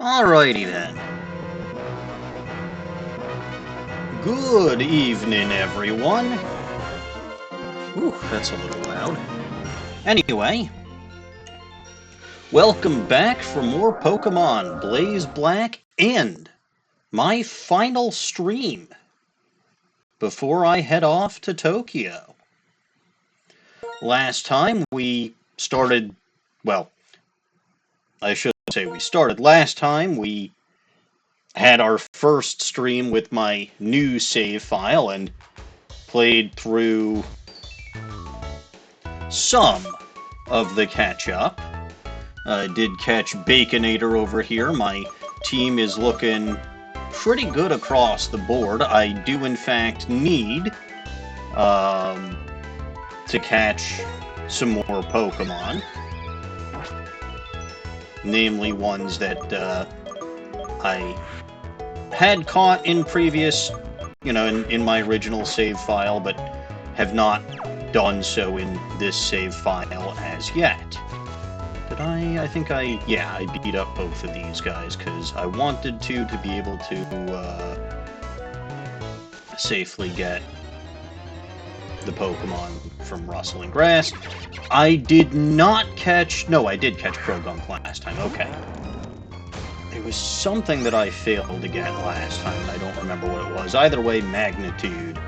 Alrighty then. Good evening, everyone. Ooh, that's a little loud. Anyway, welcome back for more Pokemon Blaze Black and my final stream before I head off to Tokyo. Last time we started, well, I should say we started. Last time we had our first stream with my new save file and played through some of the catch-up. Did catch Baconator over here. My team is looking pretty good across the board. I do, in fact, need to catch some more Pokemon. Namely ones that I had caught in previous, in my original save file, but have not done so in this save file as yet. Did I think I beat up both of these guys, because I wanted to be able to safely get the Pokemon from rustling grass. I did not catch, no, I did catch Progunk last time, okay. There was something that I failed to get last time, and I don't remember what it was. Either way, magnitude.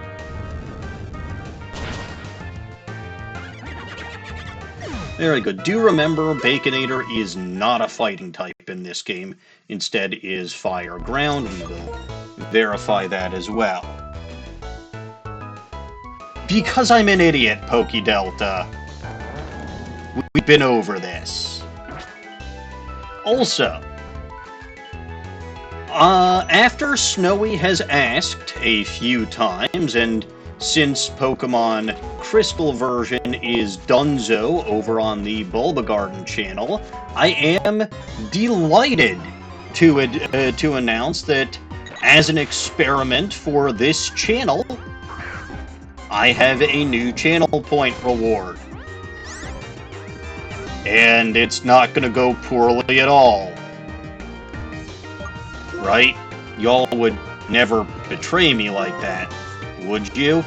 Very good. Do remember, Baconator is not a fighting type in this game. Instead is fire ground. We will verify that as well. Because I'm an idiot, PokeDelta. We've been over this. Also, after Snowy has asked a few times, and since Pokemon Crystal version is donezo over on the Bulbagarden channel, I am delighted to announce that as an experiment for this channel, I have a new channel point reward. And it's not gonna go poorly at all. Right? Y'all would never betray me like that, would you?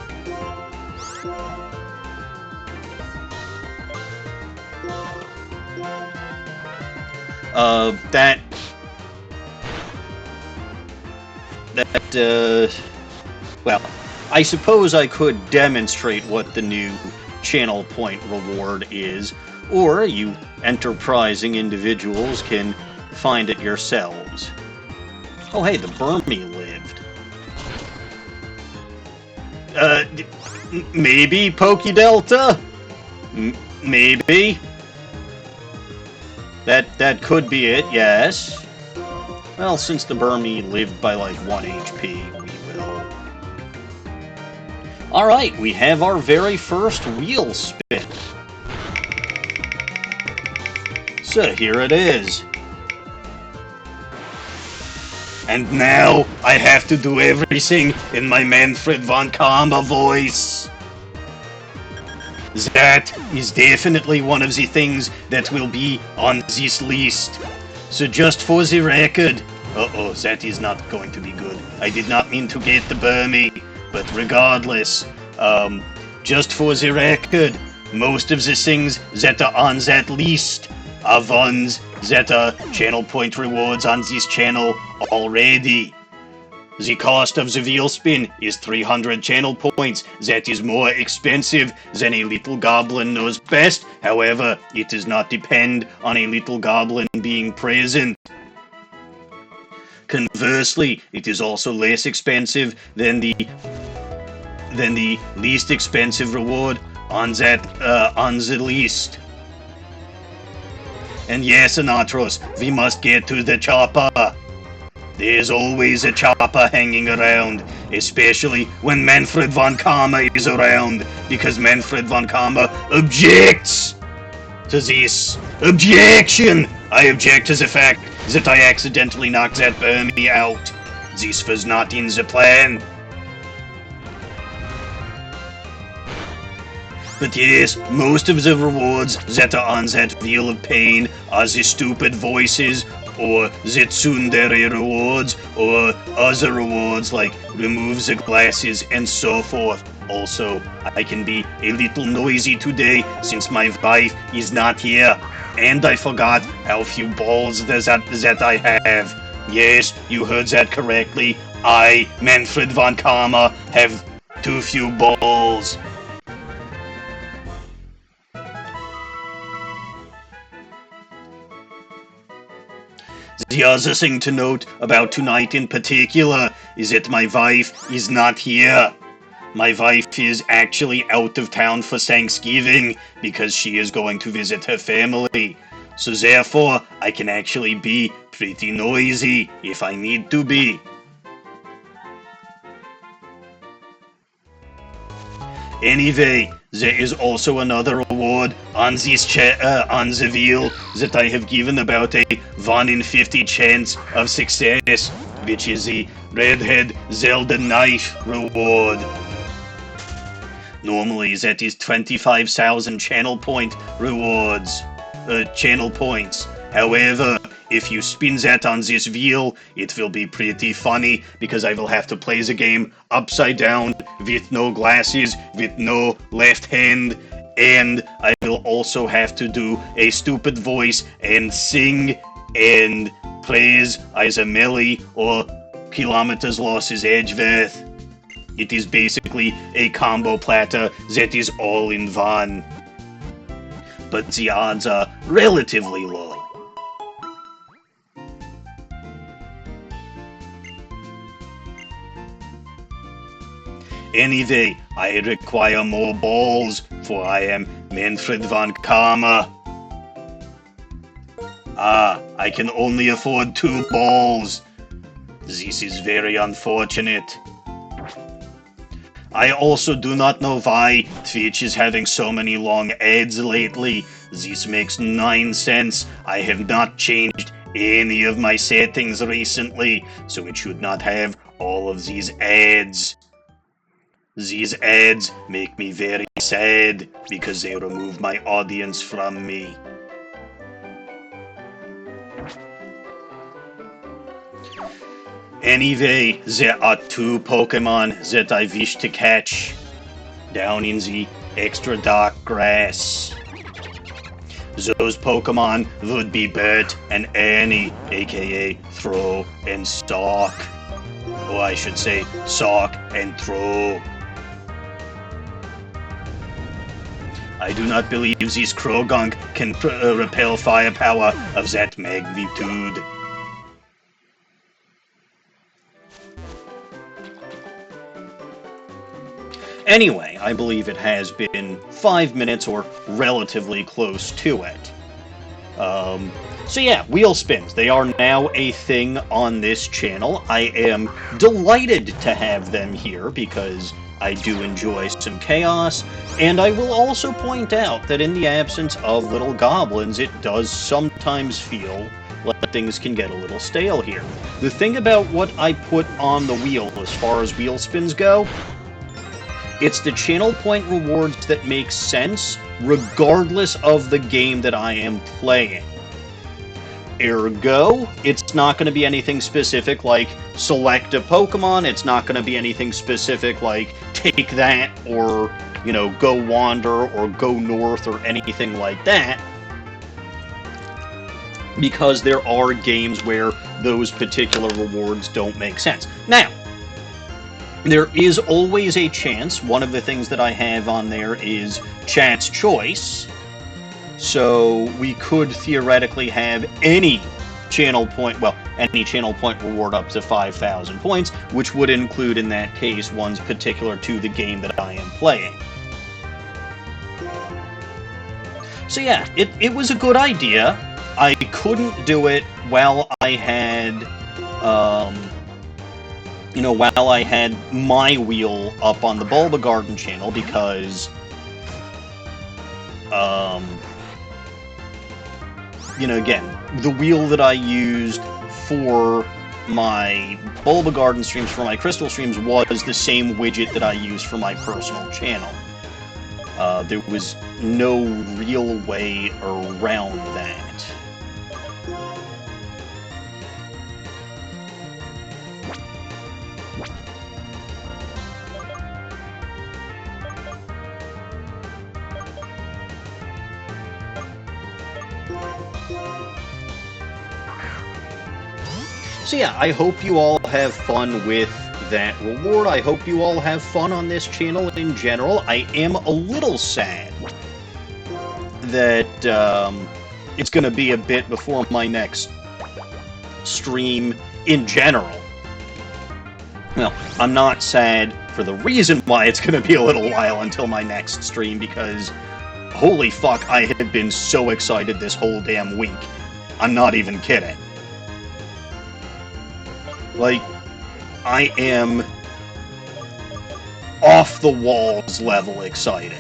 Well, I suppose I could demonstrate what the new channel point reward is, or you enterprising individuals can find it yourselves. Oh hey, the Burmy lived. Maybe, PokeDelta? Maybe. That could be it, yes. Well, since the Burmy lived by like 1 HP, we will. Alright, we have our very first wheel spin. So here it is. And now, I have to do everything in my Manfred von Karma voice. That is definitely one of the things that will be on this list. So just for the record... Uh-oh, that is not going to be good. I did not mean to get the Burmy, but regardless, just for the record, most of the things that are on that list are ones that are channel point rewards on this channel already. The cost of the wheel spin is 300 channel points. That is more expensive than a little goblin knows best. However, it does not depend on a little goblin being present. Conversely, it is also less expensive than the least expensive reward on the list. And yes, Anatros, we must get to the chopper. There's always a chopper hanging around, especially when Manfred von Karma is around, because Manfred von Karma objects to this. Objection! I object to the fact that I accidentally knocked that Burmy out. This was not in the plan. But yes, most of the rewards that are on that Wheel of Pain are the stupid voices or the tsundere rewards, or other rewards like remove the glasses and so forth. Also, I can be a little noisy today since my wife is not here. And I forgot how few balls that I have. Yes, you heard that correctly. I, Manfred von Karma, have too few balls. The other thing to note about tonight in particular is that my wife is not here. My wife is actually out of town for Thanksgiving because she is going to visit her family. So therefore, I can actually be pretty noisy if I need to be. Anyway, there is also another reward on this on the wheel that I have given about a 1 in 50 chance of success, which is the Redhead Zelda Knife reward. Normally, that is 25,000 channel point rewards, channel points. However, if you spin that on this wheel, it will be pretty funny because I will have to play the game upside down with no glasses, with no left hand, and I will also have to do a stupid voice and sing and praise either Melly or Kilometers Losses Edgeworth. It is basically a combo platter that is all in one. But the odds are relatively low. Anyway, I require more balls, for I am Manfred von Karma. I can only afford 2 balls. This is very unfortunate. I also do not know why Twitch is having so many long ads lately. This makes 9 sense. I have not changed any of my settings recently, so it should not have all of these ads. These ads make me very sad because they remove my audience from me. Anyway, there are 2 Pokemon that I wish to catch down in the extra dark grass. Those Pokemon would be Bert and Annie, aka Throw and Stalk. Or I should say, Stalk and Throw. I do not believe this Krogunk can repel firepower of that magnitude. Anyway, I believe it has been 5 minutes or relatively close to it. So yeah, wheel spins. They are now a thing on this channel. I am delighted to have them here because I do enjoy some chaos, and I will also point out that in the absence of little goblins, it does sometimes feel like things can get a little stale here. The thing about what I put on the wheel as far as wheel spins go, it's the channel point rewards that make sense regardless of the game that I am playing. Ergo, it's not going to be anything specific like select a Pokemon, it's not going to be anything specific like take that, or, you know, go wander, or go north, or anything like that. Because there are games where those particular rewards don't make sense. Now, there is always a chance. One of the things that I have on there is chat's choice. So we could theoretically have any channel point reward up to 5,000 points, which would include, in that case, ones particular to the game that I am playing. So yeah, it was a good idea. I couldn't do it while I had, while I had my wheel up on the Bulba Garden channel because, again, the wheel that I used for my Bulba Garden streams, for my Crystal streams, was the same widget that I used for my personal channel. There was no real way around that. So yeah, I hope you all have fun with that reward. I hope you all have fun on this channel in general. I am a little sad that it's going to be a bit before my next stream in general. Well, I'm not sad for the reason why it's going to be a little while until my next stream, because holy fuck, I have been so excited this whole damn week. I'm not even kidding. Like, I am off the walls level excited.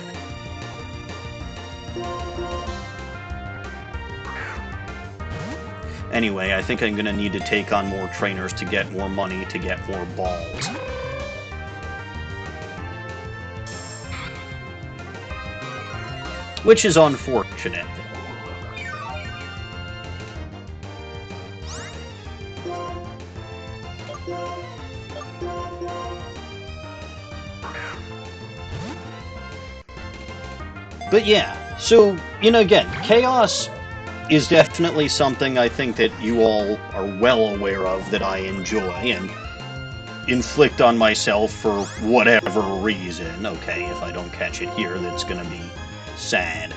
Anyway, I think I'm going to need to take on more trainers to get more money, to get more balls. Which is unfortunate. But yeah, so, you know, again, chaos is definitely something I think that you all are well aware of, that I enjoy and inflict on myself for whatever reason. Okay, if I don't catch it here, that's gonna be sad.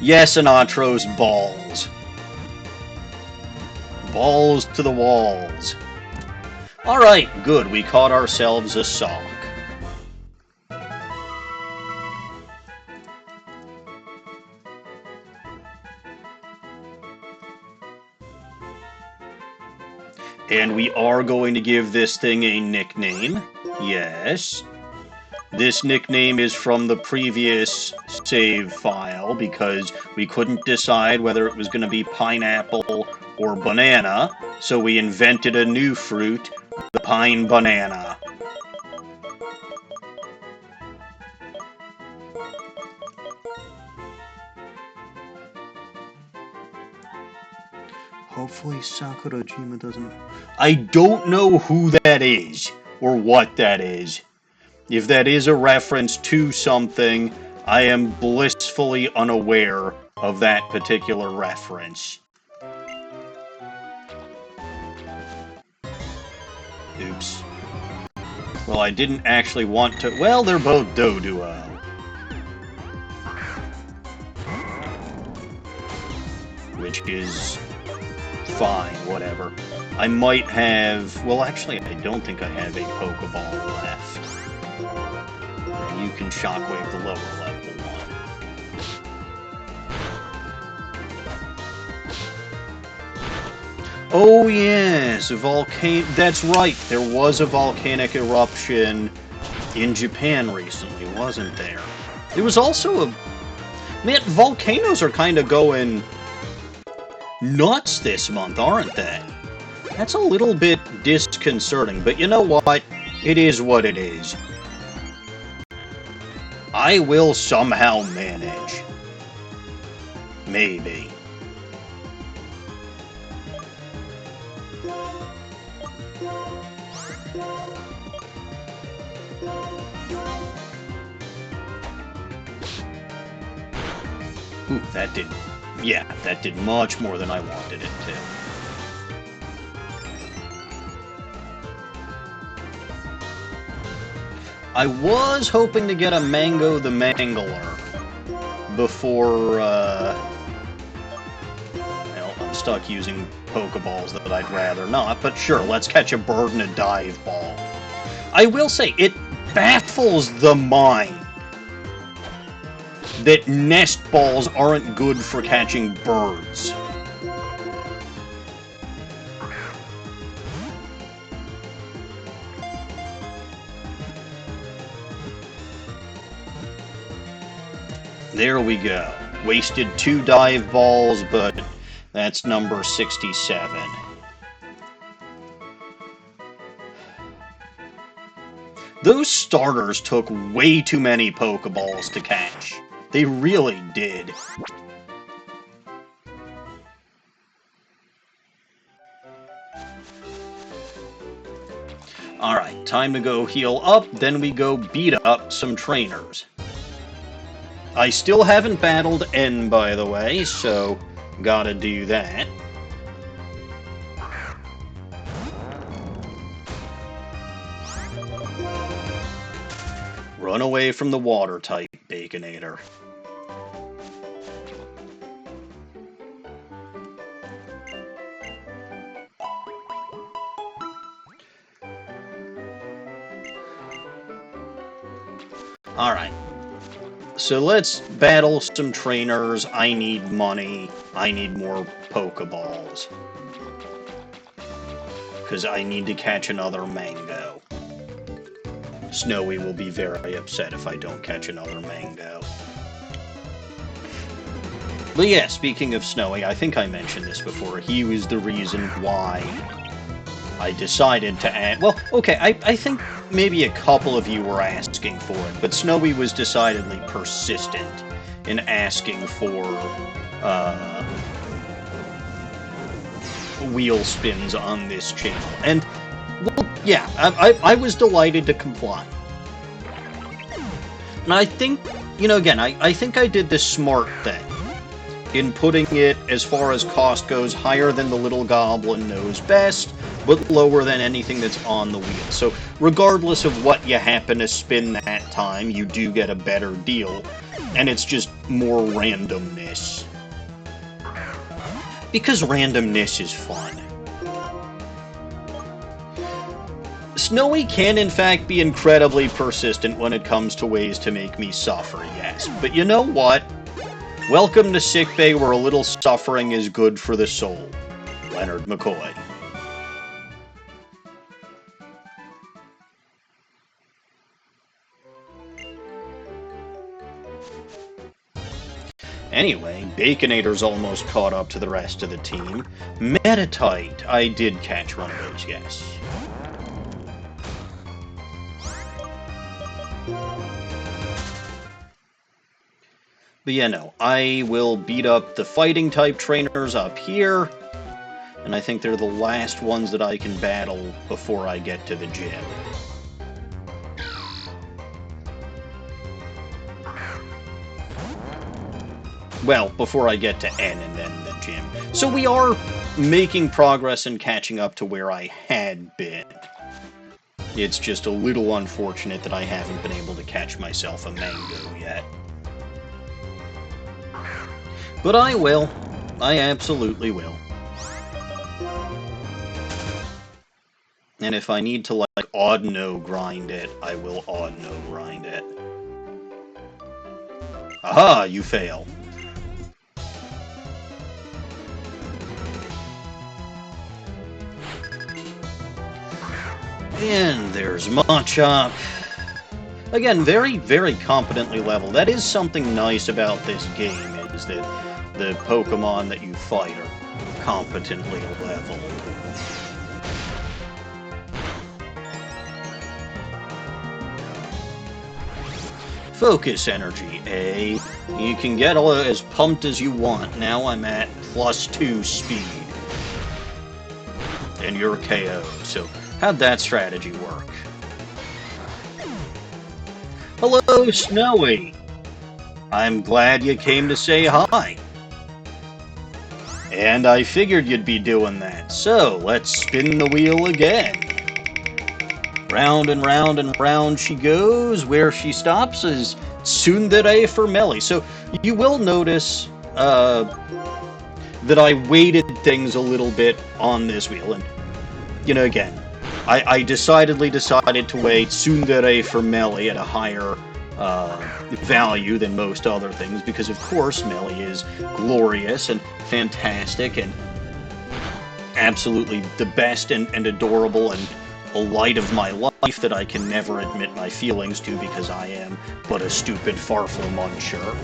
Yes, Anatro's balls. Balls to the walls. Alright, good, we caught ourselves a sock. And we are going to give this thing a nickname. Yes. This nickname is from the previous save file, because we couldn't decide whether it was going to be pineapple or banana, so we invented a new fruit, the pine banana. Hopefully Sakurajima doesn't... I don't know who that is, or what that is. If that is a reference to something, I am blissfully unaware of that particular reference. Oops. Well, I didn't actually want to... Well, they're both Doduo. Which is... fine, whatever. I might have... Well, actually, I don't think I have a Pokeball left. You can Shockwave the lower level one. Oh yes, that's right, there was a volcanic eruption in Japan recently, wasn't there? There was also a... Man, volcanoes are kind of going nuts this month, aren't they? That's a little bit disconcerting, but you know what? It is what it is. I will somehow manage. Maybe. Ooh, that did... Yeah, that did much more than I wanted it to. I was hoping to get a Mango the Mangler before, well, I'm stuck using Pokeballs that I'd rather not, but sure, let's catch a bird and a dive ball. I will say, it baffles the mind that nest balls aren't good for catching birds. There we go. Wasted 2 dive balls, but that's number 67. Those starters took way too many Pokeballs to catch. They really did. Alright, time to go heal up, then we go beat up some trainers. I still haven't battled N, by the way, so gotta do that. Run away from the water type, Baconator. Alright. So let's battle some trainers. I need money. I need more Pokeballs. Because I need to catch another Mango. Snowy will be very upset if I don't catch another Mango. But yeah, speaking of Snowy, I think I mentioned this before. He was the reason why I decided to add... Well, okay, I think maybe a couple of you were asking for it, but Snowy was decidedly persistent in asking for wheel spins on this channel. And, well, yeah, I was delighted to comply. And I think, you know, again, I think I did this smart thing in putting it, as far as cost goes, higher than the Little Goblin Knows Best, but lower than anything that's on the wheel. So regardless of what you happen to spin that time, you do get a better deal, and it's just more randomness. Because randomness is fun. Snowy can, in fact, be incredibly persistent when it comes to ways to make me suffer, yes. But you know what? Welcome to sickbay, where a little suffering is good for the soul. Leonard McCoy. Anyway, Baconator's almost caught up to the rest of the team. Metatite. I did catch one of those, yes. But yeah, no, I will beat up the fighting-type trainers up here, and I think they're the last ones that I can battle before I get to the gym. Well, before I get to N and then the gym. So we are making progress and catching up to where I had been. It's just a little unfortunate that I haven't been able to catch myself a Mango yet. But I will. I absolutely will. And if I need to, like, odd-no grind it, I will odd-no grind it. Aha, you fail. And there's Machop. Again, very, very competently leveled. That is something nice about this game, is that the Pokemon that you fight are competently leveled. Focus energy, eh? You can get as pumped as you want. Now I'm at +2 speed. And you're KO, so how'd that strategy work? Hello, Snowy! I'm glad you came to say hi. And I figured you'd be doing that, so let's spin the wheel again. Round and round and round she goes. Where she stops is Tsundere for Melly. So you will notice that I weighted things a little bit on this wheel. And, you know, again, I decided to weigh Tsundere for Melly at a higher value than most other things, because of course Melly is glorious and fantastic and absolutely the best and adorable and a light of my life that I can never admit my feelings to because I am but a stupid Farfel muncher.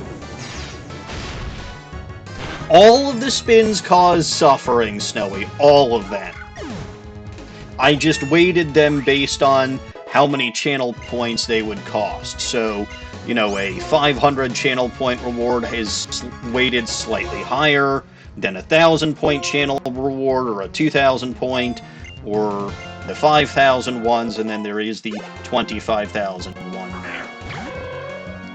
All of the spins cause suffering, Snowy. All of them. I just weighted them based on how many channel points they would cost. So, you know, a 500 channel point reward is weighted slightly higher than a 1,000-point channel reward, or a 2,000 point, or the 5,000 ones, and then there is the 25,000 one there.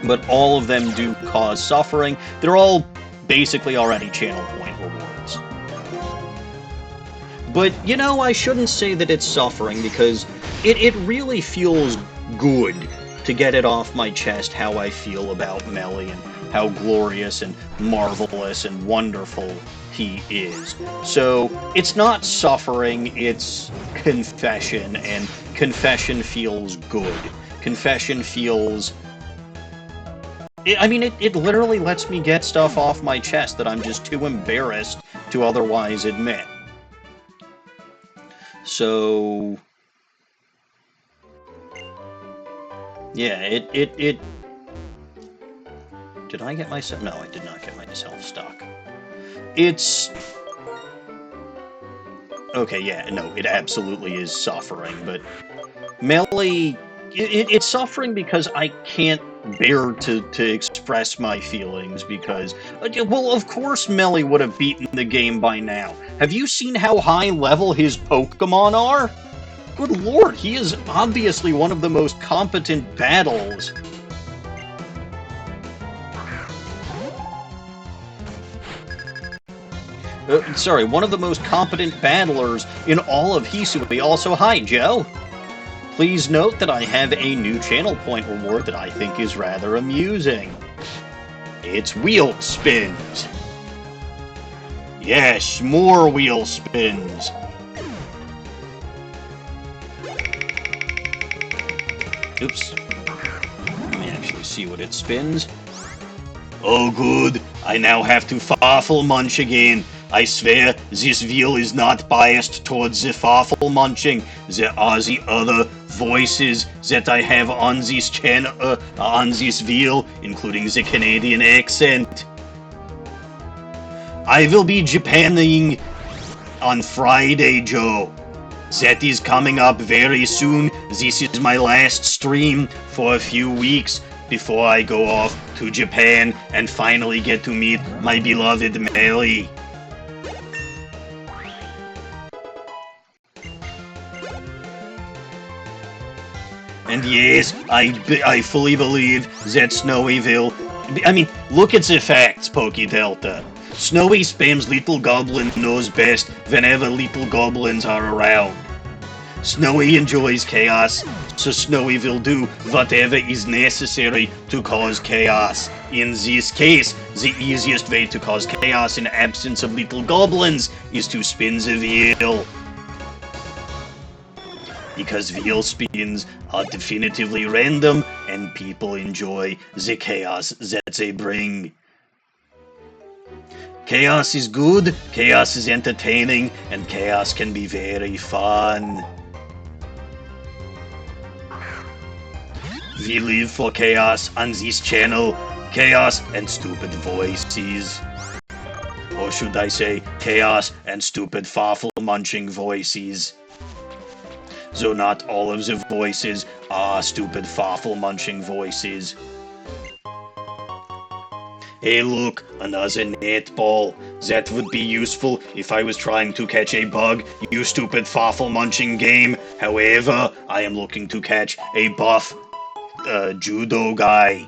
but all of them do cause suffering. They're all basically already channel point rewards. But, you know, I shouldn't say that it's suffering, because it really feels good to get it off my chest how I feel about Melly and how glorious and marvelous and wonderful he is. So, it's not suffering, it's confession, and confession feels good. Confession feels... It literally lets me get stuff off my chest that I'm just too embarrassed to otherwise admit. So... yeah, it... Did I get myself... No, I did not get myself stuck. It's... okay, yeah, no, it absolutely is suffering, but... Melly... It's suffering because I can't bear to express my feelings, because... well, of course Melly would have beaten the game by now. Have you seen how high level his Pokemon are? Good lord, he is obviously one of the most competent battles. Sorry, one of the most competent battlers in all of Hisui. Also, hi, Joe. Please note that I have a new channel point reward that I think is rather amusing. It's wheel spins. Yes, more wheel spins. Oops. Let me actually see what it spins. Oh good, I now have to farfel munch again. I swear, this wheel is not biased towards the farfel munching. There are the other voices that I have on this channel, on this wheel, including the Canadian accent. I will be Japaning on Friday, Joe. That is coming up very soon. This is my last stream for a few weeks before I go off to Japan and finally get to meet my beloved Melly. And yes, I fully believe that Snowy will... look at the facts, Poke Delta. Snowy spams Little Goblin knows best whenever Little Goblins are around. Snowy enjoys chaos, so Snowy will do whatever is necessary to cause chaos. In this case, the easiest way to cause chaos in absence of Little Goblins is to spin the wheel. Because wheel spins are definitively random, and people enjoy the chaos that they bring. Chaos is good, chaos is entertaining, and chaos can be very fun. We live for chaos on this channel, chaos and stupid voices. Or should I say, chaos and stupid farfel munching voices. Though not all of the voices are stupid farfel munching voices. Hey look, another netball. That would be useful if I was trying to catch a bug, you stupid farfel munching game. However, I am looking to catch a buff judo guy.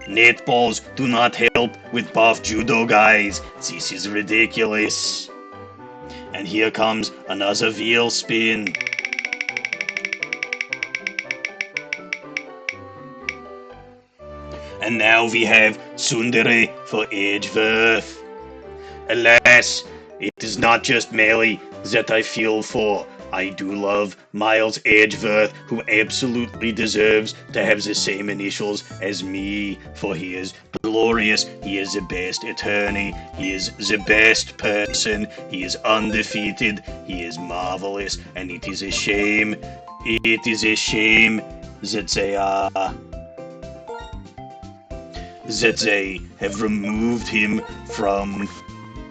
Netballs do not help with buff judo guys. This is ridiculous. And here comes another wheel spin. And now we have Tsundere for Edgeworth. Alas, it is not just Melly that I feel for. I do love Miles Edgeworth, who absolutely deserves to have the same initials as me, for he is glorious, he is the best attorney, he is the best person, he is undefeated, he is marvelous, and it is a shame that they have removed him from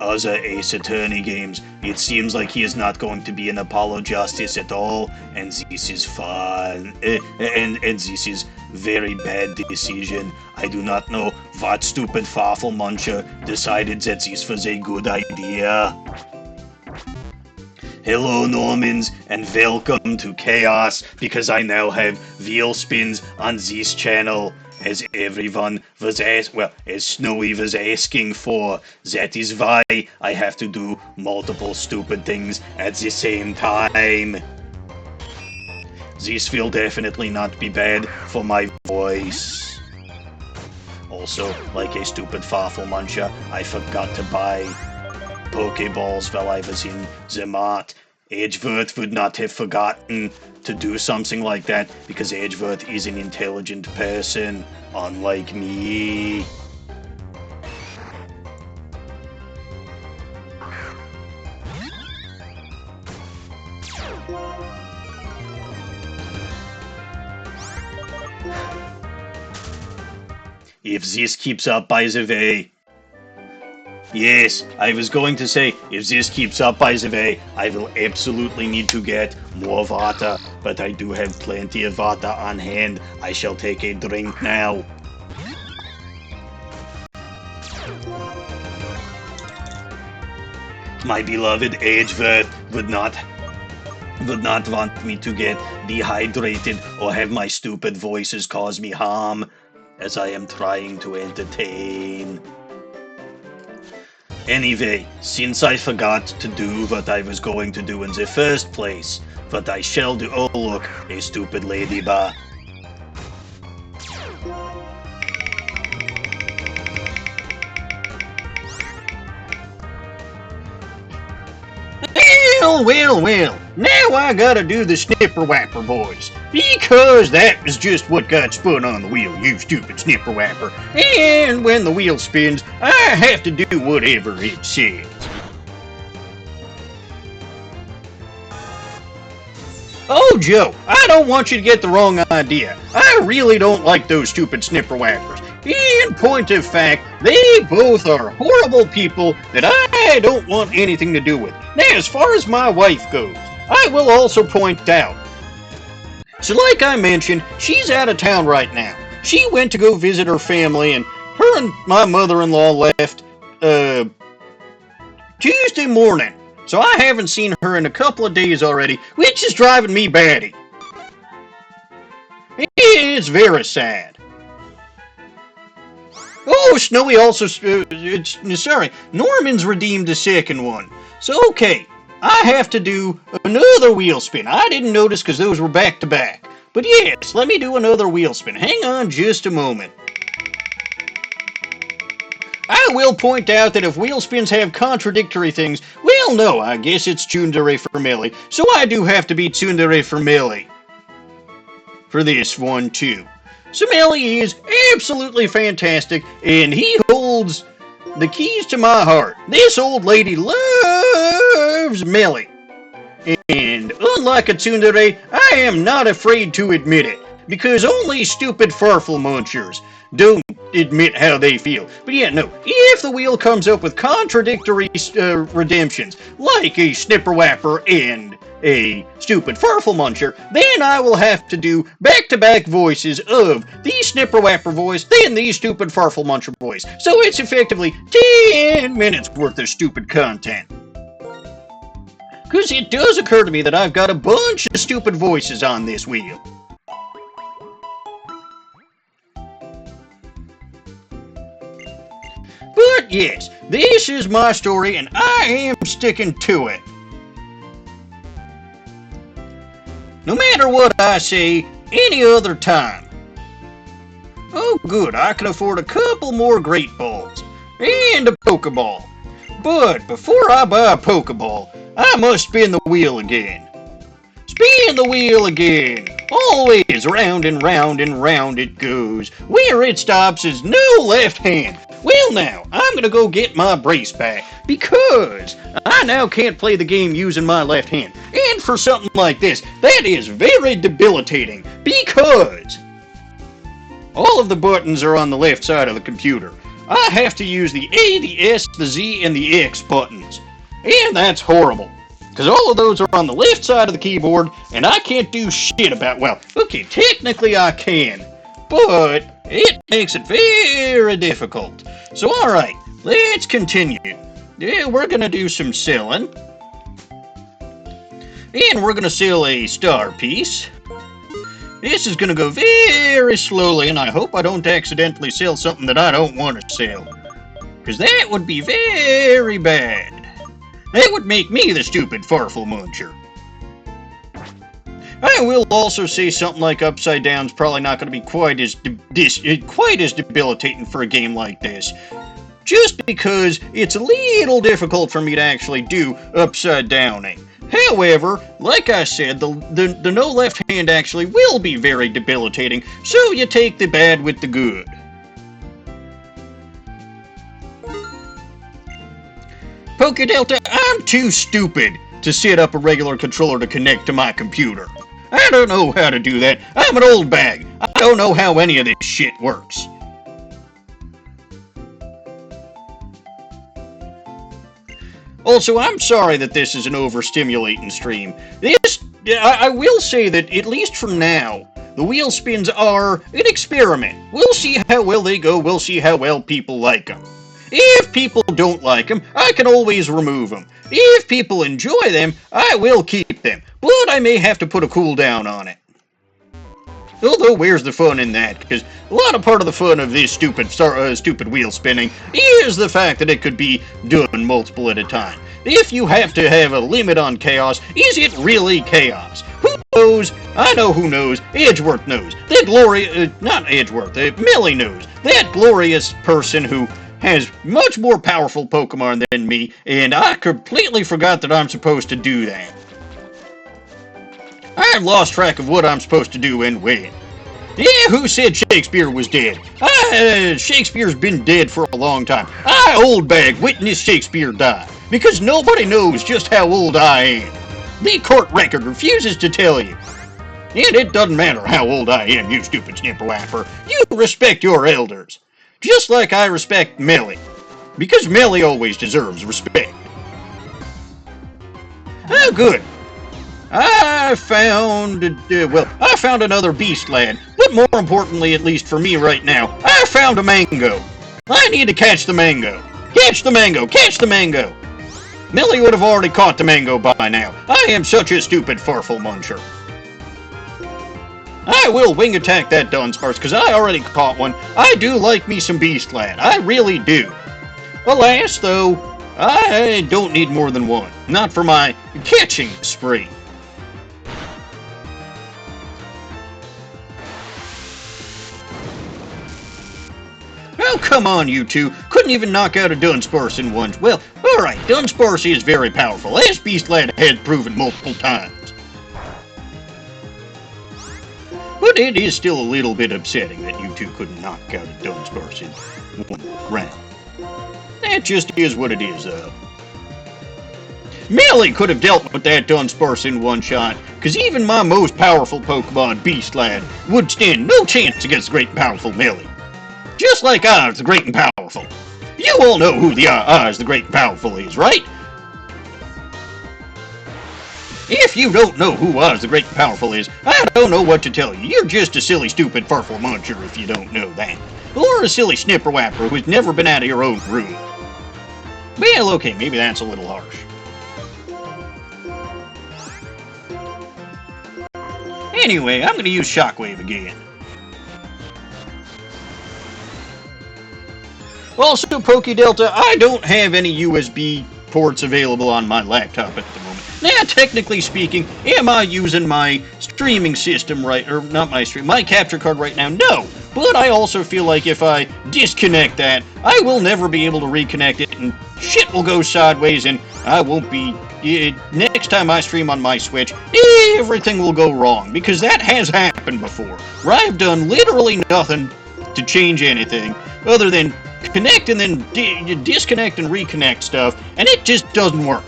other Ace Attorney games. It seems like he is not going to be an Apollo Justice at all, and this is fun. And this is very bad decision. I do not know what stupid farfel muncher decided that this was a good idea. Hello Normans, and welcome to Chaos, because I now have wheel spins on this channel, as everyone was as Snowy was asking for. That is why I have to do multiple stupid things at the same time. This will definitely not be bad for my voice. Also, like a stupid farfel muncher, I forgot to buy Pokeballs while I was in the mart. Edgeworth would not have forgotten to do something like that because Edgeworth is an intelligent person, unlike me. If this keeps up, by the way, yes, I was going to say, if this keeps up, by the way, I will absolutely need to get more water, but I do have plenty of water on hand. I shall take a drink now. My beloved Edgeworth would not want me to get dehydrated or have my stupid voices cause me harm, as I am trying to entertain. Anyway, since I forgot to do what I was going to do in the first place, what I shall do— oh look, a stupid ladybug. Well, now I gotta do the snipper whapper voice, because that is just what got spun on the wheel, you stupid snipper whapper. And when the wheel spins, I have to do whatever it says. Oh, Joe, I don't want you to get the wrong idea. I really don't like those stupid snipper whappers. In point of fact, they both are horrible people that I don't want anything to do with. Now, as far as my wife goes, I will also point out, so like I mentioned, she's out of town right now. She went to go visit her family, and her and my mother-in-law left Tuesday morning. So I haven't seen her in a couple of days already, which is driving me batty. It's very sad. Oh, Snowy also, Norman's redeemed the second one. So, okay, I have to do another wheel spin. I didn't notice because those were back to back. But yes, let me do another wheel spin. Hang on just a moment. I will point out that if wheel spins have contradictory things, well, no, I guess it's tsundere for Millie. So I do have to be tsundere for Millie for this one, too. So Millie is absolutely fantastic, and he holds the keys to my heart. This old lady loves Millie. And unlike a tsundere, I am not afraid to admit it, because only stupid farfel munchers don't admit how they feel. But yeah, no, if the wheel comes up with contradictory redemptions, like a snipper whapper and a stupid farfel muncher, then I will have to do back-to-back voices of the snipper whapper voice, then the stupid farfel muncher voice. So it's effectively 10 minutes worth of stupid content. Because it does occur to me that I've got a bunch of stupid voices on this wheel. But yes, this is my story and I am sticking to it. No matter what I say any other time. Oh good, I can afford a couple more Great Balls and a Pokeball. But before I buy a Pokeball, I must spin the wheel again. Spin the wheel again. Always round and round and round it goes. Where it stops is no left hand. Well now, I'm gonna go get my brace back because I now can't play the game using my left hand. And for something like this, that is very debilitating because all of the buttons are on the left side of the computer. I have to use the A, the S, the Z, and the X buttons. And that's horrible. Because all of those are on the left side of the keyboard, and I can't do shit about, well, okay, technically I can, but it makes it very difficult. So alright, let's continue. Yeah, we're gonna do some selling. And we're gonna sell a star piece. This is gonna go very slowly, and I hope I don't accidentally sell something that I don't want to sell. Because that would be very bad. That would make me the stupid farfel muncher. I will also say something like Upside Down's probably not going to be quite as debilitating for a game like this. Just because it's a little difficult for me to actually do Upside Downing. However, like I said, the no left hand actually will be very debilitating, so you take the bad with the good. PokeDelta, I'm too stupid to set up a regular controller to connect to my computer. I don't know how to do that. I'm an old bag. I don't know how any of this shit works. Also, I'm sorry that this is an overstimulating stream. I will say that, at least for now, the wheel spins are an experiment. We'll see how well they go, we'll see how well people like them. If people don't like them, I can always remove them. If people enjoy them, I will keep them, but I may have to put a cooldown on it. Although, where's the fun in that? Because a lot of part of the fun of this stupid wheel spinning is the fact that it could be done multiple at a time. If you have to have a limit on chaos, is it really chaos? Who knows? I know who knows. Edgeworth knows. Not Edgeworth, Millie knows. That glorious person who has much more powerful Pokemon than me, and I completely forgot that I'm supposed to do that. I've lost track of what I'm supposed to do and when. Yeah, who said Shakespeare was dead? Shakespeare's been dead for a long time. I, old bag, witnessed Shakespeare die, because nobody knows just how old I am. The court record refuses to tell you. And it doesn't matter how old I am, you stupid snipperwapper. You respect your elders. Just like I respect Melly. Because Melly always deserves respect. Oh, good. I found another beast lad. But more importantly, at least for me right now, I found a mango. I need to catch the mango. Catch the mango! Catch the mango! Melly would have already caught the mango by now. I am such a stupid farfel muncher. I will wing attack that Dunsparce, because I already caught one. I do like me some Beast Lad. I really do. Alas, though, I don't need more than one. Not for my catching spree. Oh, come on, you two. Couldn't even knock out a Dunsparce in one. Well, alright, Dunsparce is very powerful, as Beast Lad has proven multiple times. But it is still a little bit upsetting that you two couldn't knock out a Dunsparce in one round. That just is what it is, though. Melly could have dealt with that Dunsparce in one shot, because even my most powerful Pokemon, Beast Lad, would stand no chance against the great and powerful Melly. Just like Oz, the great and powerful. You all know who the Oz, the great and powerful is, right? If you don't know who Oz the Great and Powerful is, I don't know what to tell you. You're just a silly, stupid, farfel muncher if you don't know that. Or a silly snipperwapper who's never been out of your own room. Well, okay, maybe that's a little harsh. Anyway, I'm going to use Shockwave again. Also, PokeDelta, I don't have any USB ports available on my laptop at the moment. Now, technically speaking, am I using my streaming system right, or not my capture card right now? No, but I also feel like if I disconnect that, I will never be able to reconnect it, and shit will go sideways, and I won't be, next time I stream on my Switch, everything will go wrong, because that has happened before, where I've done literally nothing to change anything, other than connect and then disconnect and reconnect stuff, and it just doesn't work.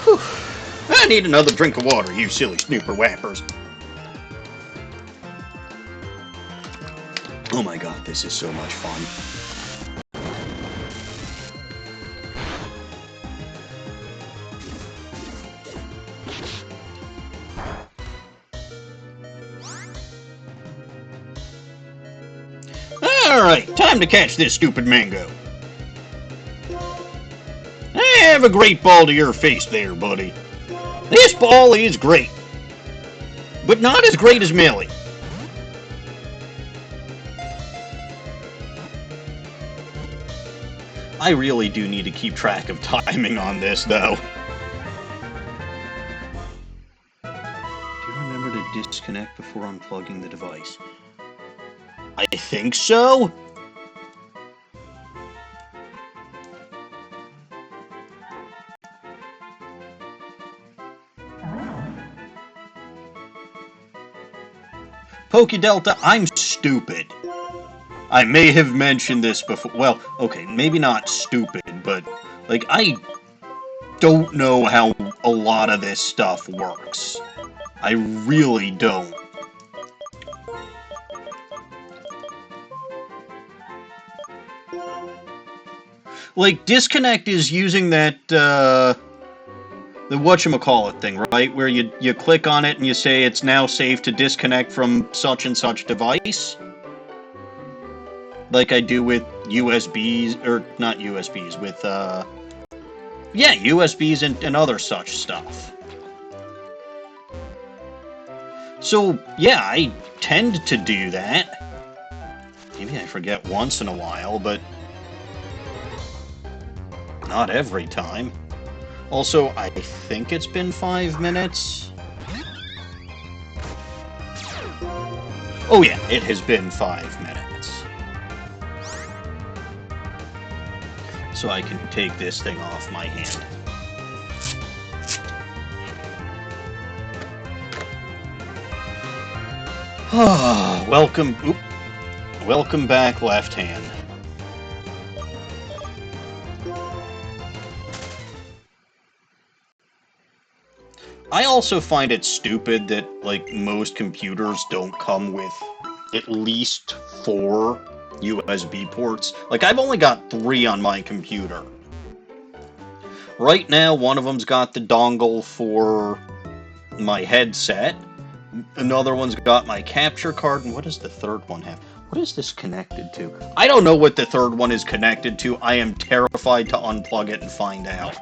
Whew. I need another drink of water, you silly snooper whappers. Oh my god, this is so much fun. Alright, time to catch this stupid mango. have a great ball to your face there, buddy. This ball is great. But not as great as Millie. I really do need to keep track of timing on this, though. Do you remember to disconnect before unplugging the device? I think so? PokeDelta, I'm stupid. I may have mentioned this before. Well, okay, maybe not stupid, but, like, I don't know how a lot of this stuff works. I really don't. Like, disconnect is using that, the whatchamacallit thing, right? Where you click on it and you say it's now safe to disconnect from such and such device. Like I do with USBs, or not USBs, with, yeah, USBs and other such stuff. So, yeah, I tend to do that. Maybe I forget once in a while, but not every time. Also, I think it's been 5 minutes. Oh yeah, it has been 5 minutes. So I can take this thing off my hand. Welcome back, left hand. I also find it stupid that, like, most computers don't come with at least 4 USB ports. Like, I've only got 3 on my computer. Right now, one of them's got the dongle for my headset. Another one's got my capture card, and what does the third one have? What is this connected to? I don't know what the third one is connected to. I am terrified to unplug it and find out.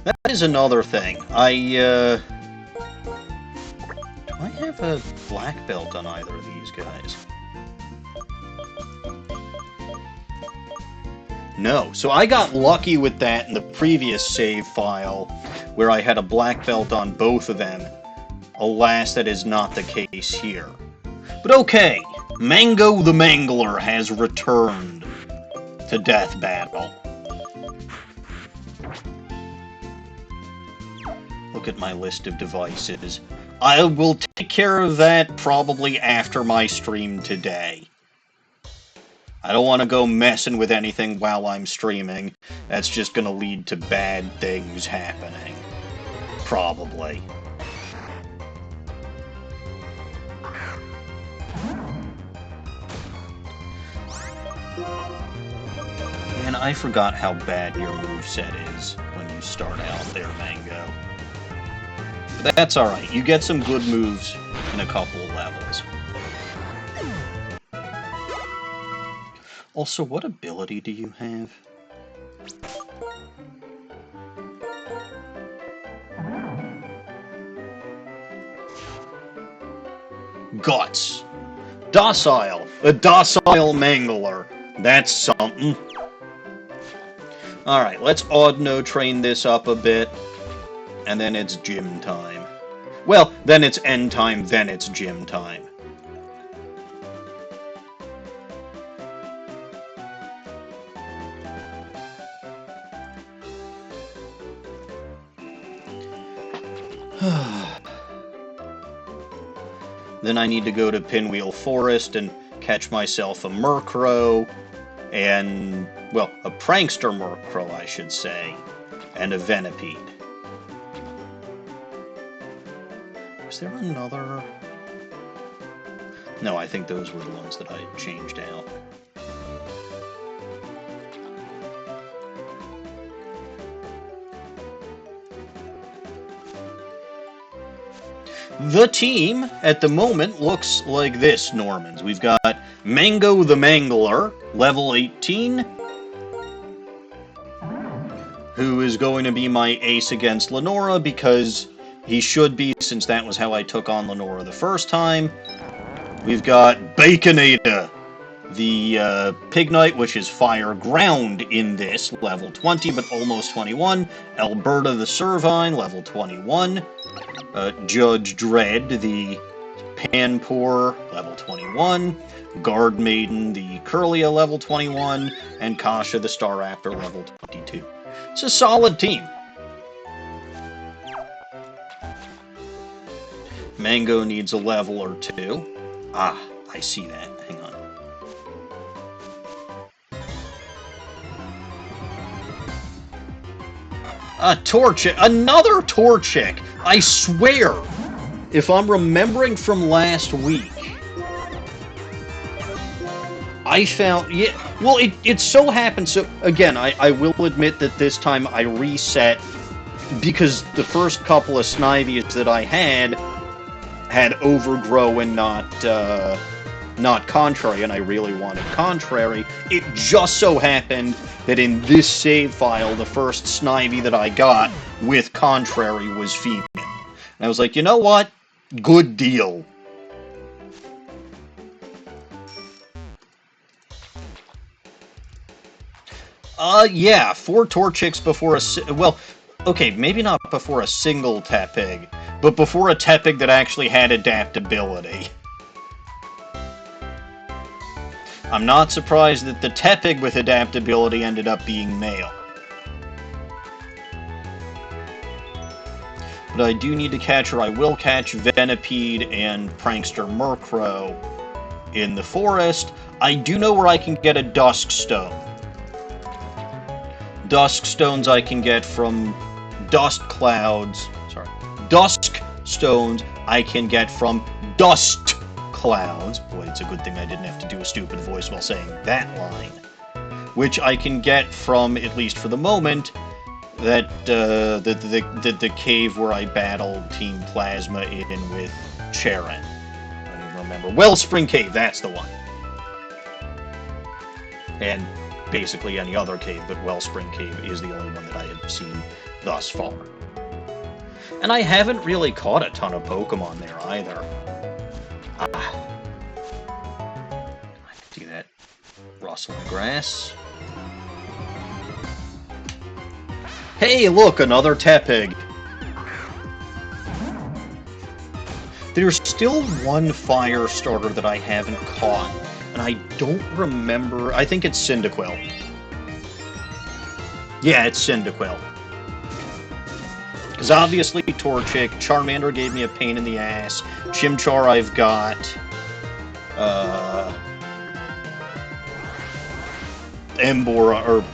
That is another thing. Do I have a black belt on either of these guys? No. So I got lucky with that in the previous save file, where I had a black belt on both of them. Alas, that is not the case here. But okay, Mango the Mangler has returned to Death Battle. Look at my list of devices. I will take care of that probably after my stream today. I don't want to go messing with anything while I'm streaming. That's just going to lead to bad things happening. Probably. And I forgot how bad your moveset is when you start out there, Mango. But that's alright. You get some good moves in a couple of levels. Also, what ability do you have? Guts. Docile. A docile mangler. That's something. Alright, let's odd-no train this up a bit. And then it's gym time. Well, then it's end time, then it's gym time. Then I need to go to Pinwheel Forest and catch myself a Murkrow, and, well, a Prankster Murkrow, I should say, and a Venipede. Is there another? No, I think those were the ones that I changed out. The team, at the moment, looks like this, Normans. We've got Mango the Mangler, level 18, who is going to be my ace against Lenora, because he should be, since that was how I took on Lenora the first time. We've got Baconator, the Pig Knight, which is Fire Ground in this, level 20, but almost 21. Alberta the Servine, level 21. Judge Dredd, the Panpour, level 21. Guard Maiden, the Curlia, level 21. And Kasha, the Star Raptor, level 22. It's a solid team. Mango needs a level or two. Ah, I see that. Hang on. A Torchic. Another Torchic! I swear! If I'm remembering from last week, I found... Yeah, well, it so happened... So, again, I will admit that this time I reset because the first couple of Snivies that I had Overgrow and not Contrary, and I really wanted Contrary. It just so happened that in this save file, the first Snivy that I got with Contrary was female. And I was like, you know what? Good deal. Yeah, 4 Torchics before a... Well, okay, maybe not before a single Tepig, but before a Tepig that actually had adaptability. I'm not surprised that the Tepig with adaptability ended up being male. But I do need to catch, or I will catch, Venipede and Prankster Murkrow in the forest. I do know where I can get a Dusk Stone. Dusk Stones I can get from Dusk Stones I can get from Dust Clouds. Boy, it's a good thing I didn't have to do a stupid voice while saying that line. Which I can get from, at least for the moment, that the cave where I battled Team Plasma in with Charon. I don't even remember. Wellspring Cave, that's the one. And basically any other cave, but Wellspring Cave is the only one that I have seen thus far. And I haven't really caught a ton of Pokemon there either. I see that rustling grass. Hey, look, another Tepig. There's still one fire starter that I haven't caught, and I don't remember. I think it's Cyndaquil. Yeah, it's Cyndaquil. Because obviously Torchic, Charmander gave me a pain in the ass, Chimchar I've got, Emboar,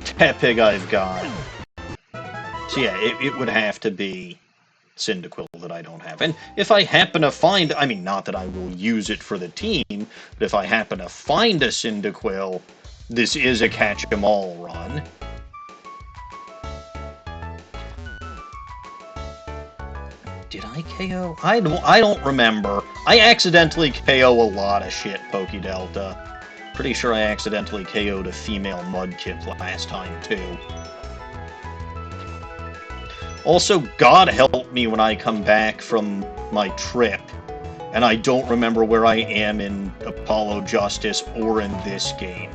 Tepig I've got. So yeah, it would have to be Cyndaquil that I don't have. And if I happen to find, I mean, not that I will use it for the team, but if I happen to find a Cyndaquil, this is a catch-em-all run. Did I KO? I don't remember. I accidentally KO a lot of shit, Pokedelta. Pretty sure I accidentally KO'd a female Mudkip last time, too. Also, God help me when I come back from my trip, and I don't remember where I am in Apollo Justice or in this game.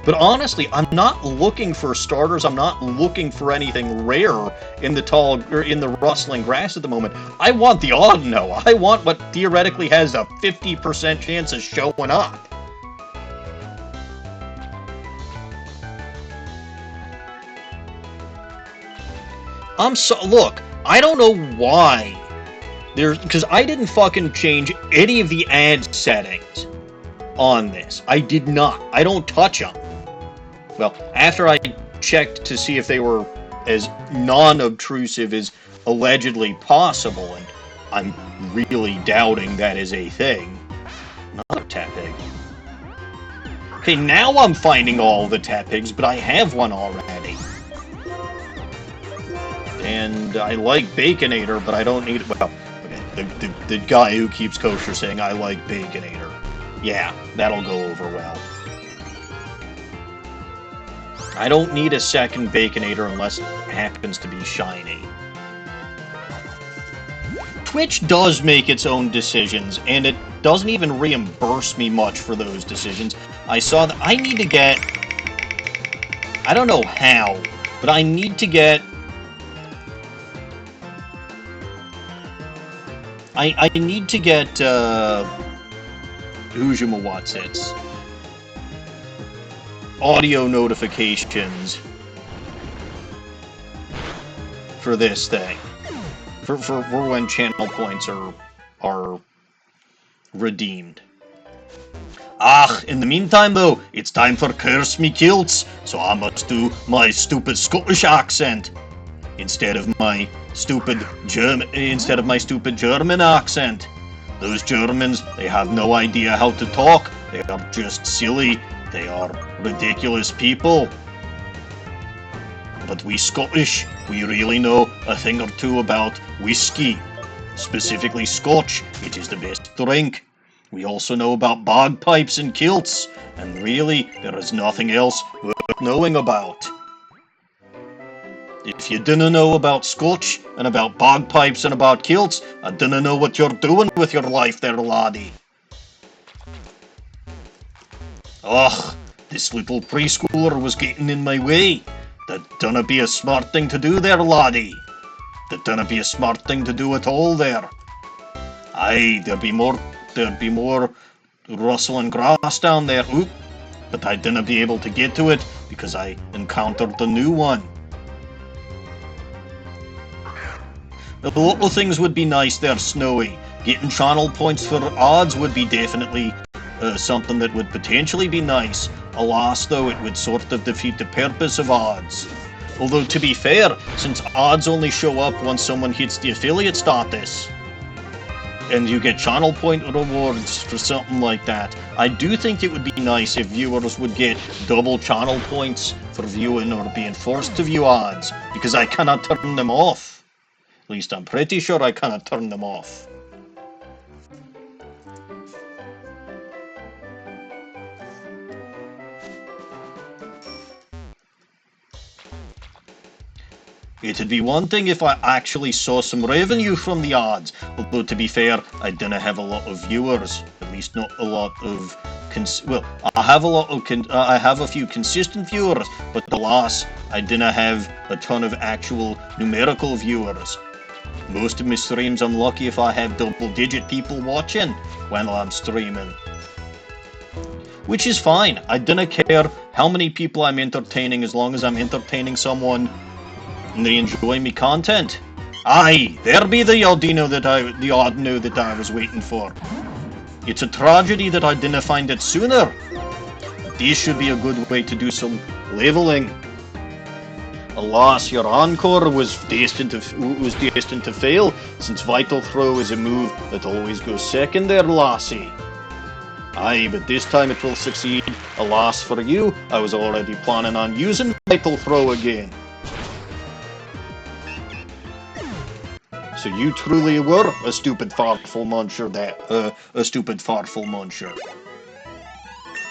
But honestly, I'm not looking for starters. I'm not looking for anything rare in the rustling grass at the moment. I want the Audino. I want what theoretically has a 50% chance of showing up. Look, I don't know why. Because I didn't fucking change any of the ad settings on this. I did not. I don't touch them. Well, after I checked to see if they were as non-obtrusive as allegedly possible, and I'm really doubting that is a thing. Another Tepig. Okay, now I'm finding all the Tepigs, but I have one already. And I like Baconator, but I don't need... Well, okay, the guy who keeps kosher saying I like Baconator. Yeah, that'll go over well. I don't need a second Baconator unless it happens to be shiny. Twitch does make its own decisions, and it doesn't even reimburse me much for those decisions. I saw that I need to get... I don't know how, but I need to get... I need to get, What's-its? Audio notifications for this thing. For when channel points are redeemed. In the meantime though, it's time for Curse Me Kilts, so I must do my stupid Scottish accent instead of my stupid German accent. Those Germans, they have no idea how to talk. They are just silly. They are ridiculous people. But we Scottish, we really know a thing or two about whiskey. Specifically Scotch, it is the best drink. We also know about bagpipes and kilts, and really, there is nothing else worth knowing about. If you didn't know about Scotch, and about bagpipes, and about kilts, I didn't know what you're doing with your life there, laddie. Ugh, this little preschooler was getting in my way. That dunna be a smart thing to do there, laddie. That dunna be a smart thing to do at all there. Aye, there'd be more rustling grass down there, oop, but I didn't be able to get to it because I encountered the new one. A lot of things would be nice there, Snowy. Getting channel points for odds would be definitely something that would potentially be nice. Alas, though, it would sort of defeat the purpose of odds. Although, to be fair, since odds only show up once someone hits the affiliate status, and you get channel point rewards for something like that, I do think it would be nice if viewers would get double channel points for viewing or being forced to view odds, because I cannot turn them off. At least I'm pretty sure I cannot turn them off. It'd be one thing if I actually saw some revenue from the odds, although to be fair, I didn't have a lot of viewers. At least not a lot of... I have a few consistent viewers, but alas, I didn't have a ton of actual numerical viewers. Most of my streams, I'm lucky if I have double-digit people watching when I'm streaming. Which is fine. I didn't care how many people I'm entertaining as long as I'm entertaining someone and they enjoy me content. Aye, there be the odd no that I was waiting for. It's a tragedy that I didn't find it sooner. This should be a good way to do some leveling. Alas, your encore was destined to fail, since Vital Throw is a move that always goes second there, lassie. Aye, but this time it will succeed. Alas for you, I was already planning on using Vital Throw again. So you truly were a stupid fartful muncher a stupid fartful muncher.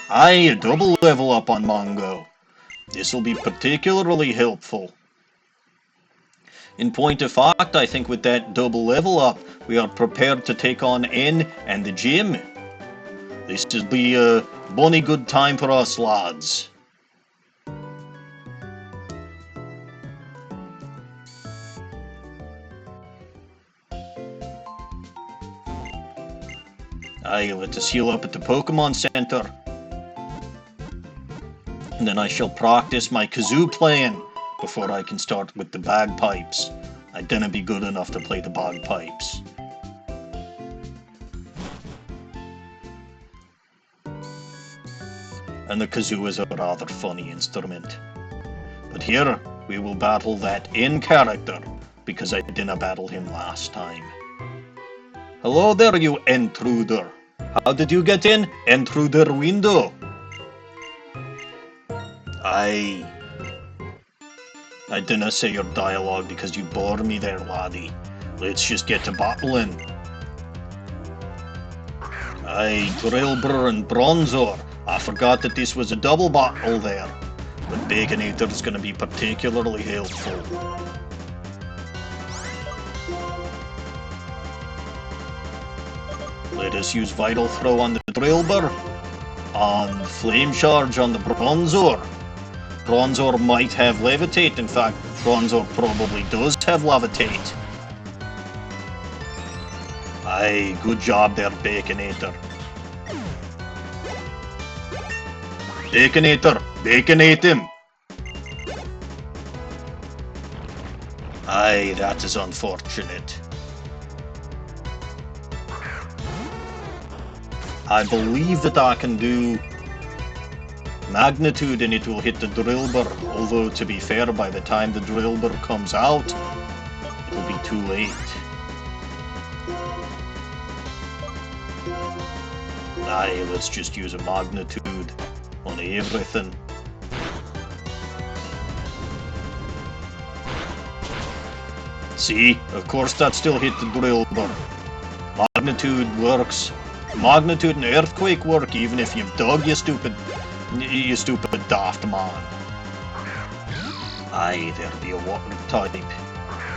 Aye, a double level up on Mongo. This'll be particularly helpful. In point of fact, I think with that double level up, we are prepared to take on N and the gym. This will be a bonny good time for us, lads. Aye, let us heal up at the Pokemon Center. And then I shall practice my kazoo playing before I can start with the bagpipes. I didn't be good enough to play the bagpipes. And the kazoo is a rather funny instrument. But here, we will battle that in character, because I didn't battle him last time. Hello there, you intruder. How did you get in? Intruder window. Aye. I dinna say your dialogue because you bore me there, laddie. Let's just get to battling. Aye, Drillbur and Bronzor. I forgot that this was a double battle there. But Baconator's gonna be particularly helpful. Let us use Vital Throw on the Drillbur. And Flame Charge on the Bronzor. Bronzor might have Levitate. In fact, Bronzor probably does have Levitate. Aye, good job there, Baconator. Baconator, Baconate him! Aye, that is unfortunate. I believe that I can do Magnitude and it will hit the Drillbur, although to be fair, by the time the Drillbur comes out, it'll be too late. Aye, let's just use a Magnitude on everything. See, of course that still hit the Drillbur. Magnitude works. Magnitude and Earthquake work even if you've dug, you stupid daft man. Aye, there be a water type.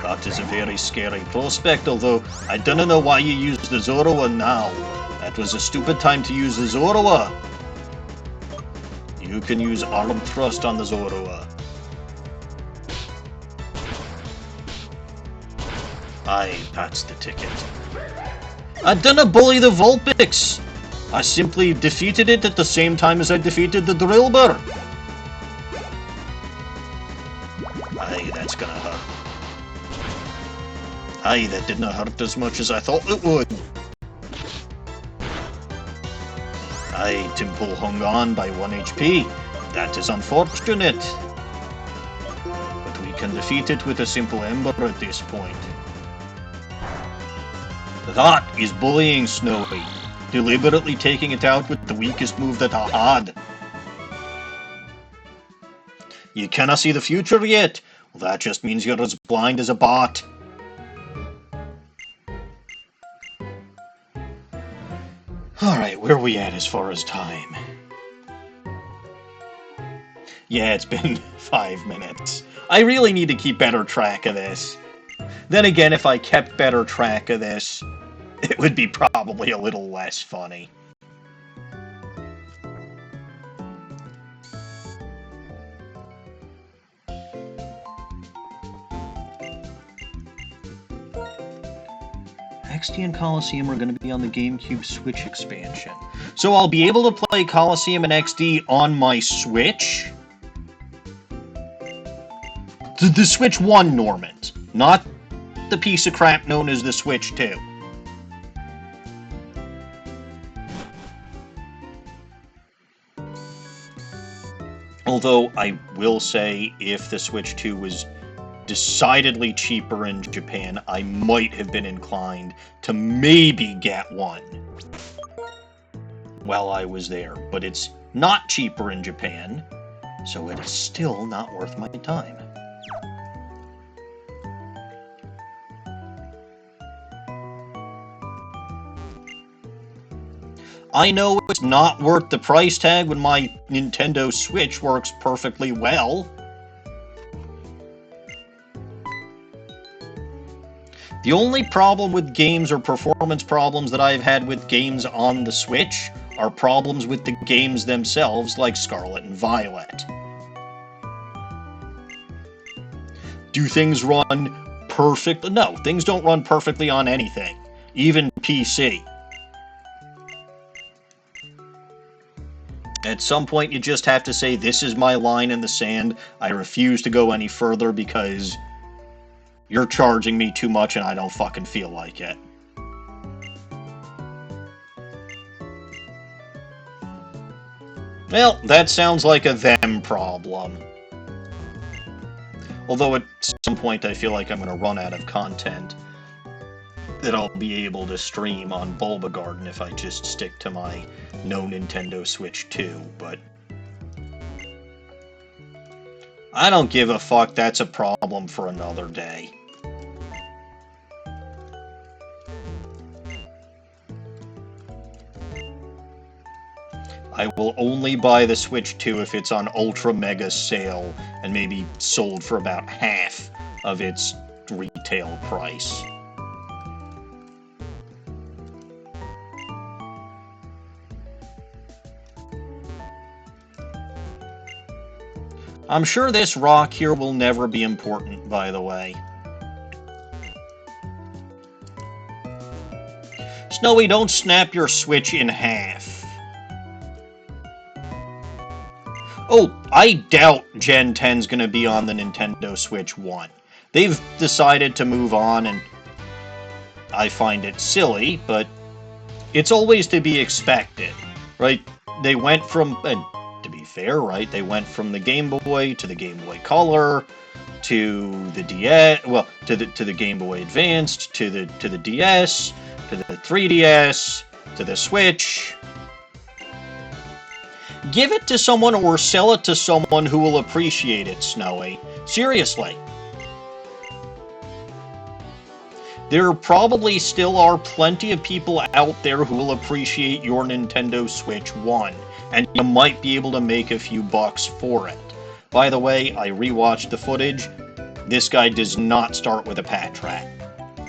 That is a very scary prospect, although I don't know why you used the Zoroa now. That was a stupid time to use the Zoroa. You can use Arm Thrust on the Zoroa. Aye, that's the ticket. I didn't bully the Vulpix! I simply defeated it at the same time as I defeated the Drillbur! Aye, that's gonna hurt. Aye, that didn't hurt as much as I thought it would. Aye, Timple hung on by 1 HP. That is unfortunate. But we can defeat it with a simple Ember at this point. That is bullying, Snowy. Deliberately taking it out with the weakest move that I had. You cannot see the future yet? Well, that just means you're as blind as a bat. Alright, where are we at as far as time? Yeah, it's been 5 minutes. I really need to keep better track of this. Then again, if I kept better track of this, it would be probably a little less funny. XD and Coliseum are going to be on the GameCube Switch expansion. So I'll be able to play Coliseum and XD on my Switch? The Switch 1, Normand. Not the piece of crap known as the Switch 2. Although, I will say, if the Switch 2 was decidedly cheaper in Japan, I might have been inclined to maybe get one while I was there. But it's not cheaper in Japan, so it is still not worth my time. I know it's not worth the price tag when my Nintendo Switch works perfectly well. The only problem with games or performance problems that I've had with games on the Switch are problems with the games themselves, like Scarlet and Violet. Do things run perfectly? No, things don't run perfectly on anything, even PC. At some point, you just have to say, this is my line in the sand. I refuse to go any further because you're charging me too much and I don't fucking feel like it. Well, that sounds like a them problem. Although at some point I feel like I'm going to run out of content that I'll be able to stream on Bulba Garden if I just stick to my no Nintendo Switch 2, but I don't give a fuck, that's a problem for another day. I will only buy the Switch 2 if it's on ultra mega sale and maybe sold for about half of its retail price. I'm sure this rock here will never be important, by the way. Snowy, don't snap your Switch in half. Oh, I doubt Gen 10's gonna be on the Nintendo Switch 1. They've decided to move on, and I find it silly, but it's always to be expected, right? They went from, and to be fair, right, they went from the Game Boy to the Game Boy Color to the DS, well, to the Game Boy Advanced, to the DS, to the 3DS, to the Switch. Give it to someone or sell it to someone who will appreciate it, Snowy. Seriously. There probably still are plenty of people out there who will appreciate your Nintendo Switch 1, and you might be able to make a few bucks for it. By the way, I rewatched the footage. This guy does not start with a pat track.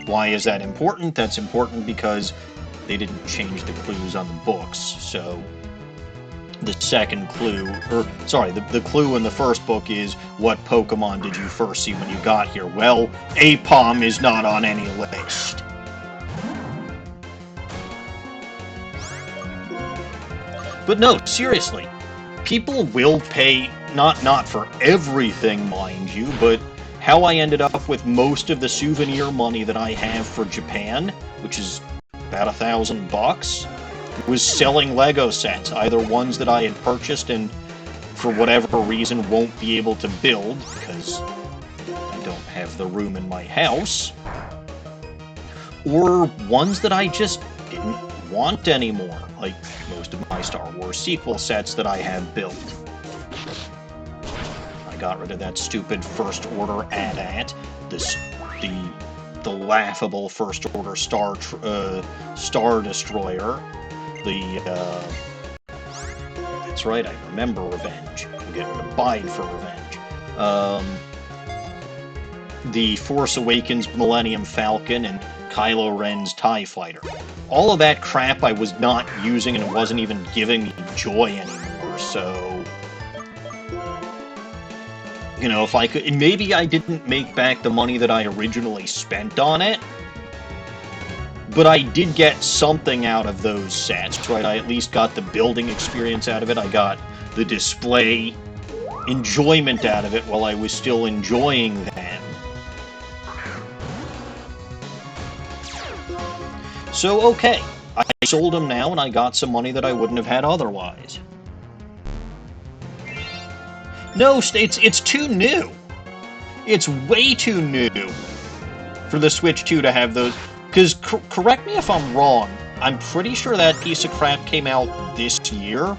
Why is that important? That's important because they didn't change the clues on the books, so the second clue, or sorry, the clue in the first book is, what Pokemon did you first see when you got here? Well, Apom is not on any list. But no, seriously, people will pay, not for everything, mind you, but how I ended up with most of the souvenir money that I have for Japan, which is about $1,000, was selling Lego sets, either ones that I had purchased and for whatever reason won't be able to build because I don't have the room in my house, or ones that I just didn't want anymore, like most of my Star Wars sequel sets that I have built. I got rid of that stupid First Order AT-AT, the laughable First Order Star Destroyer. That's right, I remember Revenge. I'm getting to buy for Revenge. The Force Awakens Millennium Falcon and Kylo Ren's TIE Fighter. All of that crap I was not using and it wasn't even giving me joy anymore, so... You know, if I could... Maybe I didn't make back the money that I originally spent on it, but I did get something out of those sets, right? I at least got the building experience out of it. I got the display enjoyment out of it while I was still enjoying them. So, okay. I sold them now, and I got some money that I wouldn't have had otherwise. No, it's too new. It's way too new for the Switch 2 to have those... Because, correct me if I'm wrong, I'm pretty sure that piece of crap came out this year.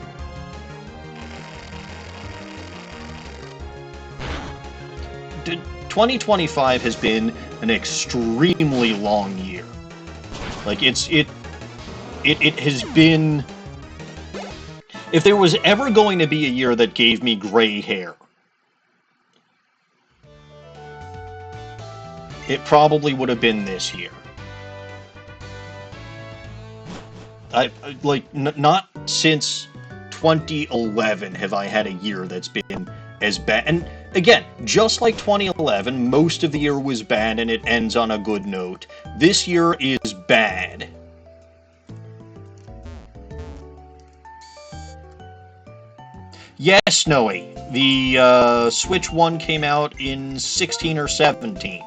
Did 2025 has been an extremely long year. Like, it has been... If there was ever going to be a year that gave me gray hair, it probably would have been this year. Not since 2011 have I had a year that's been as bad. And again, just like 2011, most of the year was bad and it ends on a good note. This year is bad. Yes, Snowy. The Switch 1 came out in 16 or 17.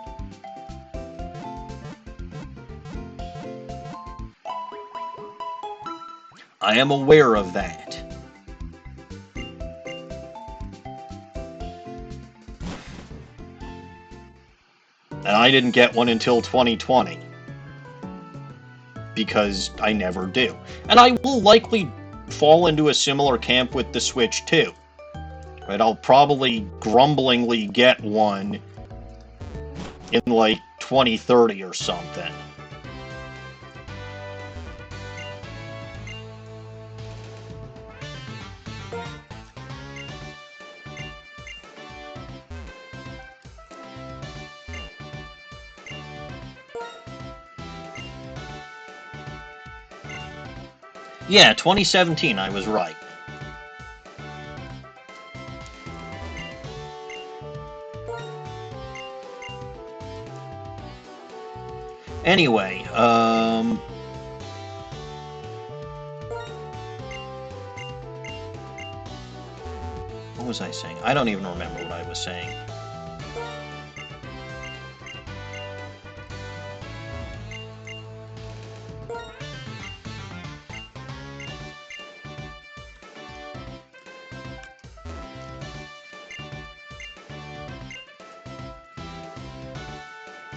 I am aware of that. And I didn't get one until 2020. Because I never do. And I will likely fall into a similar camp with the Switch 2. Right, I'll probably grumblingly get one in, like, 2030 or something. Yeah, 2017, I was right. Anyway, what was I saying? I don't even remember what I was saying.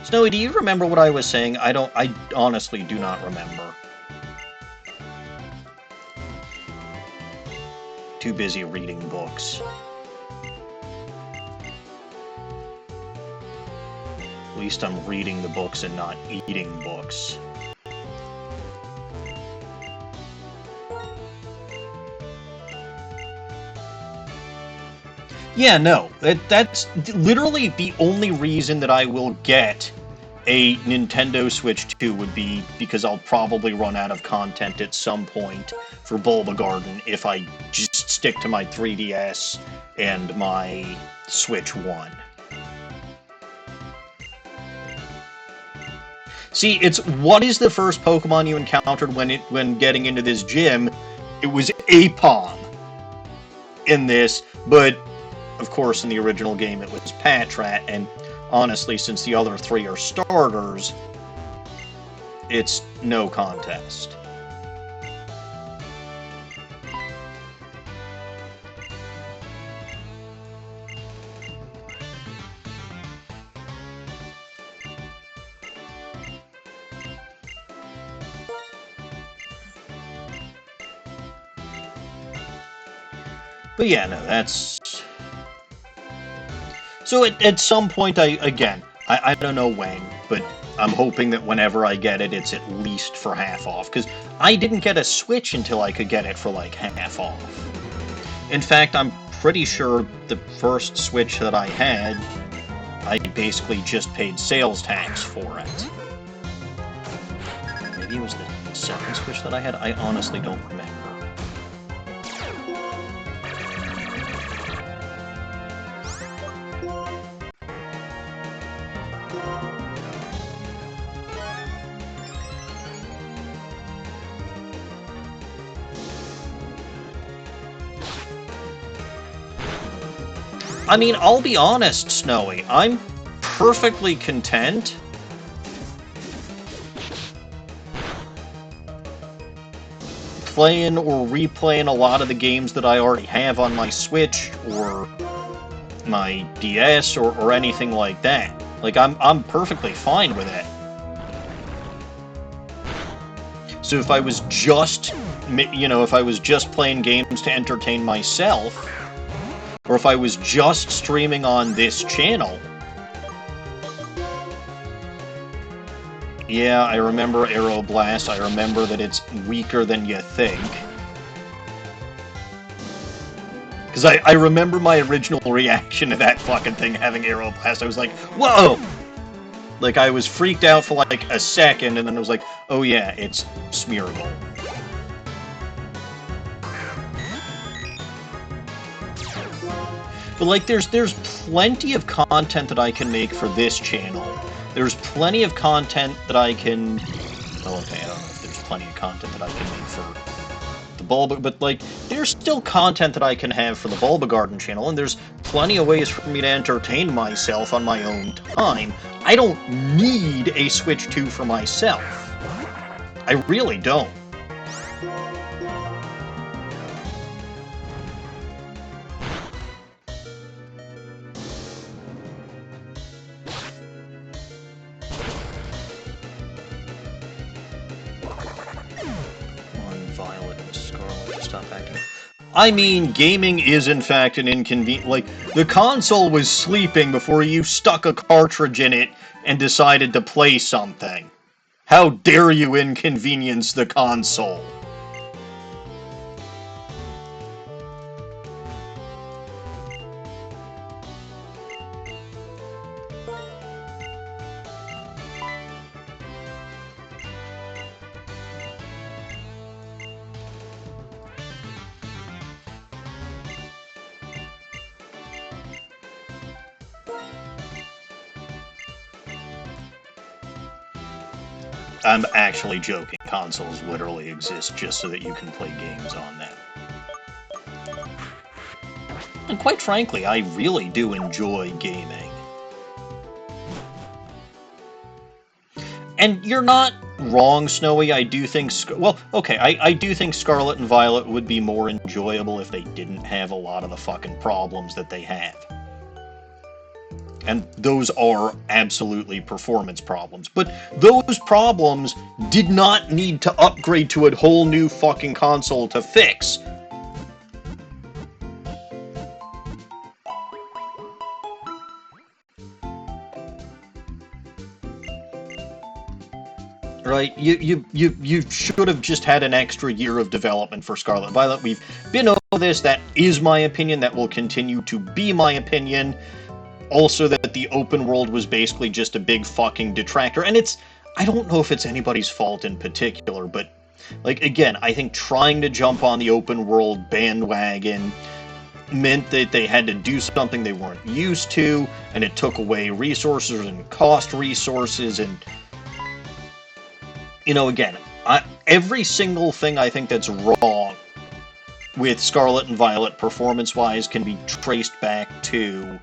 Snowy, do you remember what I was saying? I honestly do not remember. Too busy reading books. At least I'm reading the books and not eating books. Yeah, no, that's literally the only reason that I will get a Nintendo Switch 2 would be because I'll probably run out of content at some point for Bulba Garden if I just stick to my 3DS and my Switch 1. See, it's what is the first Pokemon you encountered when getting into this gym? It was Apom in this, but of course in the original game it was Patrat, and honestly, since the other three are starters, it's no contest. But yeah, no, that's... So at some point, I don't know when, but I'm hoping that whenever I get it, it's at least for half off, because I didn't get a Switch until I could get it for, like, half off. In fact, I'm pretty sure the first Switch that I had, I basically just paid sales tax for it. Maybe it was the second Switch that I had? I honestly don't remember. I mean, I'll be honest, Snowy. I'm perfectly content playing or replaying a lot of the games that I already have on my Switch or my DS or anything like that. Like, I'm perfectly fine with it. So if I was just, if I was just playing games to entertain myself, or if I was just streaming on this channel. Yeah, I remember Aeroblast. I remember that it's weaker than you think. Because I remember my original reaction to that fucking thing having Aeroblast. I was like, whoa! Like, I was freaked out for like a second, and then I was like, oh yeah, it's Smeargle. But, like, there's plenty of content that I can make for this channel. There's plenty of content that I can... Well, okay, I don't know if there's plenty of content that I can make for the Bulba... But, like, there's still content that I can have for the Bulba Garden channel, and there's plenty of ways for me to entertain myself on my own time. I don't need a Switch 2 for myself. I really don't. I mean, gaming is in fact an inconvenient... Like, the console was sleeping before you stuck a cartridge in it and decided to play something. How dare you inconvenience the console? I'm actually joking. Consoles literally exist just so that you can play games on them. And quite frankly, I really do enjoy gaming. And you're not wrong, Snowy. I do think... Well, okay, I do think Scarlet and Violet would be more enjoyable if they didn't have a lot of the fucking problems that they have. And those are absolutely performance problems. But those problems did not need to upgrade to a whole new fucking console to fix. Right? You should have just had an extra year of development for Scarlet and Violet. We've been over this. That is my opinion. That will continue to be my opinion. Also, that the open world was basically just a big fucking detractor. And it's... I don't know if it's anybody's fault in particular, but... Like, again, I think trying to jump on the open world bandwagon meant that they had to do something they weren't used to, and it took away resources and cost resources, and... You know, again, every single thing I think that's wrong with Scarlet and Violet performance-wise can be traced back to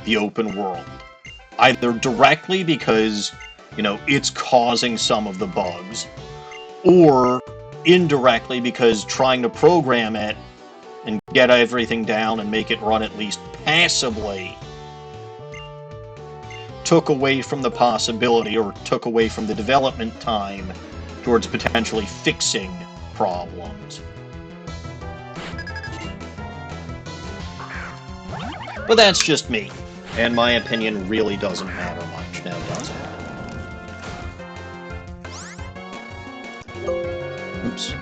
the open world. Either directly because, you know, it's causing some of the bugs, or indirectly because trying to program it and get everything down and make it run at least passably took away from the possibility, or took away from the development time towards potentially fixing problems. But that's just me. And my opinion really doesn't matter much now, does it? Oops.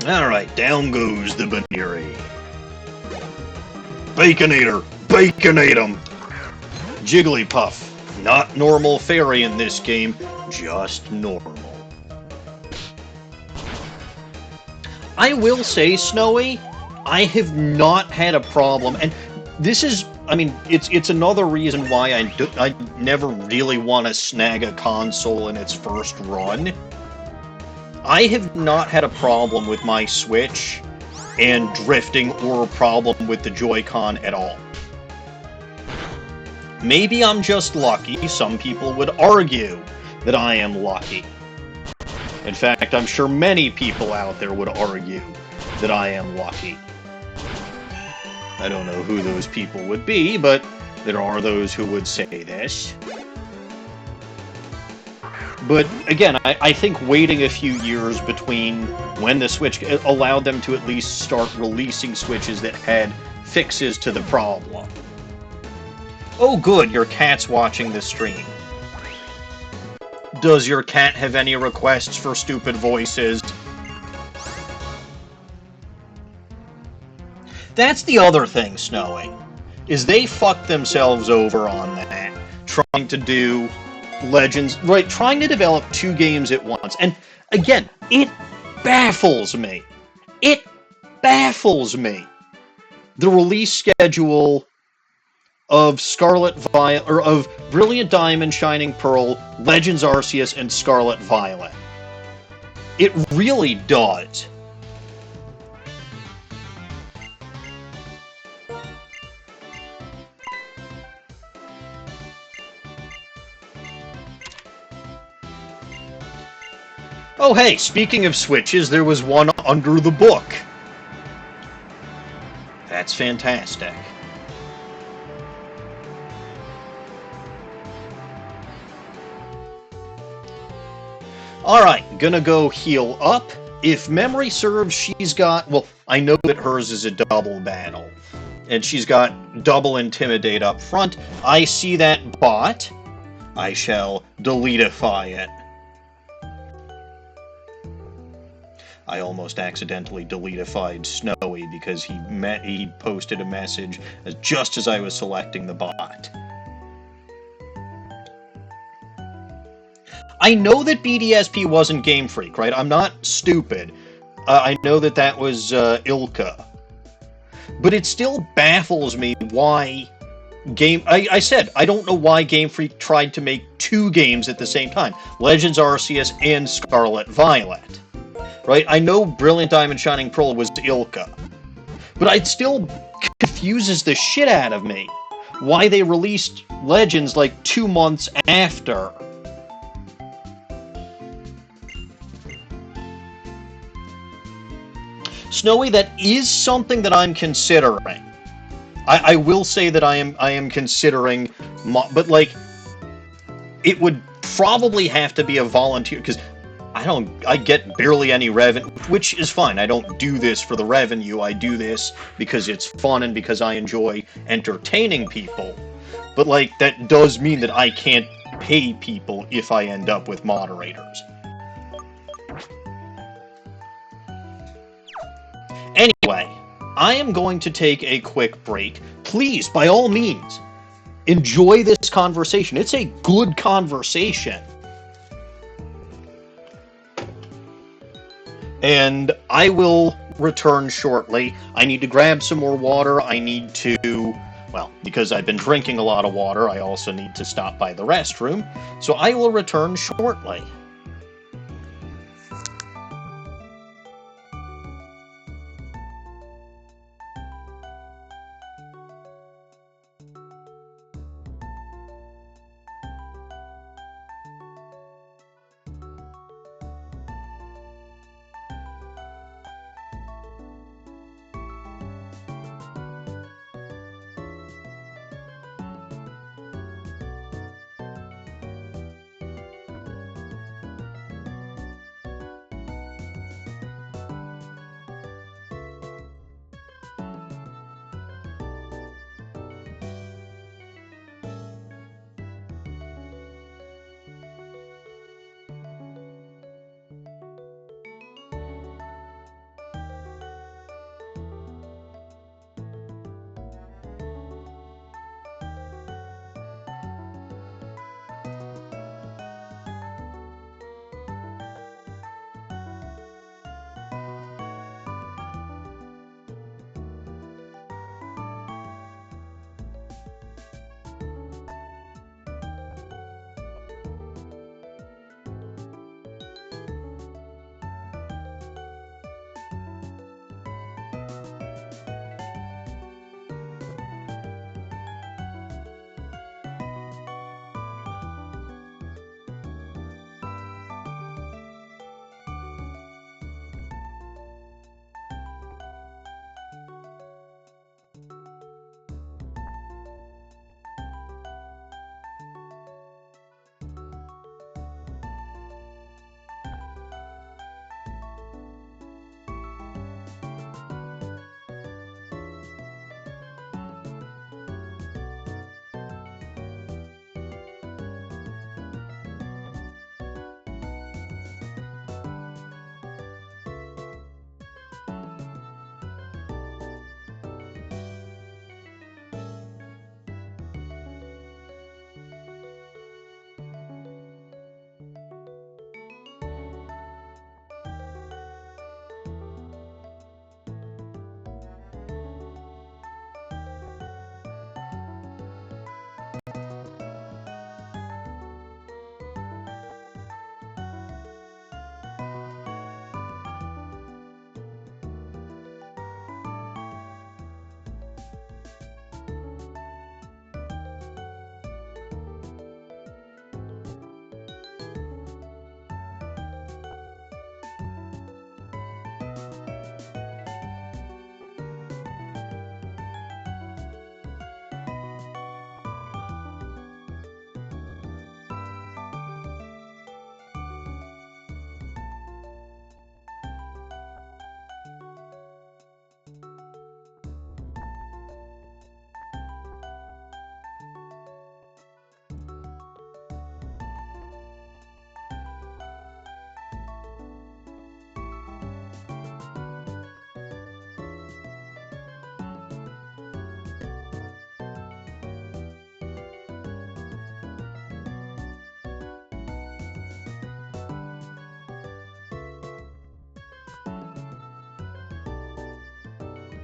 Alright, down goes the Baneri. Baconator! Baconate 'em! Jigglypuff. Not normal fairy in this game, just normal. I will say, Snowy, I have not had a problem, and this is, I mean, it's another reason why I never really want to snag a console in its first run. I have not had a problem with my Switch and drifting, or a problem with the Joy-Con at all. Maybe I'm just lucky. Some people would argue that I am lucky. In fact, I'm sure many people out there would argue that I am lucky. I don't know who those people would be, but there are those who would say this. But again, I think waiting a few years between when the Switch allowed them to at least start releasing Switches that had fixes to the problem. Oh good, your cat's watching the stream. Does your cat have any requests for stupid voices? That's the other thing, Snowy, is they fucked themselves over on that, trying to do Legends, right, trying to develop two games at once. And again, it baffles me. It baffles me. The release schedule of Scarlet Violet, or of Brilliant Diamond, Shining Pearl, Legends Arceus, and Scarlet Violet. It really does. Oh hey, speaking of Switches, there was one under the book. That's fantastic. Alright, gonna go heal up. If memory serves, she's got... Well, I know that hers is a double battle. And she's got double intimidate up front. I see that bot. I shall deletify it. I almost accidentally deletified Snowy because he posted a message just as I was selecting the bot. I know that BDSP wasn't Game Freak, right? I'm not stupid. I know that that was Ilka. But it still baffles me why I said, I don't know why Game Freak tried to make 2 games at the same time. Legends Arceus and Scarlet Violet. Right? I know Brilliant Diamond Shining Pearl was Ilka. But it still confuses the shit out of me why they released Legends like 2 months after. Snowy, that is something that I'm considering. I will say that I am considering, but like, it would probably have to be a volunteer, because I get barely any revenue, which is fine. I don't do this for the revenue. I do this because it's fun and because I enjoy entertaining people. But like, that does mean that I can't pay people if I end up with moderators. Anyway, I am going to take a quick break. Please, by all means, enjoy this conversation. It's a good conversation. And I will return shortly. I need to grab some more water. I need to, well, because I've been drinking a lot of water, I also need to stop by the restroom. So I will return shortly.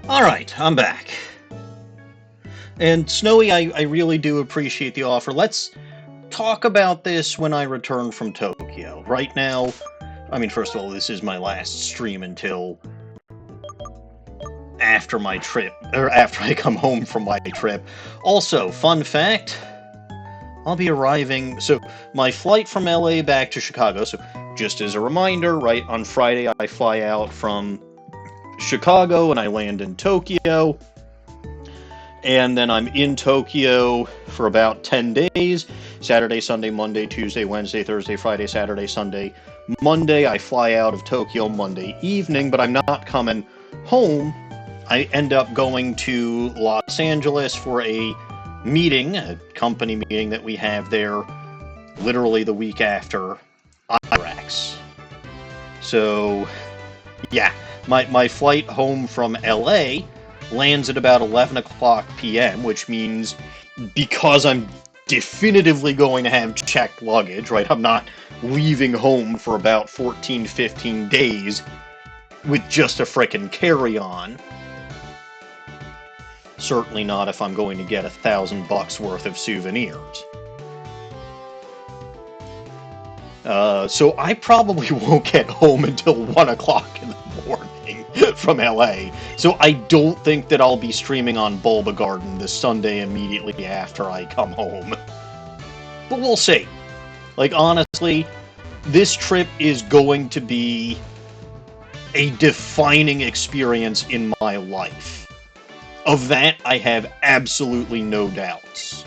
Alright, I'm back. And Snowy, I really do appreciate the offer. Let's talk about this when I return from Tokyo. Right now, I mean, first of all, this is my last stream until after my trip, or after I come home from my trip. Also, fun fact, I'll be arriving, so my flight from LA back to Chicago, so just as a reminder, right, on Friday I fly out from Chicago and I land in Tokyo, and then I'm in Tokyo for about 10 days, Saturday, Sunday, Monday, Tuesday, Wednesday, Thursday, Friday, Saturday, Sunday, Monday. I fly out of Tokyo Monday evening, but I'm not coming home. I end up going to Los Angeles for a meeting, a company meeting that we have there literally the week after IREX. So, yeah, my flight home from LA lands at about 11 o'clock p.m., which means because I'm definitively going to have checked luggage, right? I'm not leaving home for about 14, 15 days with just a frickin' carry-on. Certainly not if I'm going to get $1,000 worth of souvenirs. So I probably won't get home until 1 o'clock in the morning from LA. So I don't think that I'll be streaming on Bulba Garden this Sunday immediately after I come home. But we'll see. Like, honestly, this trip is going to be a defining experience in my life. Of that, I have absolutely no doubts.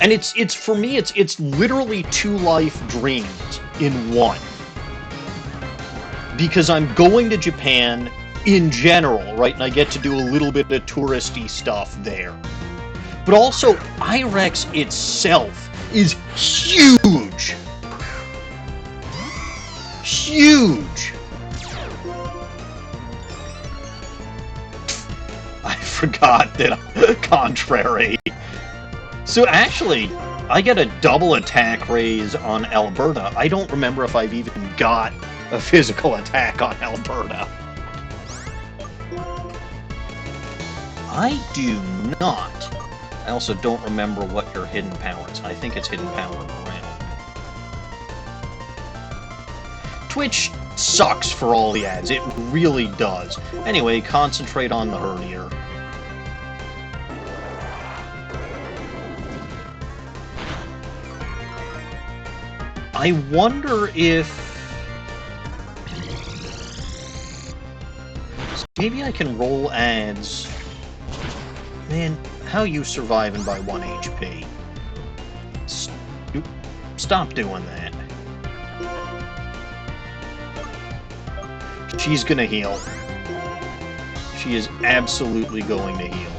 And it's for me, it's literally 2 life dreams in one. Because I'm going to Japan in general, right? And I get to do a little bit of touristy stuff there. But also, IREX itself is huge! Huge! I forgot that I'm contrary. So actually, I get a double attack raise on Alberta. I don't remember if I've even got a physical attack on Alberta. I do not. I also don't remember what your hidden power is. I think it's hidden power around. Twitch sucks for all the ads. It really does. Anyway, concentrate on the hernier. I wonder if... maybe I can roll ads. Man, how you surviving by 1 HP? Stop doing that. She's gonna heal. She is absolutely going to heal.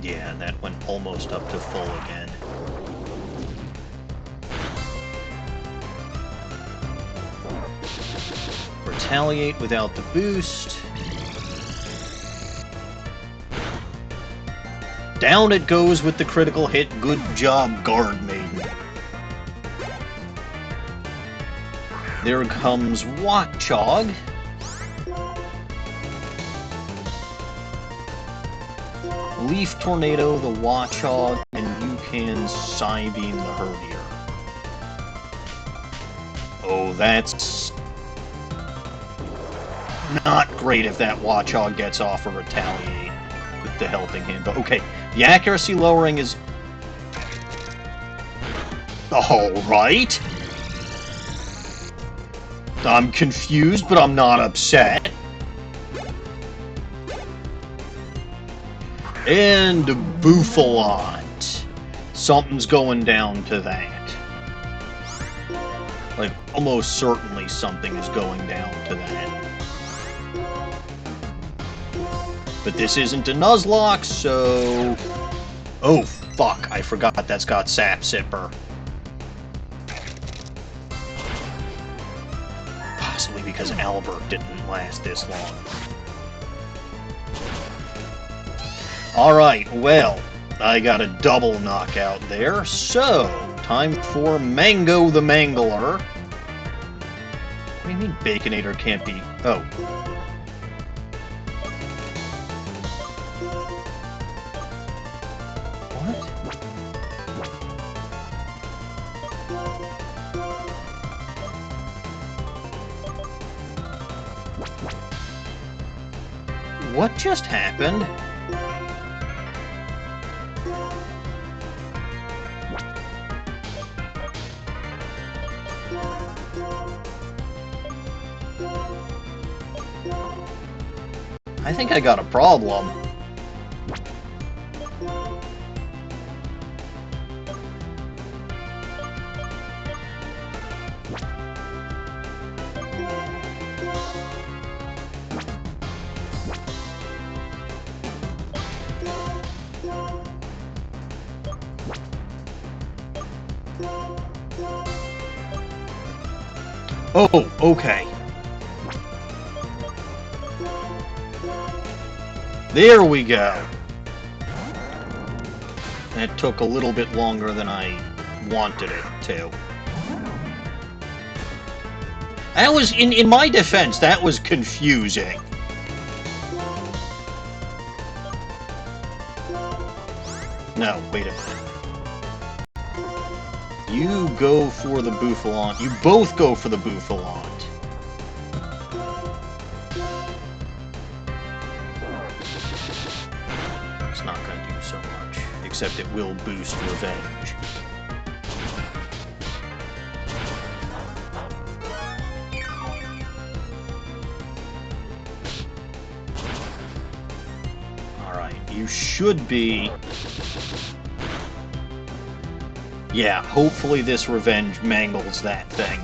Yeah, that went almost up to full again. Retaliate without the boost. Down it goes with the critical hit. Good job, Guard Maiden. There comes Watchog. Leaf Tornado, the Watchog, and you can Psybeam the Herdier. Oh, that's not great if that Watchog gets off a Retaliate with the Helping Hand. But okay, the accuracy lowering is... alright. I'm confused, but I'm not upset. And Bouffalot. Something's going down to that. Like, almost certainly something is going down to that. But this isn't a Nuzlocke, so... oh, fuck, I forgot that's got Sap Sipper. Possibly because Albert didn't last this long. Alright, well, I got a double knockout there, so time for Mango the Mangler. What do you mean Baconator can't be... Oh. What? What just happened? I think I got a problem. Oh, okay. There we go. That took a little bit longer than I wanted it to. That was, in my defense, that was confusing. No, wait a minute. You go for the Bouffalante. You both go for the Bouffalante. It's not going to do so much, except it will boost revenge. Alright, you should be... Yeah, hopefully this revenge mangles that thing.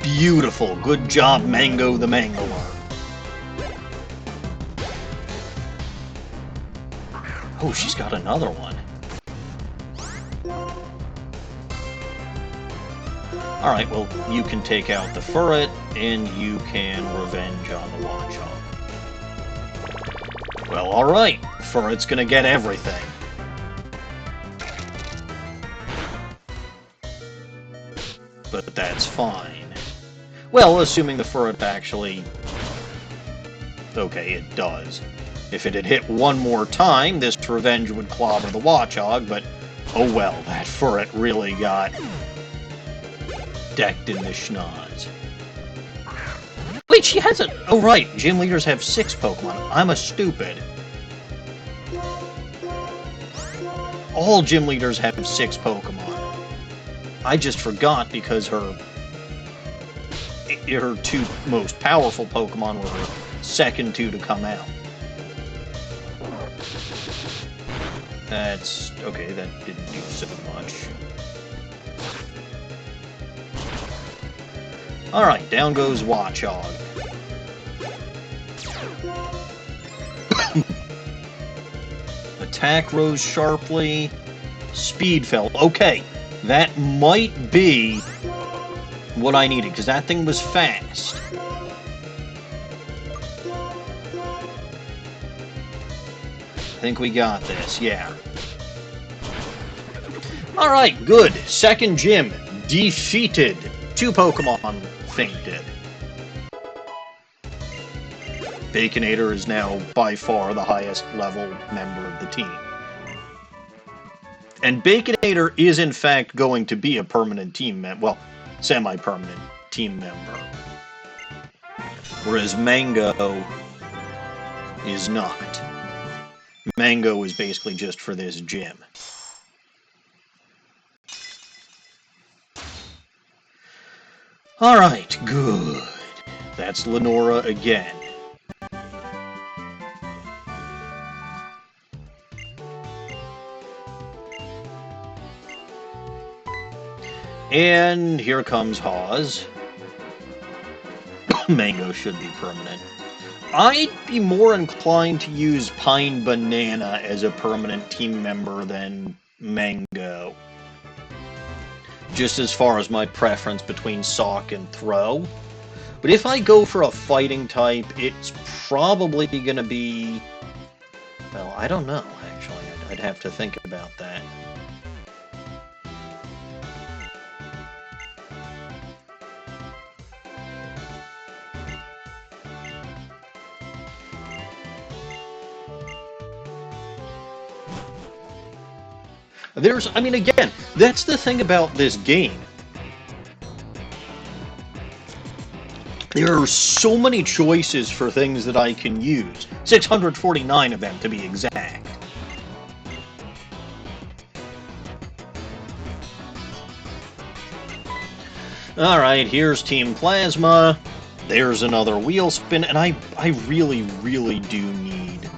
Beautiful. Good job, Mango the Mangler. Oh, she's got another one. Alright, well, you can take out the Furret, and you can revenge on the Watchog. Well, alright. Furret's gonna get everything. But that's fine. Well, assuming the Furret actually... Okay, it does. If it had hit one more time, this revenge would clobber the Watchog, but oh well, that Furret really got decked in the schnoz. Wait, she has a... Oh right, gym leaders have 6 Pokemon. I'm a stupid. All gym leaders have 6 Pokemon. I just forgot because her 2 most powerful Pokemon were her second 2 to come out. That's... okay, that didn't do so much. Alright, down goes Watchog. Attack rose sharply. Speed fell. Okay. That might be what I needed, because that thing was fast. I think we got this, yeah. Alright, good. Second gym defeated. 2 Pokemon fainted. Baconator is now by far the highest level member of the team. And Baconator is, in fact, going to be a permanent team member. Well, semi-permanent team member. Whereas Mango is not. Mango is basically just for this gym. Alright, good. That's Lenora again. And here comes Hawes. Mango should be permanent. I'd be more inclined to use Pine Banana as a permanent team member than Mango. Just as far as my preference between Sock and Throw. But if I go for a fighting type, it's probably going to be... Well, I don't know, actually. I'd have to think about that. I mean, again, that's the thing about this game. There are so many choices for things that I can use. 649 of them, to be exact. Alright, here's Team Plasma. There's another wheel spin, and I really, really do need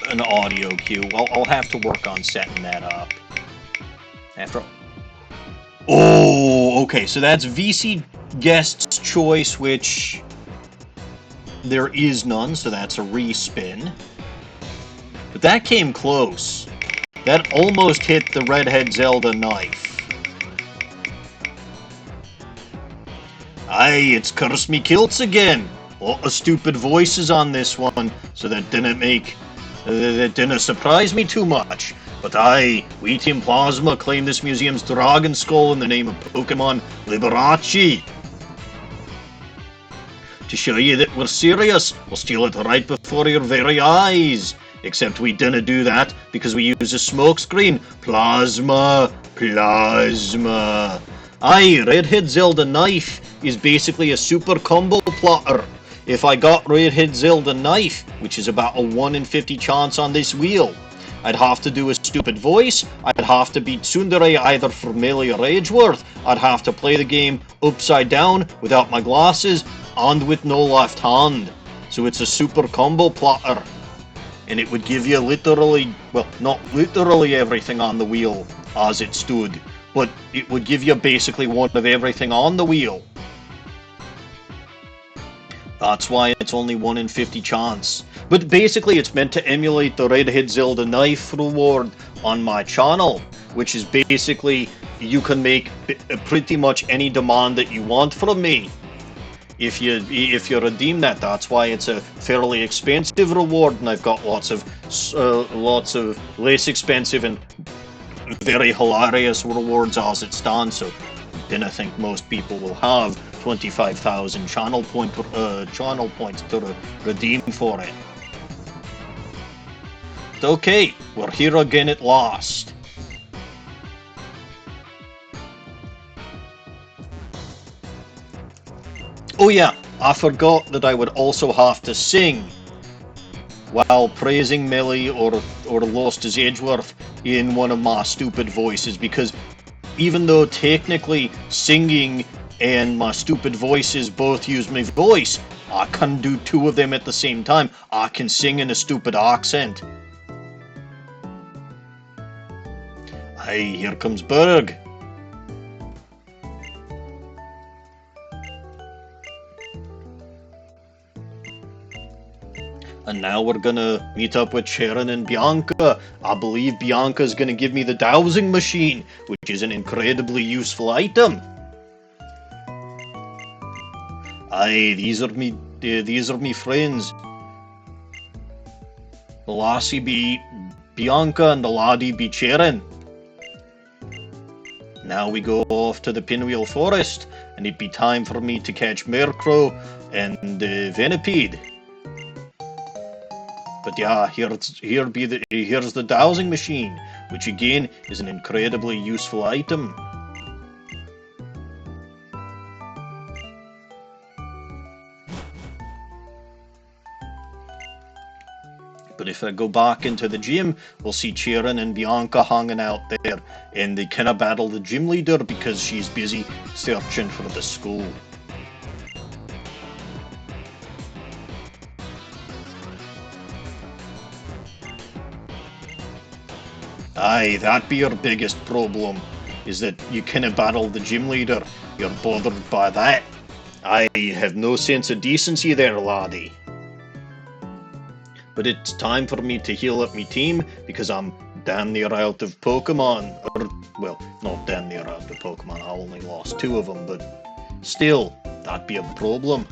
an audio cue. I'll have to work on setting that up. Oh, okay, so that's VC Guest's Choice, which there is none, so that's a respin. But that came close. That almost hit the Redhead Zelda knife. Aye, it's Curse Me Kilts again. Lot of stupid voices on this one, so that didn't surprise me too much. But aye, we Team Plasma claim this museum's Dragon Skull in the name of Pokemon Liberace. To show you that we're serious, we'll steal it right before your very eyes. Except we didn't do that because we use a smokescreen. Plasma. Aye, Redhead Zelda Knife is basically a super combo plotter. If I got Redhead Zelda Knife, which is about a 1 in 50 chance on this wheel, I'd have to do a stupid voice, I'd have to beat Tsundere either for melee or Edgeworth, I'd have to play the game upside down without my glasses and with no left hand. So it's a super combo plotter. And it would give you literally, well, not literally everything on the wheel as it stood, but it would give you basically one of everything on the wheel. That's why it's only 1 in 50 chance. But basically it's meant to emulate the Redhead Zelda Knife reward on my channel, which is basically you can make pretty much any demand that you want from me. If you redeem that, that's why it's a fairly expensive reward, and I've got lots of less expensive and very hilarious rewards as it stands. So, then I think most people will have 25,000 channel points to redeem for it. But okay, we're here again at last. Oh yeah, I forgot that I would also have to sing while praising Melee or Lost as Edgeworth in one of my stupid voices, because even though technically singing and my stupid voices both use my voice, I can do two of them at the same time. I can sing in a stupid accent. Hey, here comes Berg. And now we're gonna meet up with Sharon and Bianca. I believe Bianca's gonna give me the dowsing machine, which is an incredibly useful item. Aye, these are me friends. The lassie be Bianca and the laddie be Sharon. Now we go off to the Pinwheel Forest, and it'd be time for me to catch Murkrow and Venipede. But yeah, here's the dowsing machine, which again is an incredibly useful item. But if I go back into the gym, we'll see Sharon and Bianca hanging out there, and they kinda battle the gym leader because she's busy searching for the school. Aye, that be your biggest problem, is that you kinda battle the gym leader. You're bothered by that. I have no sense of decency there, laddie. But it's time for me to heal up my team, because I'm damn near out of Pokemon. Or, well, not damn near out of Pokemon, I only lost 2 of them, but still, that'd be a problem.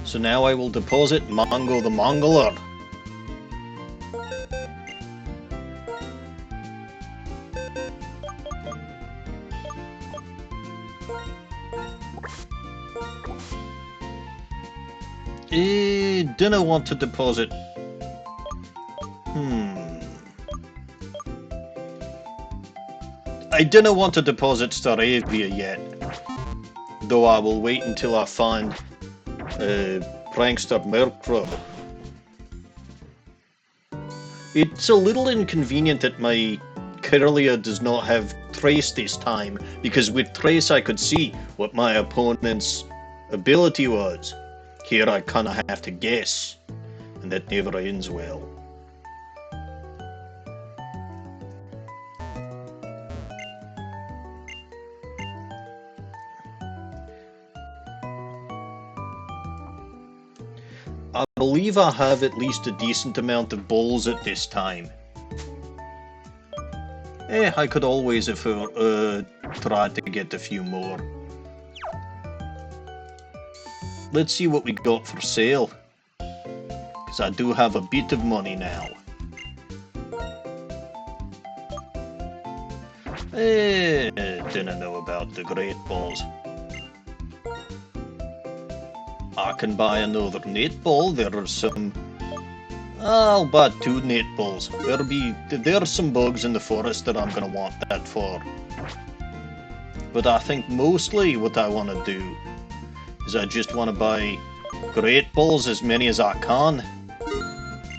So now I will deposit Mango the Mangler. Dinna want to deposit. I dinna want to deposit Staravia yet. Though I will wait until I find Prankster Merkro. It's a little inconvenient that my Kirlia does not have Trace this time, because with Trace I could see what my opponent's ability was. Here I kinda have to guess, and that never ends well. I believe I have at least a decent amount of balls at this time. I could always try to get a few more. Let's see what we got for sale. Because I do have a bit of money now. Didn't know about the great balls. I can buy another netball. There are some... I'll buy 2 netballs. There's some bugs in the forest that I'm gonna want that for. But I think mostly what I want to do is I just want to buy great balls, as many as I can,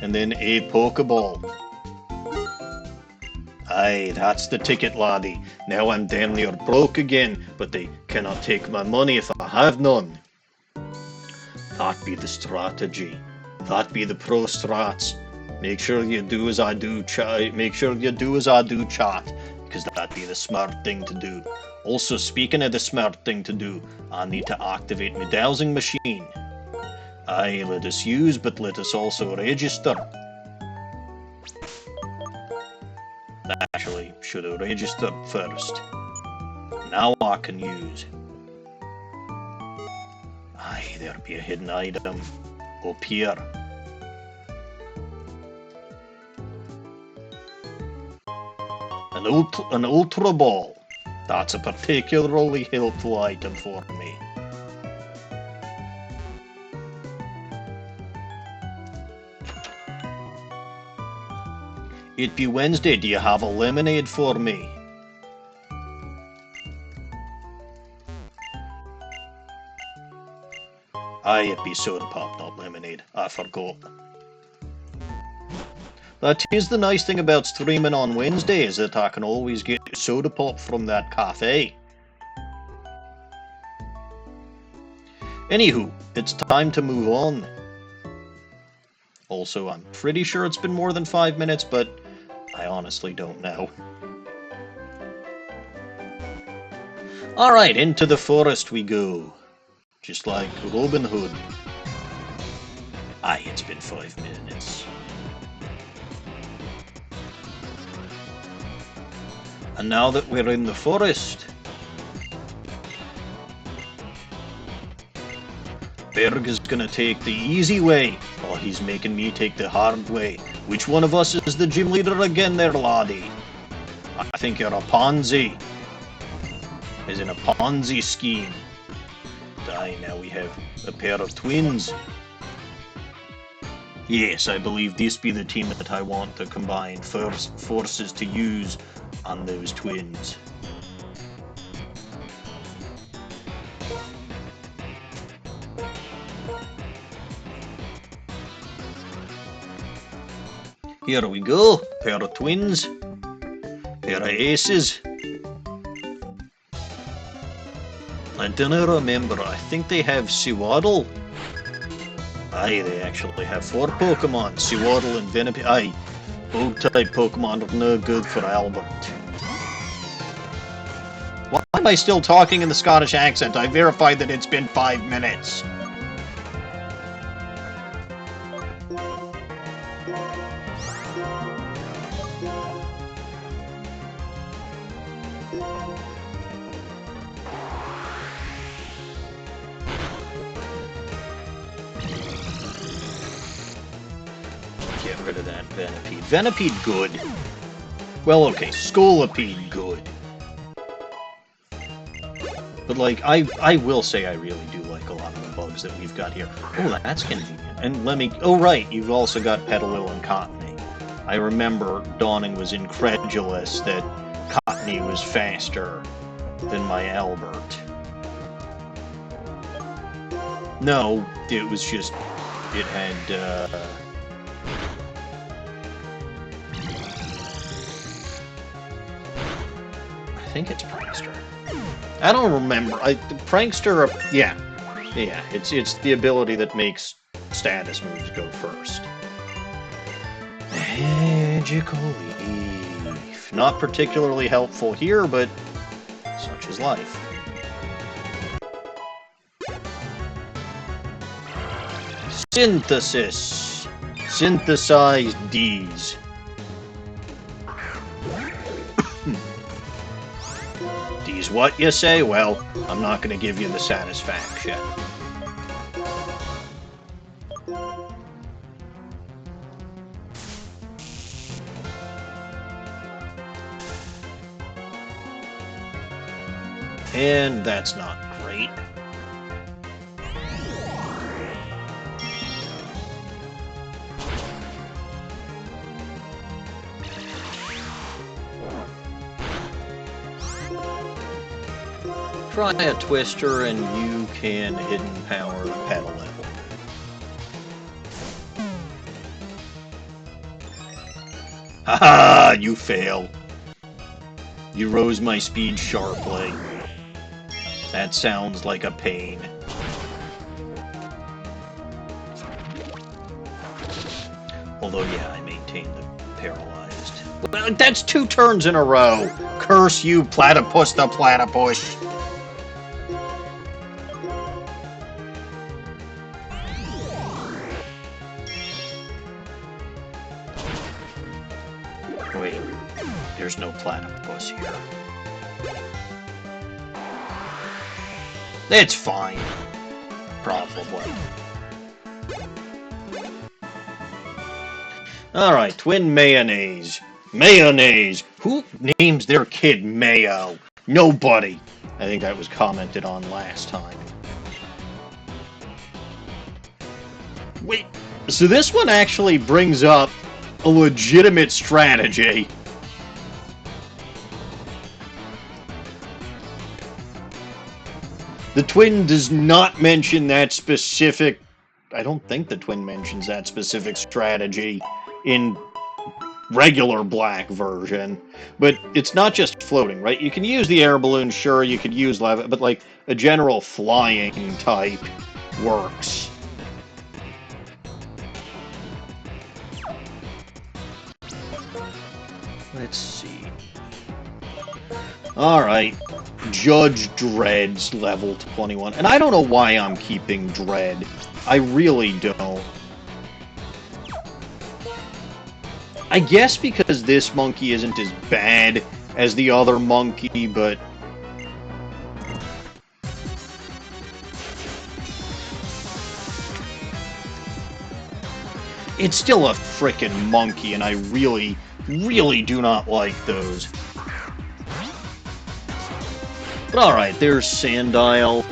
and then a Pokeball. Aye, that's the ticket, laddie. Now I'm damn near broke again, but they cannot take my money if I have none. That be the strategy. That be the pro strats. Make sure you do as I do, chat. Make sure you do as I do, chat, because that be the smart thing to do. Also, speaking of the smart thing to do, I need to activate my dowsing machine. Aye, let us use, but let us also register. Actually, should have registered first. Now I can use. Aye, there be a hidden item up here. An Ultra Ball. That's a particularly helpful item for me. It be Wednesday. Do you have a lemonade for me? Aye, it be soda pop, not lemonade. I forgot. That is the nice thing about streaming on Wednesday, is that I can always get soda pop from that cafe. Anywho, it's time to move on. Also, I'm pretty sure it's been more than 5 minutes, but I honestly don't know. Alright, into the forest we go. Just like Robin Hood. Aye, it's been 5 minutes. And now that we're in the forest, Berg is gonna take the easy way. Oh, he's making me take the hard way. Which one of us is the gym leader again there, laddie? I think you're a Ponzi. As in a Ponzi scheme. Aye, now we have a pair of twins. Yes, I believe this be the team that I want to combine forces to use on those twins. Here we go, pair of twins, pair of aces. I don't remember, I think they have Sewaddle. Aye, they actually have 4 Pokemon, Sewaddle and Venipede. Aye, Bug-type Pokemon are no good for Albert. Why am I still talking in the Scottish accent? I verified that it's been 5 minutes. Get rid of that Venipede. Venipede good. Well, okay, Scolipede good. But like, I will say I really do like a lot of the bug bugs that we've got here. Oh, that's convenient. And let me... Oh, right, you've also got Petalil and Cottony. I remember Dawning was incredulous that Cottony was faster than my Albert. No, it was just... It had, I think it's Prankster. I don't remember. Prankster, yeah. Yeah, it's the ability that makes status moves go first. Magical Leaf. Not particularly helpful here, but such is life. Synthesis. Synthesize D's. D's what, you say? Well, I'm not going to give you the satisfaction. And that's not great. Try a Twister and you can Hidden Power the Petalil. Haha, you fail. You rose my speed sharply. That sounds like a pain. Although, yeah, I maintain the paralyzed. Well, that's 2 turns in a row! Curse you, Platypus the Platypus! Wait, there's no Platypus here. It's fine. Probably. Alright, Twin Mayonnaise. Mayonnaise! Who names their kid Mayo? Nobody! I think that was commented on last time. Wait, so this one actually brings up a legitimate strategy. The Twin does not mention that specific... I don't think the Twin mentions that specific strategy in regular Black version. But it's not just floating, right? You can use the air balloon, sure, you could use lava, but like a general flying type works. Let's see. Alright. Judge Dredd's level 21. And I don't know why I'm keeping Dredd. I really don't. I guess because this monkey isn't as bad as the other monkey, but... It's still a frickin' monkey, and I really, really do not like those. But alright, there's Sandile.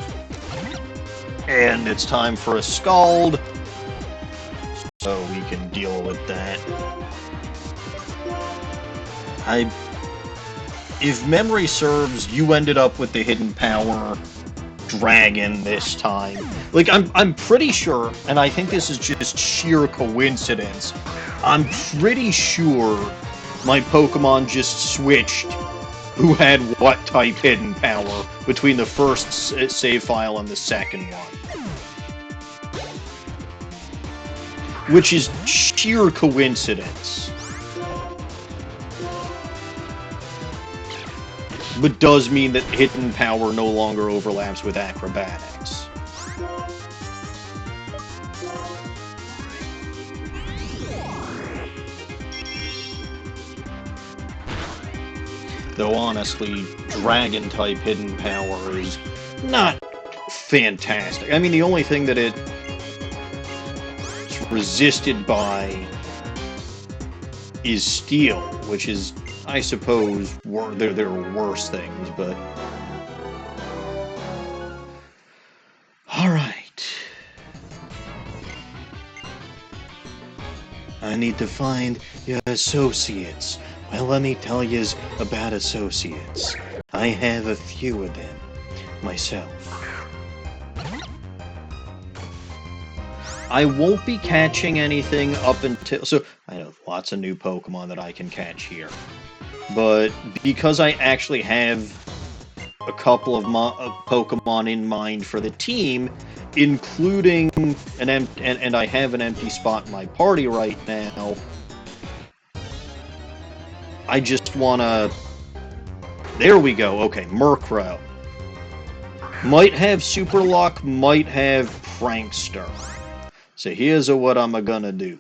And it's time for a Scald. So we can deal with that. If memory serves, you ended up with the Hidden Power Dragon this time. Like, I'm pretty sure, and I think this is just sheer coincidence, I'm pretty sure my Pokemon just switched who had what type Hidden Power between the first save file and the second one. Which is sheer coincidence. But does mean that Hidden Power no longer overlaps with Acrobatics. Though honestly, Dragon-type Hidden Power is not fantastic. I mean, the only thing that it's resisted by is Steel, which is, I suppose, there are worse things, but... Alright. I need to find your associates. Well, let me tell you about associates. I have a few of them myself. I won't be catching anything up until... So, I have lots of new Pokemon that I can catch here. But because I actually have a couple of Pokemon in mind for the team, including and I have an empty spot in my party right now, I just want to... There we go. Okay, Murkrow. Might have Super Luck, might have Prankster. So here's what I'm gonna do.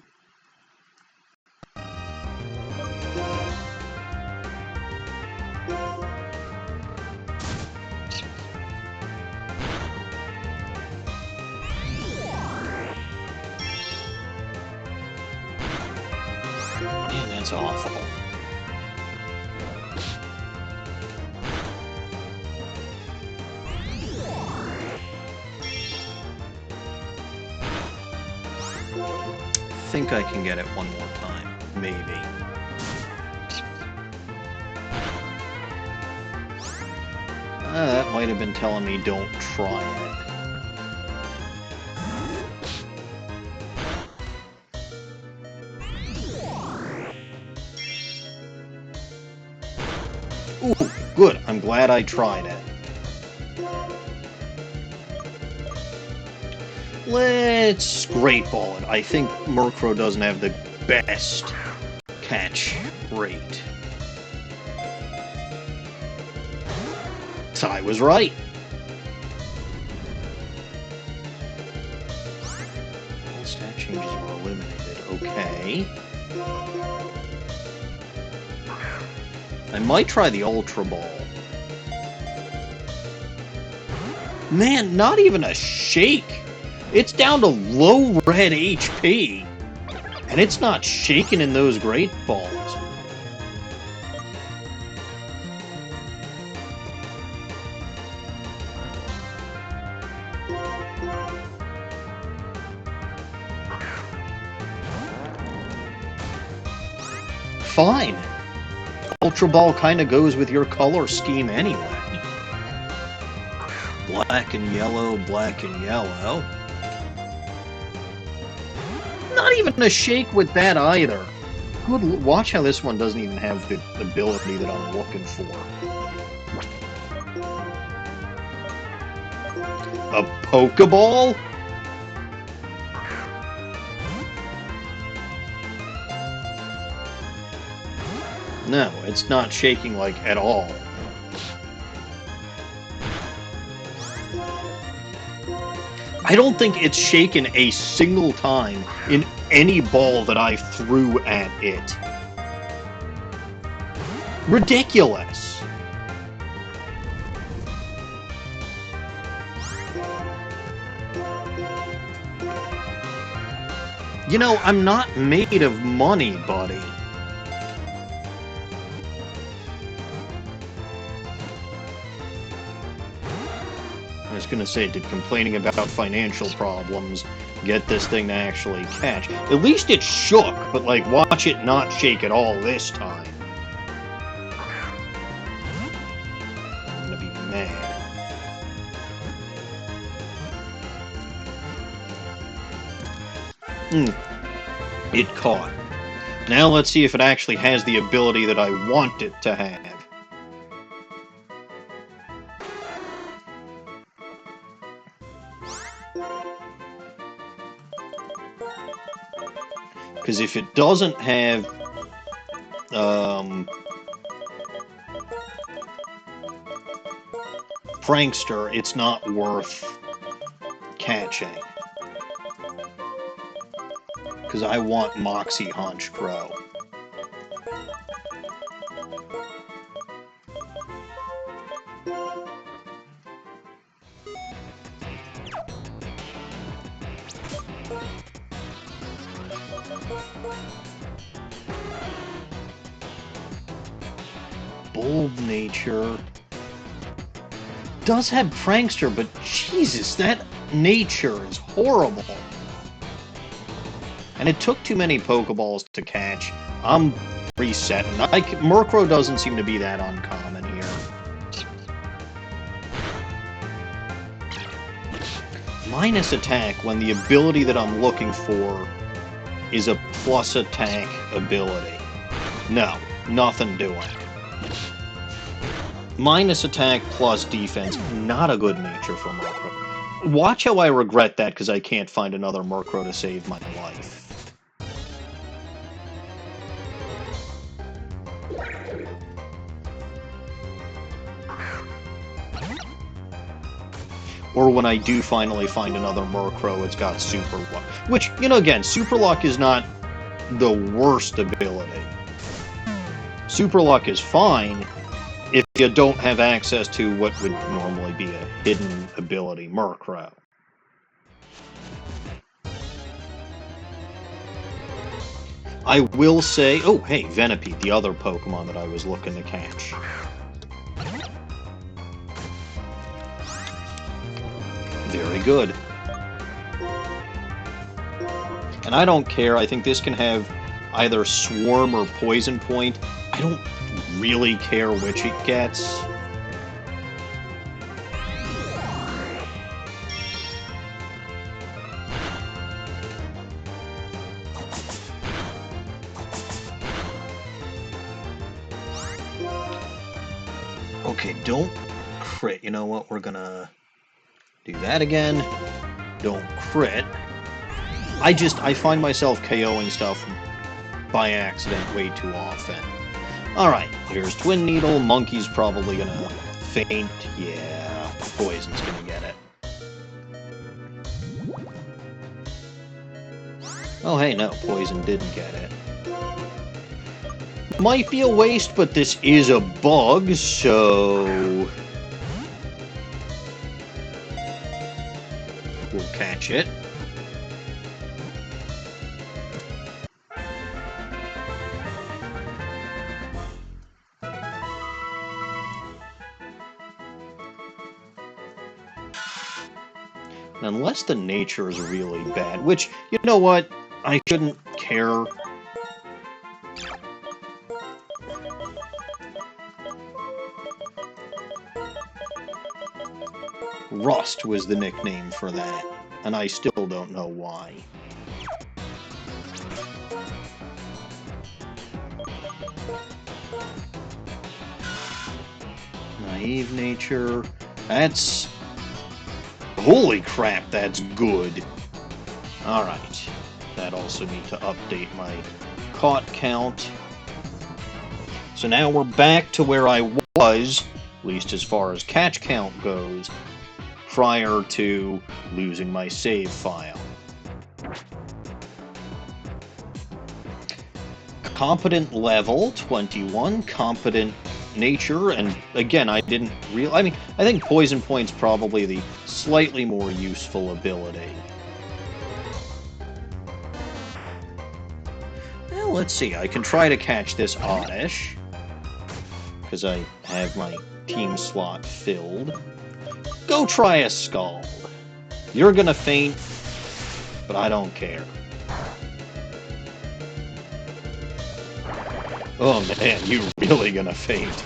Man, that's awful. I think I can get it one more time. Maybe. That might have been telling me don't try it. Ooh, good. I'm glad I tried it. Let's Great Ball it. I think Murkrow doesn't have the best catch rate. So I was right. All stat changes were eliminated. Okay. I might try the Ultra Ball. Man, not even a shake. It's down to low red HP, and it's not shaking in those Great Balls. Fine. Ultra Ball kind of goes with your color scheme anyway. Black and yellow, black and yellow. Not even a shake with that either. Good, watch how this one doesn't even have the ability that I'm looking for. A Pokeball? No, it's not shaking like at all. I don't think it's shaken a single time in any ball that I threw at it. Ridiculous. You know, I'm not made of money, buddy. I was gonna say, did complaining about financial problems get this thing to actually catch? At least it shook, but like, watch it not shake at all this time. I'm gonna be mad. It caught. Now let's see if it actually has the ability that I want it to have. Because if it doesn't have Prankster, it's not worth catching. Because I want Moxie Honchkrow. Bold Nature does have Prankster, but Jesus, that nature is horrible. And it took too many Pokeballs to catch. I'm resetting. Murkrow doesn't seem to be that uncommon here. Minus attack when the ability that I'm looking for is a plus attack ability. No, nothing doing. Minus attack plus defense, not a good nature for Murkrow. Watch how I regret that because I can't find another Murkrow to save my life. Or when I do finally find another Murkrow, it's got Super Luck. Which, you know, again, Super Luck is not the worst ability. Super Luck is fine if you don't have access to what would normally be a hidden ability Murkrow. I will say... Oh, hey, Venipede, the other Pokemon that I was looking to catch. Very good. And I don't care. I think this can have either Swarm or Poison Point. I don't really care which it gets. Okay, don't crit. You know what? We're gonna do that again. Don't crit. I find myself KOing stuff by accident way too often. Alright, here's Twin Needle. Monkey's probably gonna faint. Yeah, Poison's gonna get it. Oh hey, no, Poison didn't get it. Might be a waste, but this is a bug, so... we'll catch it. Unless the nature is really bad, which, you know what, I shouldn't care. Rust was the nickname for that, and I still don't know why. Naive nature, that's... holy crap, that's good. Alright, that also need to update my caught count. So now we're back to where I was, at least as far as catch count goes, prior to losing my save file. Competent level, 21. Competent nature, and again, I didn't realize... I mean, I think Poison Point's probably the slightly more useful ability. Well, let's see. I can try to catch this Oddish, because I have my team slot filled. Go try a Scald. You're gonna faint, but I don't care. Oh man, you're really gonna faint.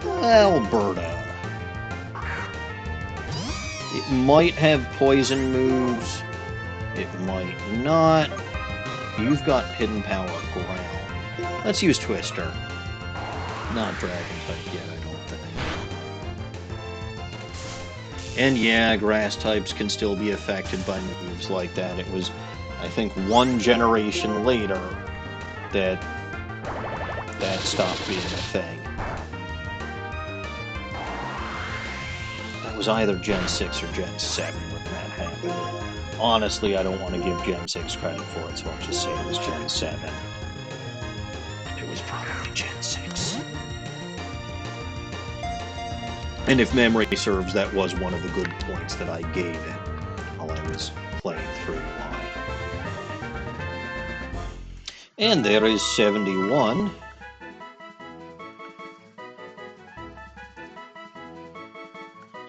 Alberta. It might have poison moves. It might not. You've got hidden power ground. Let's use Twister. Not Dragon type yet, I don't think. And yeah, grass types can still be affected by moves like that. It was, I think, one generation later that stopped being a thing. That was either Gen 6 or Gen 7 when that happened. Honestly, I don't want to give Gen 6 credit for it, so I'll just say it was Gen 7. It was probably Gen 6. And if memory serves, that was one of the good points that I gave it while I was playing through Y. And there is 71.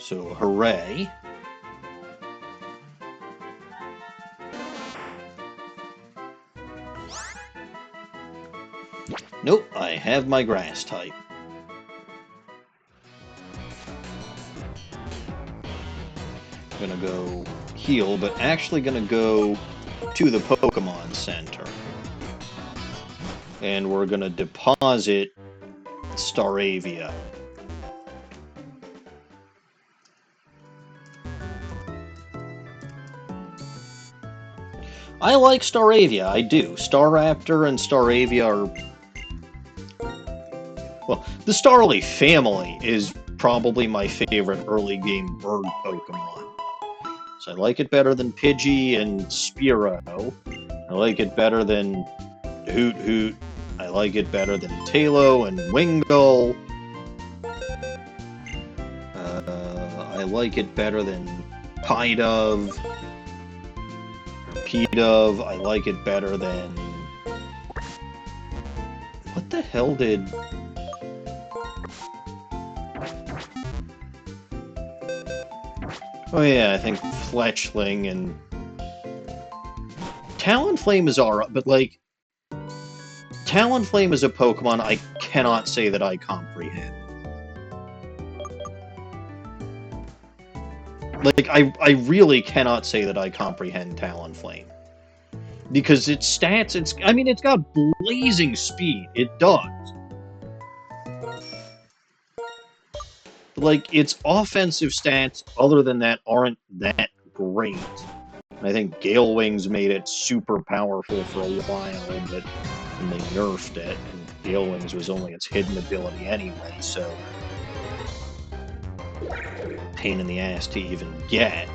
So, hooray. Nope, I have my grass type. Gonna go heal, but actually gonna go to the Pokemon Center. And we're gonna deposit Staravia. I like Staravia, I do. Staraptor and Staravia are... Well, the Starly family is probably my favorite early game bird Pokemon. So I like it better than Pidgey and Spearow. I like it better than Hoot Hoot. I like it better than Talo and Wingull. I like it better than Pidove. Pidove. I like it better than... What the hell did... Oh yeah, I think Fletchling and... Talonflame is alright, but like... Talonflame is a Pokemon I cannot say that I comprehend. Like, I really cannot say that I comprehend Talonflame. Because its stats, it's got blazing speed. It does. Like, its offensive stats, other than that, aren't that great. And I think Gale Wings made it super powerful for a while, but then they nerfed it, and Gale Wings was only its hidden ability anyway, so... pain in the ass to even get.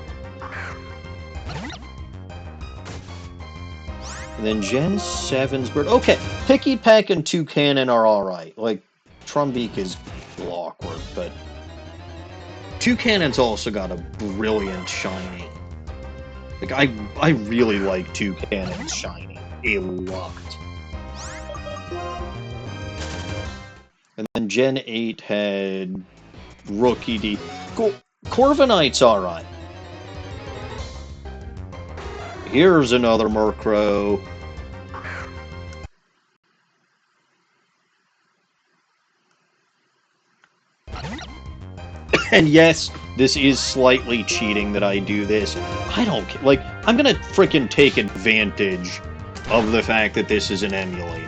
And then Gen 7's bird... Okay, Picky Peck and Toucanon are alright. Like, Trumbeak is a little awkward, but... Toucanon's also got a brilliant shiny. Like, I really like Toucanon's shiny a lot. And then Gen 8 had Rookie D. Corviknight's alright. Here's another Murkrow. And yes, this is slightly cheating that I do this. I don't care. Like, I'm gonna frickin' take advantage of the fact that this is an emulator.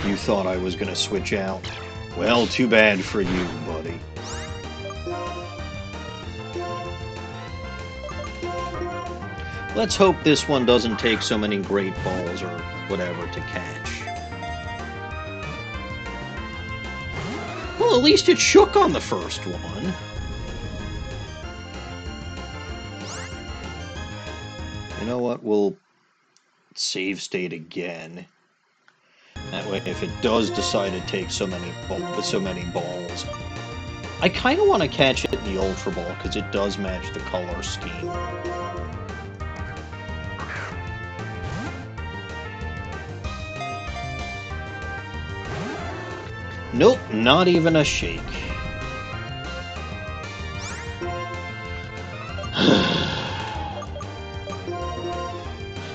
You thought I was gonna switch out. Well, too bad for you, buddy. Let's hope this one doesn't take so many great balls or whatever to catch. Well, at least it shook on the first one. You know what? We'll save state again. That way, if it does decide to take so many balls, I kind of want to catch it in the Ultra Ball because it does match the color scheme. Nope, not even a shake.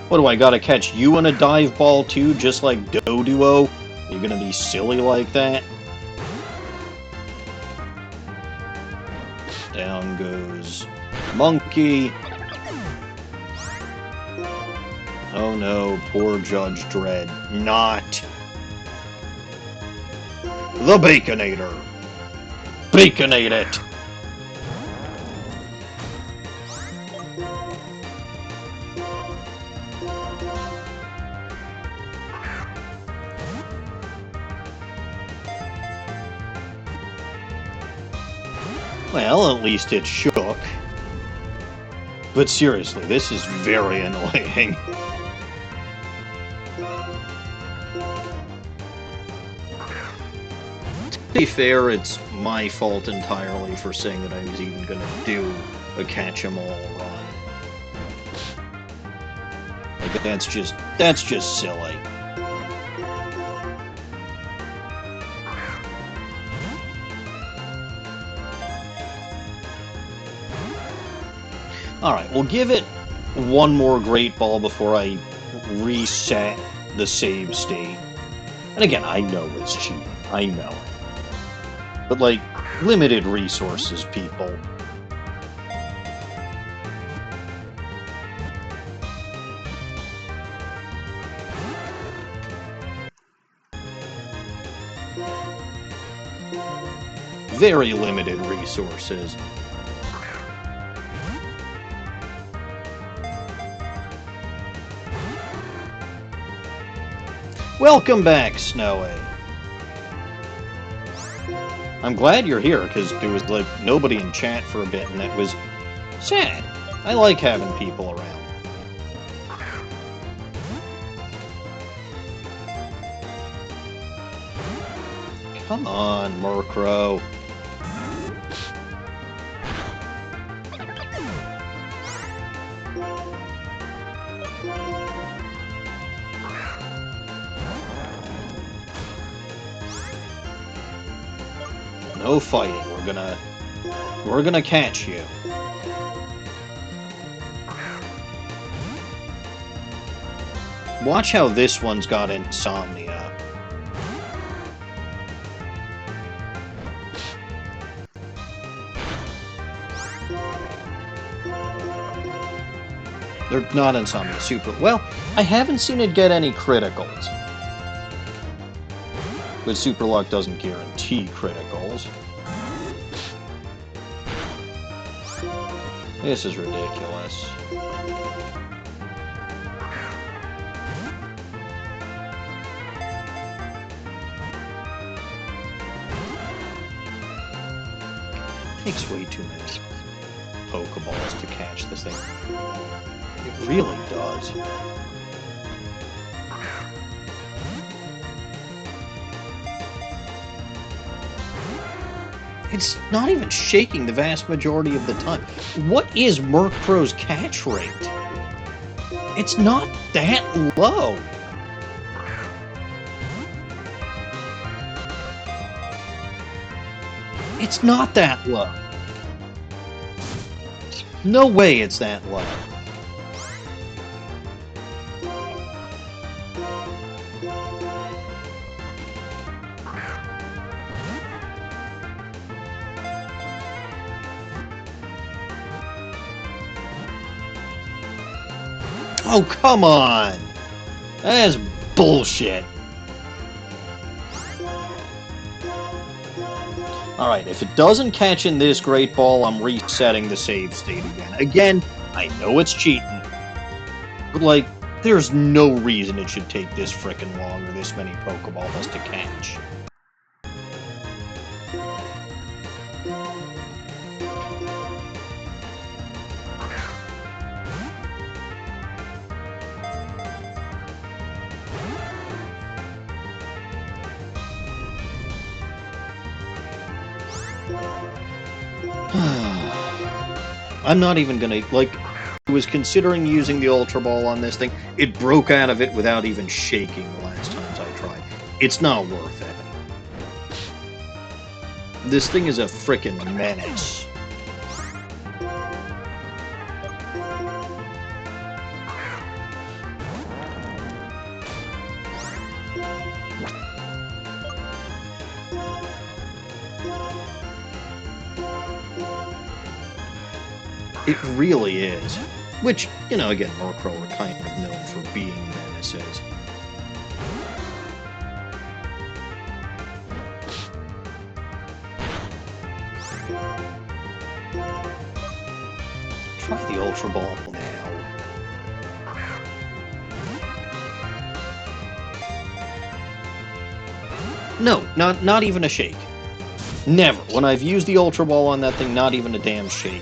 What do I gotta catch you in a dive ball too, just like Doduo? You're gonna be silly like that? Down goes Monkey. Oh no, poor Judge Dredd. Not. The Baconator. Baconate it! Well, at least it shook. But seriously, this is very annoying. To be fair, it's my fault entirely for saying that I was even gonna do a catch-em-all run. Like, that's just silly. Alright, we'll give it one more Great Ball before I reset the save state. And again, I know it's cheating. I know it. But, like, limited resources, people. Very limited resources. Welcome back, Snowy. I'm glad you're here, because there was, like, nobody in chat for a bit, and that was sad. I like having people around. Come on, Murkrow. No fighting. We're gonna catch you. Watch how this one's got insomnia. They're not insomnia, super. Well, I haven't seen it get any criticals. But Super Luck doesn't guarantee criticals. This is ridiculous. Takes way too many Pokeballs to catch this thing. It really does. It's not even shaking the vast majority of the time. What is Murkrow's catch rate? It's not that low. It's not that low. No way it's that low. Oh, come on! That's bullshit. Alright, if it doesn't catch in this Great Ball, I'm resetting the save state again. Again, I know it's cheating. But, like, there's no reason it should take this frickin' long or this many Pokeballs to catch. I'm not even gonna, like, I was considering using the Ultra Ball on this thing. It broke out of it without even shaking the last times I tried. It's not worth it. This thing is a frickin' menace. It really is. Which, you know, again, Murkrow are kind of known for being menaces. Try the Ultra Ball now. No, not even a shake. Never. When I've used the Ultra Ball on that thing, not even a damn shake.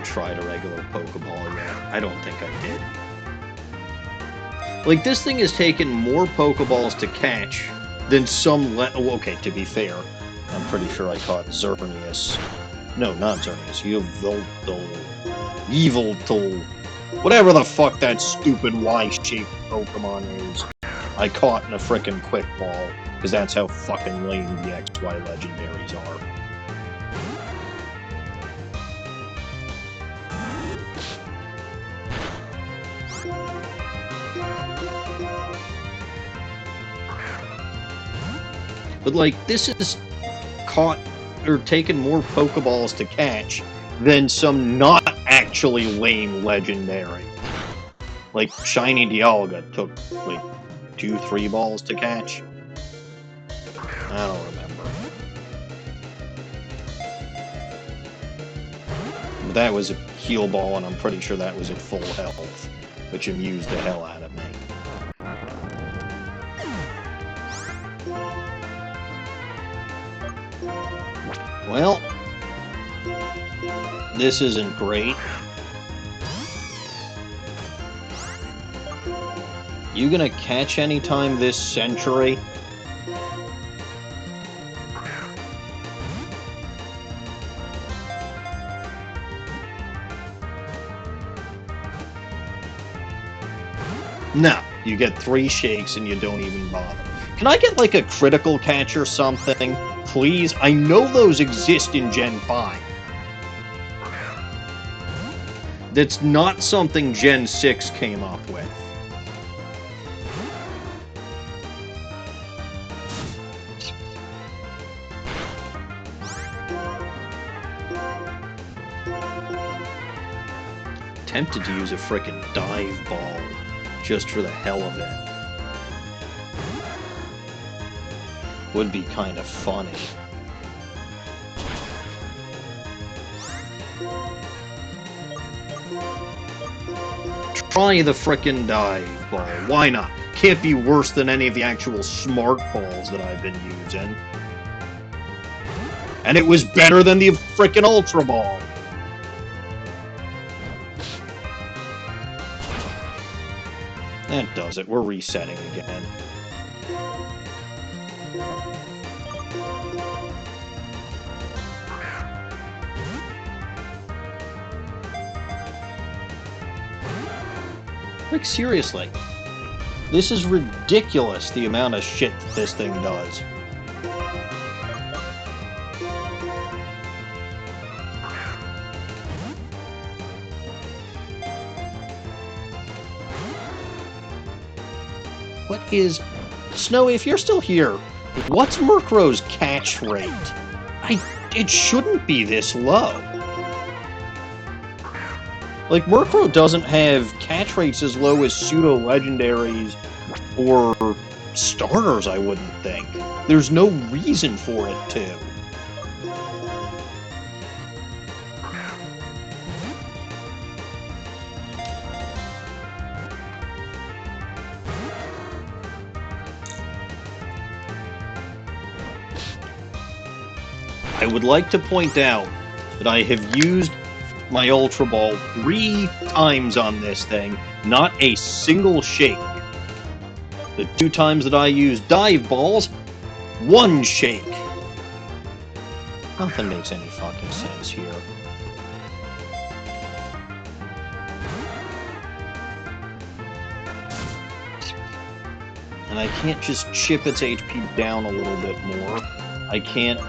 Tried a regular Pokeball yet. I don't think I did. Like, this thing has taken more Pokeballs to catch than some... okay, to be fair, I'm pretty sure I caught Xerneas. No, not Xerneas. Eviltal. Whatever the fuck that stupid Y-shaped Pokemon is. I caught in a frickin' quick ball, because that's how fucking lame the XY legendaries are. But, like, this is caught or taken more Pokeballs to catch than some not actually lame legendary. Like, Shiny Dialga took, like, 2-3 balls to catch? I don't remember. But that was a heal ball, and I'm pretty sure that was at full health, which amused the hell out of me. Well, this isn't great. You gonna catch anytime this century? No, you get 3 shakes and you don't even bother. Can I get like a critical catch or something? Please? I know those exist in Gen 5. That's not something Gen 6 came up with. Tempted to use a frickin' dive ball just for the hell of it. Would be kind of funny. Try the frickin' dive ball. Why not? Can't be worse than any of the actual smart balls that I've been using. And it was better than the frickin' Ultra Ball. That does it. We're resetting again. Like, seriously. This is ridiculous, the amount of shit that this thing does. What is... Snowy, if you're still here, what's Murkrow's catch rate? It shouldn't be this low. Like, Murkrow doesn't have catch rates as low as pseudo-legendaries or starters, I wouldn't think. There's no reason for it to. I would like to point out that I have used my Ultra Ball 3 times on this thing, not a single shake. The 2 times that I used Dive Balls, 1 shake. Nothing makes any fucking sense here. And I can't just chip its HP down a little bit more. I can't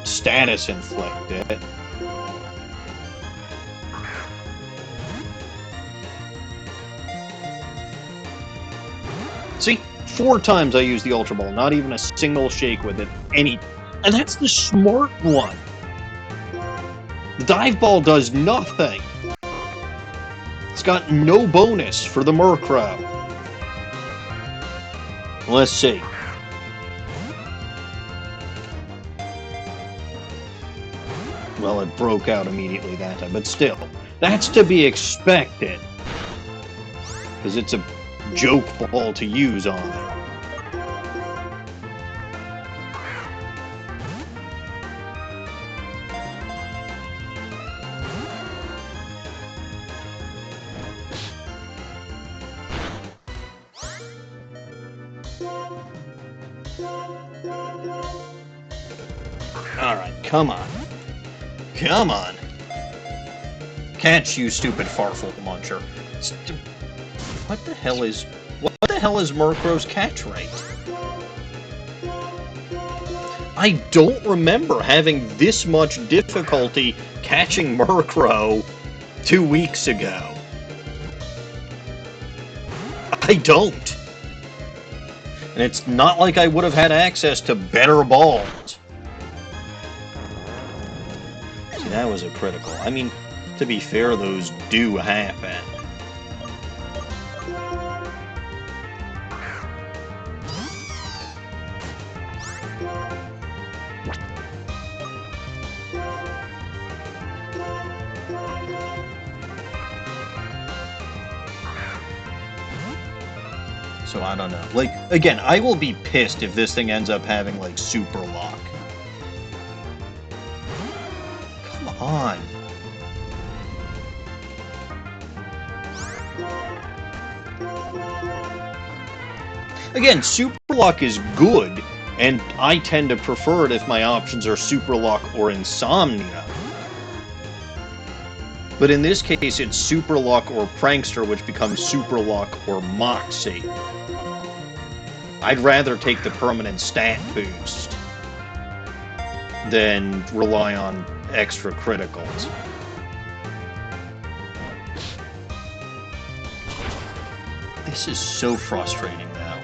status inflict it. See? 4 times I used the Ultra Ball, not even a single shake with it. And that's the smart one. The Dive Ball does nothing. It's got no bonus for the Murkrow. Let's see. Well, it broke out immediately that time, but still, that's to be expected. Because it's a joke ball to use on it. Alright, come on. Come on. Catch, you stupid Farfel Muncher. What the hell is Murkrow's catch rate? I don't remember having this much difficulty catching Murkrow 2 weeks ago. I don't. And it's not like I would have had access to better balls. See, that was a critical. I mean, to be fair, those do happen. So I don't know. Like, again, I will be pissed if this thing ends up having, like, super lock. Come on. Again, super lock is good, and I tend to prefer it if my options are super lock or insomnia. But in this case, it's super lock or prankster, which becomes super lock or moxie. I'd rather take the permanent stat boost than rely on extra criticals. This is so frustrating now.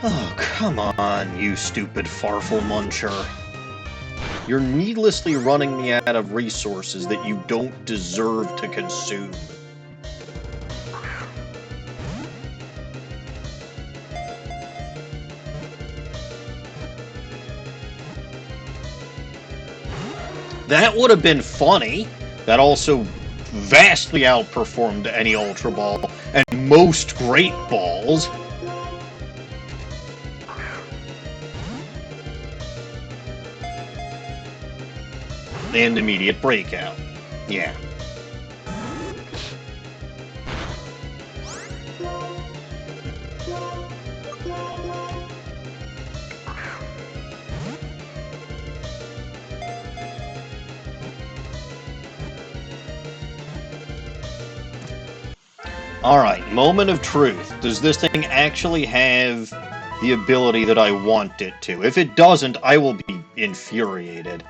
Oh, come on, you stupid Farfel Muncher. You're needlessly running me out of resources that you don't deserve to consume. That would have been funny. That also vastly outperformed any Ultra Ball and most Great Balls. And immediate breakout. Yeah. Alright, moment of truth. Does this thing actually have the ability that I want it to? If it doesn't, I will be infuriated.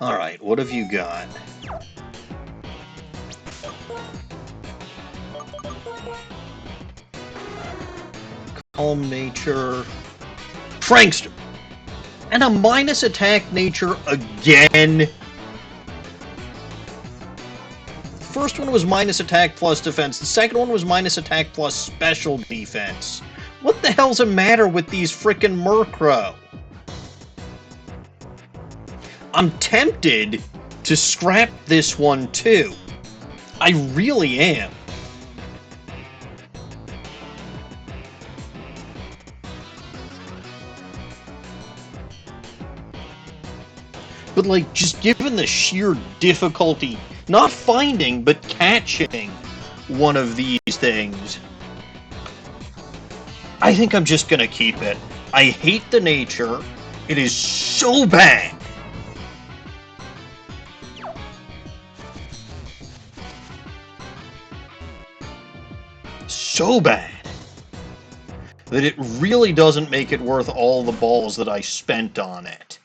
Alright, what have you got? Calm nature. Prankster! And a minus attack nature again? The first one was minus attack plus defense. The second one was minus attack plus special defense. What the hell's the matter with these frickin' Murkrow? I'm tempted to scrap this one too. I really am. But like, just given the sheer difficulty, not finding, but catching one of these things, I think I'm just gonna keep it. I hate the nature. It is so bad. so bad that it really doesn't make it worth all the balls that I spent on it.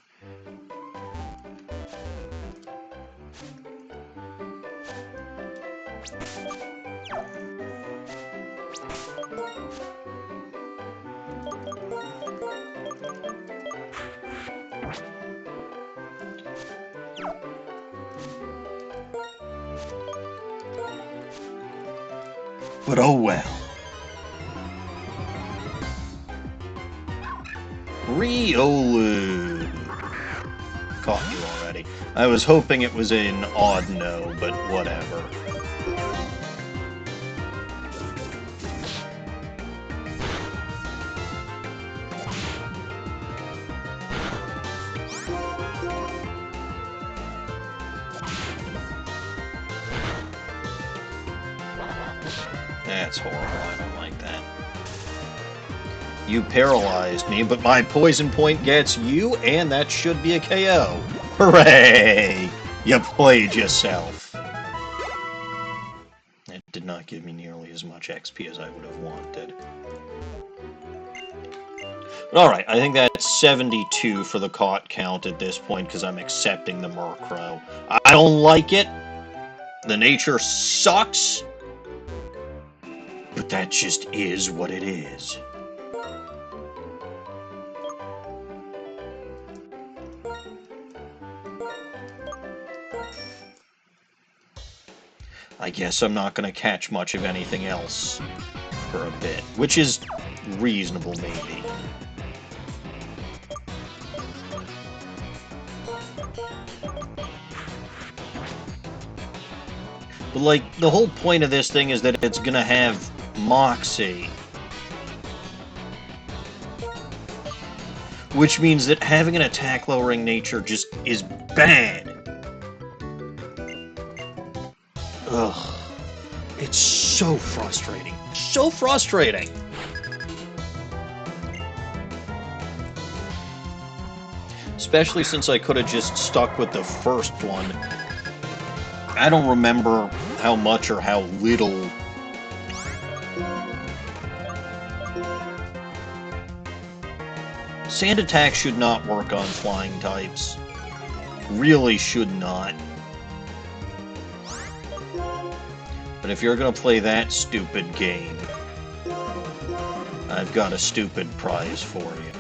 But oh well. Riolu. Caught you already. I was hoping it was an odd no, but whatever. That's horrible. I don't like that. You paralyzed me, but my poison point gets you, and that should be a KO. Hooray! You played yourself. It did not give me nearly as much XP as I would have wanted. But alright, I think that's 72 for the caught count at this point, because I'm accepting the Murkrow. I don't like it. The nature sucks. But that just is what it is. I guess I'm not going to catch much of anything else for a bit, which is reasonable, maybe. But, like, the whole point of this thing is that it's going to have Moxie. Which means that having an attack-lowering nature just is bad. Ugh. It's so frustrating. So frustrating! Especially since I could have just stuck with the first one. I don't remember how much or how little Sand Attack should not work on flying types. Really should not. But if you're gonna play that stupid game, I've got a stupid prize for you.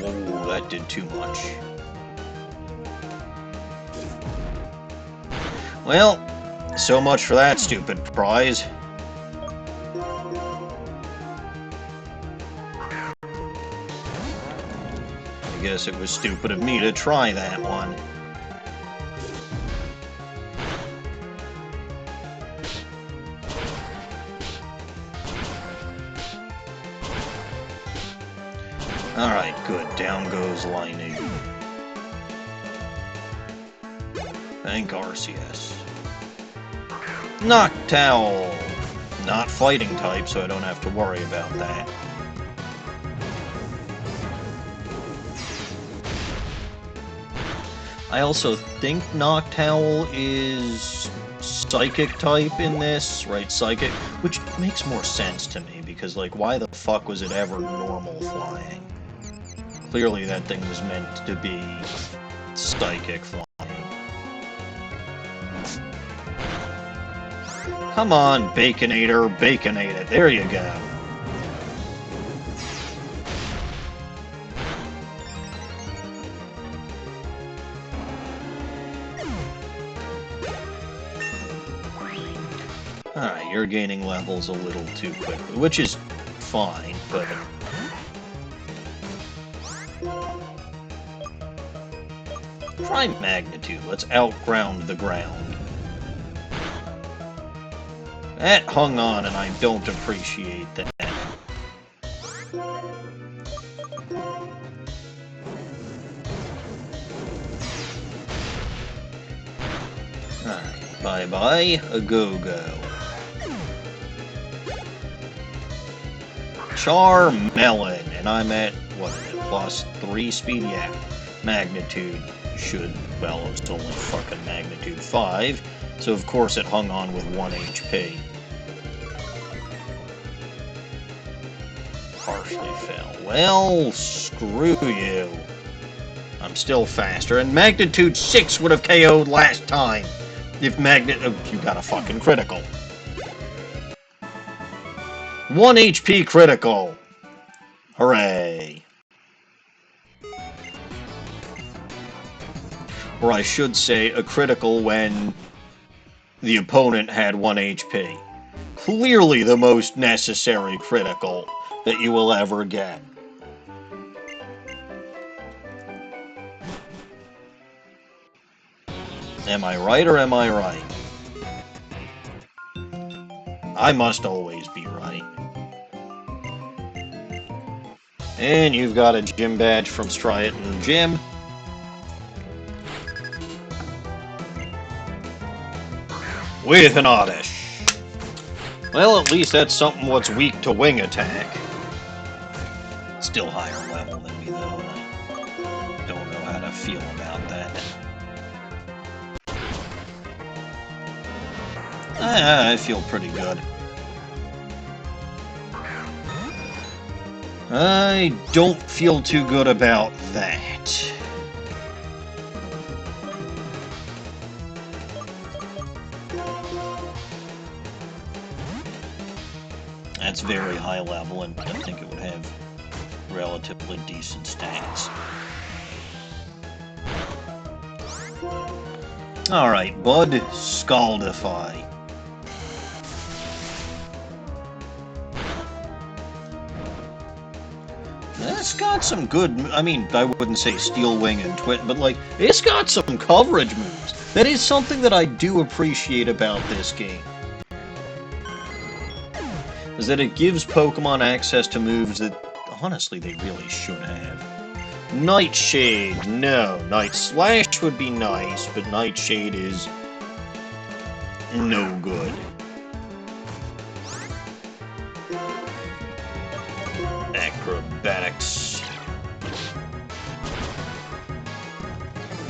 Whoa, that did too much. Well, so much for that stupid prize. I guess it was stupid of me to try that one. Alright, good. Down goes Lightning. Thank RCS. Noctowl! Not fighting type, so I don't have to worry about that. I also think Noctowl is Psychic type in this, right? Psychic, which makes more sense to me, because, like, why the fuck was it ever normal flying? Clearly that thing was meant to be Psychic flying. Come on, Baconator, Baconate it. There you go. Alright, you're gaining levels a little too quickly, which is fine, but... Try Magnitude. Let's outground the ground. That hung on, and I don't appreciate that. Alright, bye-bye, a go-go. Charmelon, and I'm at, what is it, plus 3 speed, yeah. Magnitude should, well, it's only fucking magnitude 5, so of course it hung on with 1 HP. Partially fell. Well, screw you. I'm still faster, and magnitude 6 would have KO'd last time. If you got a fucking critical. 1 HP critical. Hooray. Or I should say, a critical when the opponent had 1 HP. Clearly the most necessary critical that you will ever get. Am I right or am I right? I must always be right. And you've got a gym badge from Nacrene Gym. With an Oddish. Well, at least that's something what's weak to wing attack. Still higher level than me, though. I don't know how to feel about that. I feel pretty good. I don't feel too good about that. That's very high level, and I think it would have relatively decent stats. Alright, Bud, Scaldify. It's got some good, I mean, I wouldn't say Steel Wing and Twit, but like, it's got some coverage moves. That is something that I do appreciate about this game. Is that it gives Pokemon access to moves that, honestly, they really should have. Nightshade, no. Night Slash would be nice, but Nightshade is no good. Acrobatics.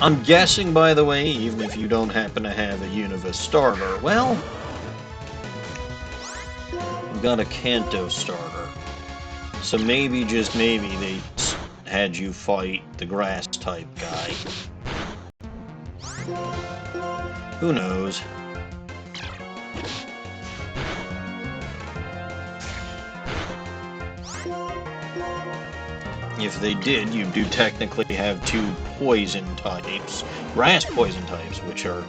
I'm guessing, by the way, even if you don't happen to have a Unova starter, well, we've got a Kanto starter. So maybe, just maybe, they had you fight the grass-type guy. Who knows? If they did, you do technically have 2 poison types. Grass poison types, which are,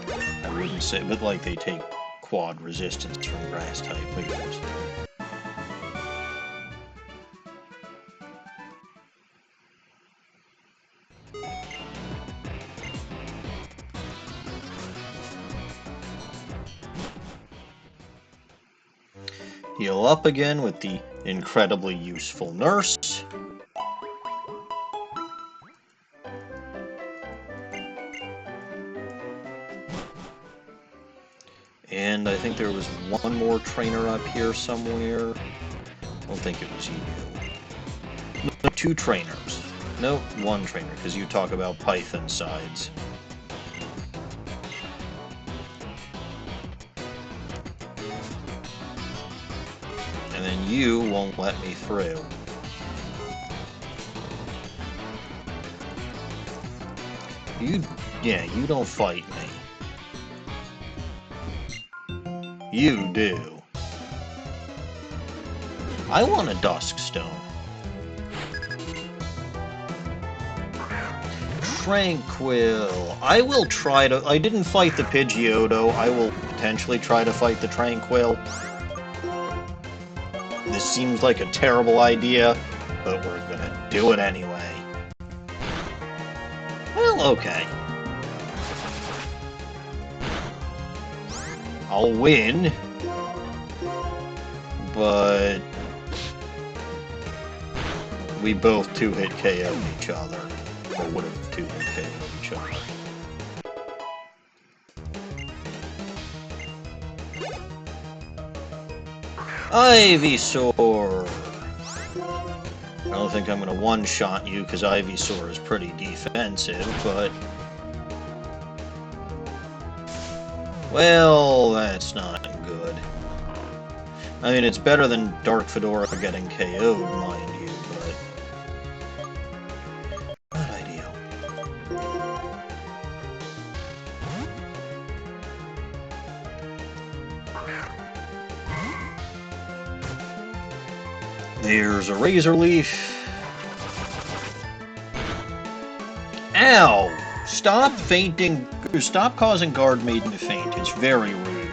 I wouldn't say, but like they take quad resistance from grass-type moves. Heal up again with the incredibly useful Nurse. And I think there was one more trainer up here somewhere. I don't think it was you. No, 2 trainers. No, 1 trainer, because you talk about Python sides. And then you won't let me through. You don't fight me. You do. I want a Duskstone. Tranquil. I will try to... I didn't fight the Pidgeotto. I will potentially try to fight the Tranquil. This seems like a terrible idea, but we're gonna do it anyway. Well, okay. I'll win, but we both 2-hit KO'd each other, or would have 2-hit KO'd each other. Ivysaur! Oh, don't think I'm going to one-shot you because Ivysaur is pretty defensive, but... Well, that's not good. I mean, it's better than Dark Fedora getting KO'd, mind you, but... Not ideal. There's a Razor Leaf. Ow! Stop fainting. Stop causing Guard Maiden to faint. It's very rude.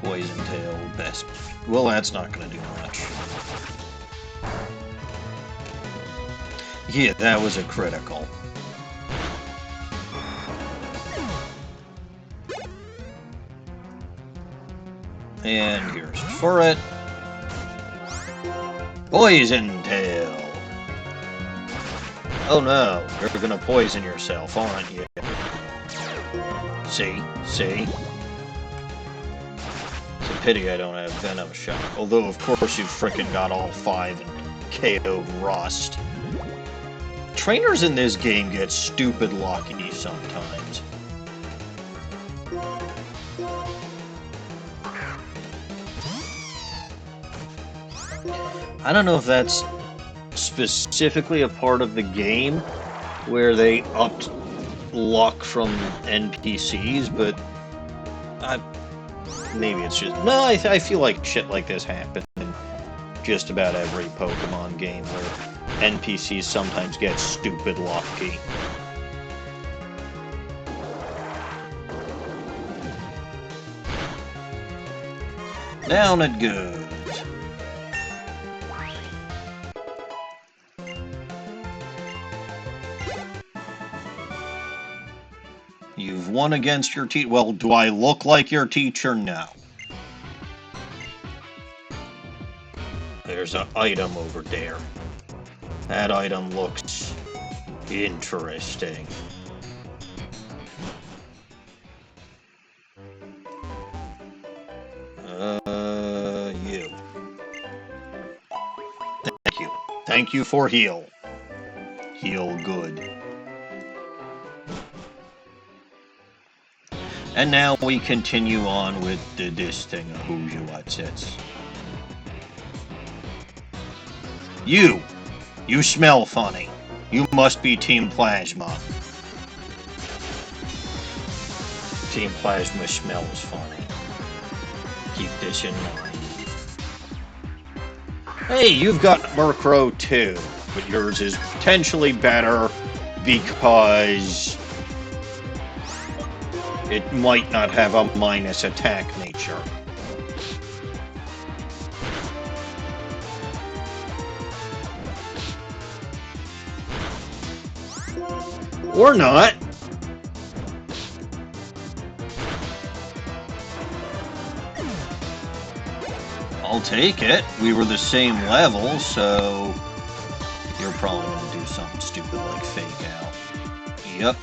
Poison Tail, best. Well, that's not going to do much. Yeah, that was a critical. And here's for it. Poison Tail. Oh no, you're gonna poison yourself, aren't you? See? See? It's a pity I don't have Venom Shock. Although, of course, you frickin' got all 5 and KO'd Rust. Trainers in this game get stupid lucky sometimes. I don't know if that's specifically a part of the game where they upped luck from NPCs, but maybe it's just... No, I feel like shit like this happens in just about every Pokemon game where NPCs sometimes get stupid lucky. Down it goes. You've won against your teacher. Well, do I look like your teacher? No. There's an item over there. That item looks interesting. You. Thank you. Thank you for heal. Heal good. And now we continue on with this thing of who's you what's it's. You! You smell funny. You must be Team Plasma. Team Plasma smells funny. Keep this in mind. Hey, you've got Murkrow too, but yours is potentially better because it might not have a minus attack nature. Or not. I'll take it. We were the same level, so you're probably going to do something stupid like fake out. Yep.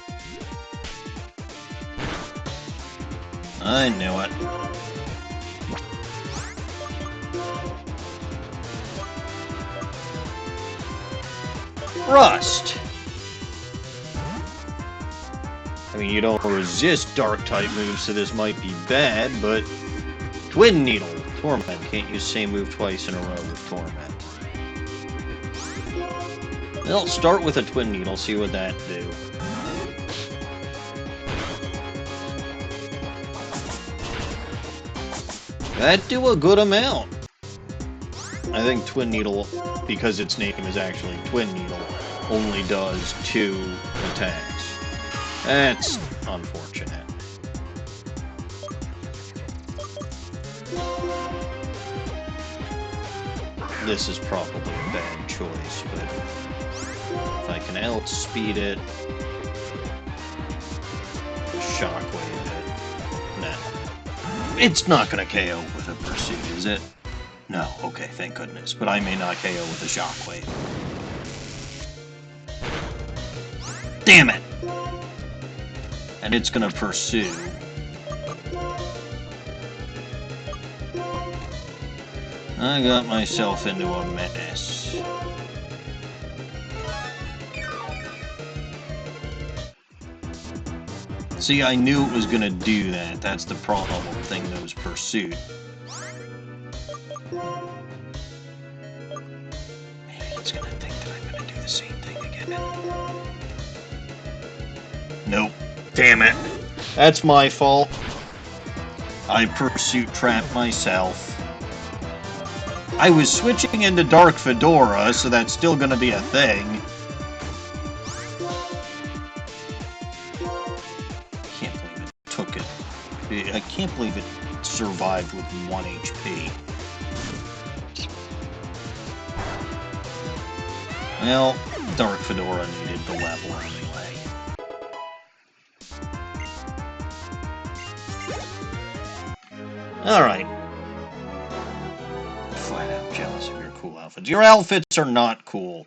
I knew it. Rust. I mean, you don't resist Dark-type moves, so this might be bad, but... Twin Needle. Torment. Can't use same move twice in a row with Torment. Well, start with a Twin Needle, see what that do. That do a good amount. I think Twin Needle, because its name is actually Twin Needle, only does 2 attacks. That's unfortunate. This is probably a bad choice, but if I can outspeed it, shockwave it, nah. It's not going to KO with a Pursuit, is it? No, okay, thank goodness. But I may not KO with a shockwave. Damn it! And it's going to pursue. I got myself into a mess. See, I knew it was gonna do that. That's the problem with Thing Knows Pursuit. Maybe it's gonna think that I'm gonna do the same thing again. Nope. Damn it. That's my fault. I pursuit trapped myself. I was switching into Dark Fedora, so that's still gonna be a thing. Can't believe it took it. I can't believe it survived with 1 HP. Well, Dark Fedora needed the level anyway. Alright. Flat out jealous of your cool outfits. Your outfits are not cool.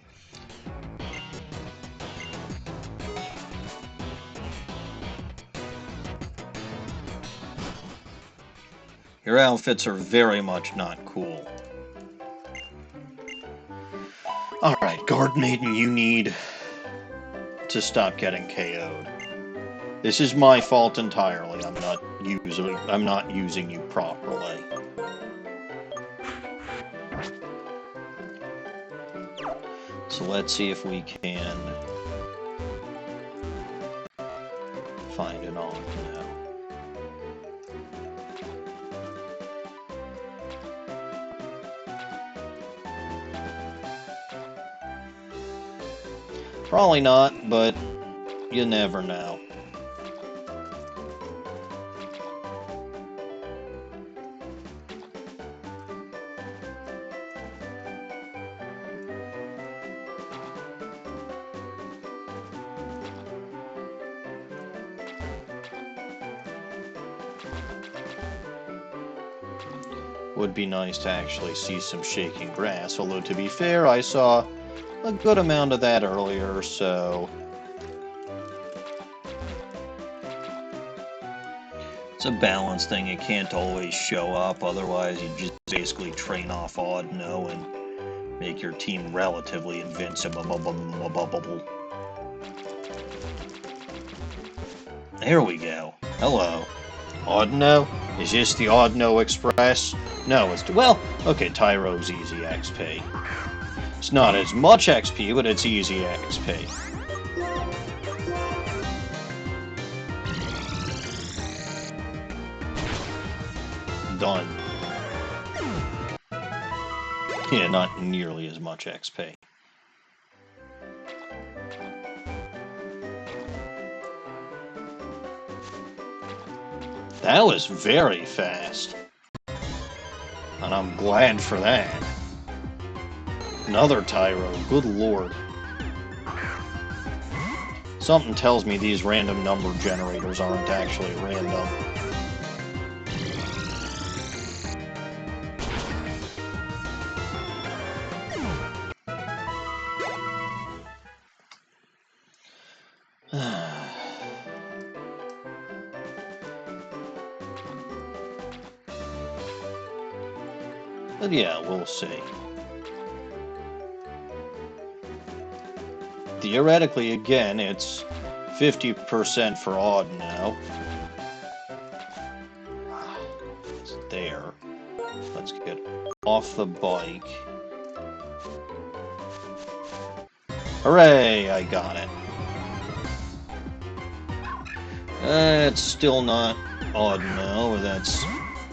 Your outfits are very much not cool. Alright, Guard Maiden, you need to stop getting KO'd. This is my fault entirely. I'm not using you properly. So let's see if we can find an on now. Probably not, but you never know. Would be nice to actually see some shaking grass, although to be fair, I saw a good amount of that earlier, so it's a balance thing. It can't always show up, otherwise you just basically train off odd no and make your team relatively invincible. There we go. Hello. Odd no? Is this the Odd No Express? No, it's... well, okay, Tyro's easy XP. It's not as much XP, but it's easy XP. Done. Yeah, not nearly as much XP. That was very fast. And I'm glad for that. Another Tyro, good lord. Something tells me these random number generators aren't actually random. But yeah, we'll see. Theoretically, again, it's 50% for odd now. It's there. Let's get off the bike. Hooray! I got it. It's still not odd now, but that's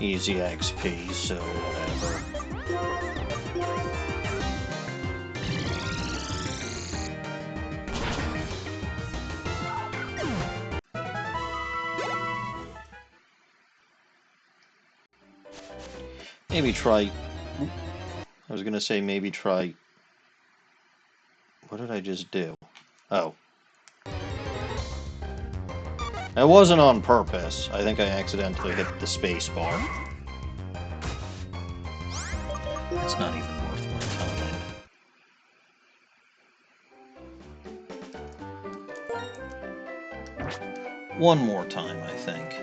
easy XP, so whatever. Maybe try... I was gonna say maybe try... What did I just do? Oh. That wasn't on purpose. I think I accidentally hit the space bar. It's not even worth my time. One more time, I think.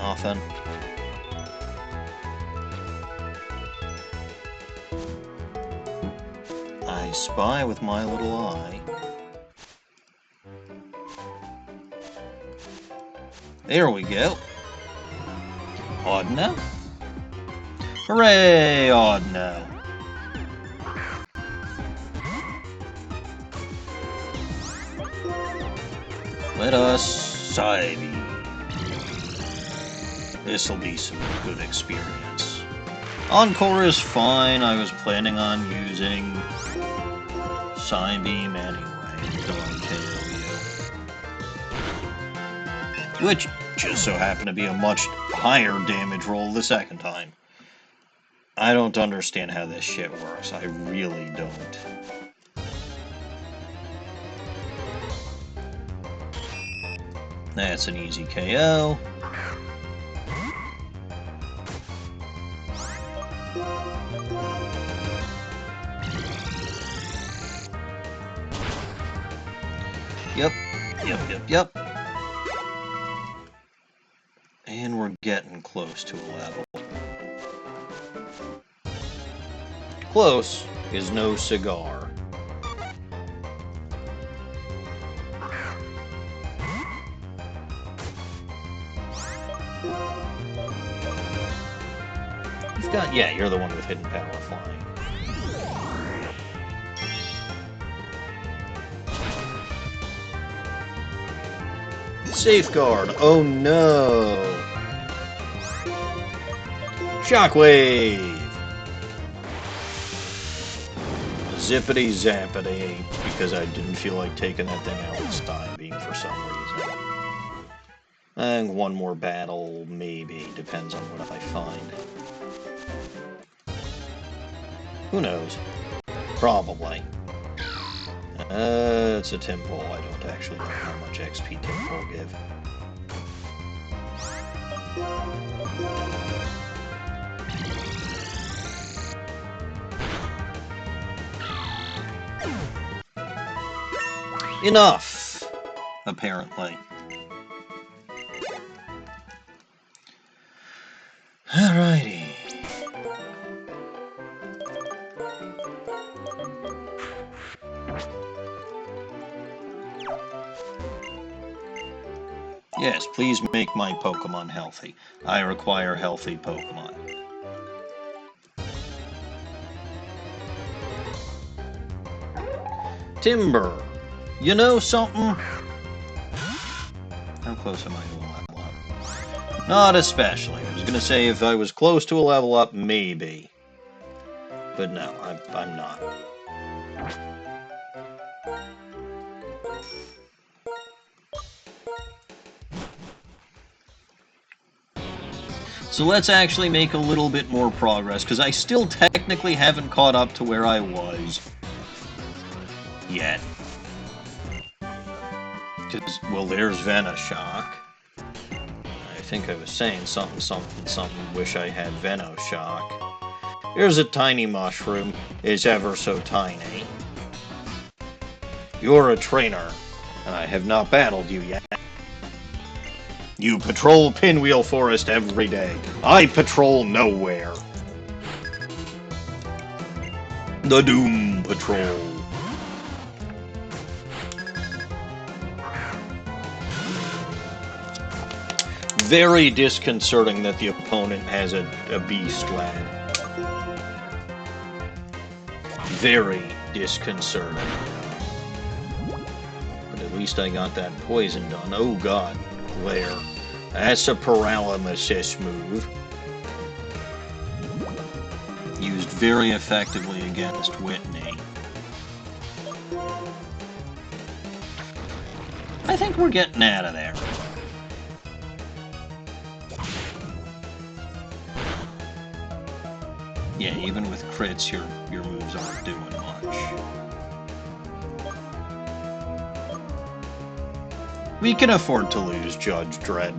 Often. I spy with my little eye. There we go. Audno? Hooray, Audno! Let us side. This'll be some good experience. Encore is fine. I was planning on using Psybeam anyway. Don't tell you. Which just so happened to be a much higher damage roll the second time. I don't understand how this shit works. I really don't. That's an easy KO. Yep. And we're getting close to a level. Close is no cigar. You've got, yeah, you're the one with hidden power flying. Safeguard! Oh no! Shockwave! Zippity zappity, because I didn't feel like taking that thing out with Psybeam for some reason. And one more battle, maybe, depends on what I find. Who knows? Probably. It's a Timple. I don't actually know how much XP Timple give. Enough! Apparently. Alrighty. Yes, please make my Pokemon healthy. I require healthy Pokemon. Timber, you know something? How close am I to a level up? Not especially. I was gonna say if I was close to a level up, maybe. But no, I'm not. So let's actually make a little bit more progress, because I still technically haven't caught up to where I was yet. Because, well, there's Venoshock. I think I was saying something, wish I had Venoshock. Here's a tiny mushroom. It's ever so tiny. You're a trainer, and I have not battled you yet. You patrol Pinwheel Forest every day. I patrol nowhere. The Doom Patrol. Very disconcerting that the opponent has a beast lad. Very disconcerting. But at least I got that poison done. Oh god. Glare. That's a paralysis move. Used very effectively against Whitney. I think we're getting out of there. Yeah, even with crits, your moves aren't doing much. We can afford to lose Judge Dredd.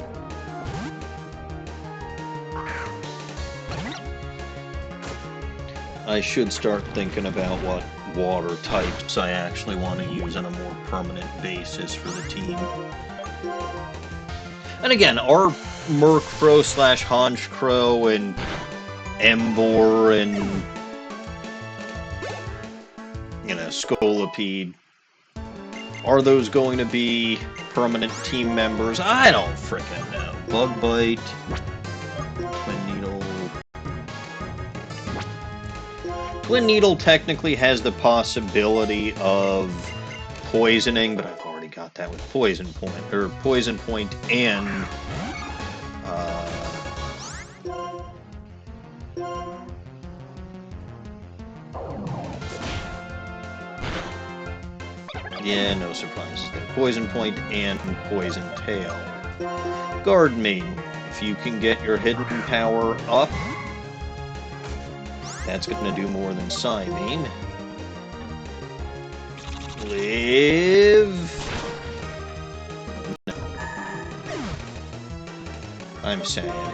I should start thinking about what water types I actually want to use on a more permanent basis for the team. And again, our Murkrow slash Honchkrow and Emboar and, you know, Scolipede. Are those going to be permanent team members? I don't frickin' know. Bug Bite, Twin Needle. Twin Needle technically has the possibility of poisoning, but I've already got that with Poison Point and yeah, no surprises there. Poison Point and Poison Tail. Guard me. If you can get your hidden power up, that's going to do more than Psybeam. Live. No. I'm sad.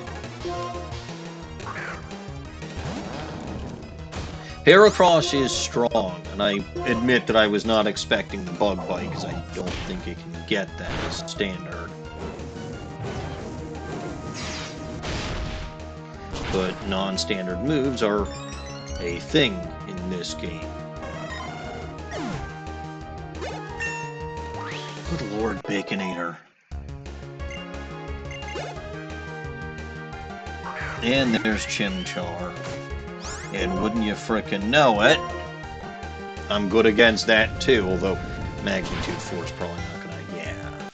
Heracross is strong, and I admit that I was not expecting the Bug Bite, because I don't think it can get that as standard. But non-standard moves are a thing in this game. Good Lord, Baconator. And there's Chimchar. And wouldn't you frickin' know it, I'm good against that too, although Magnitude Force probably not gonna, yeah.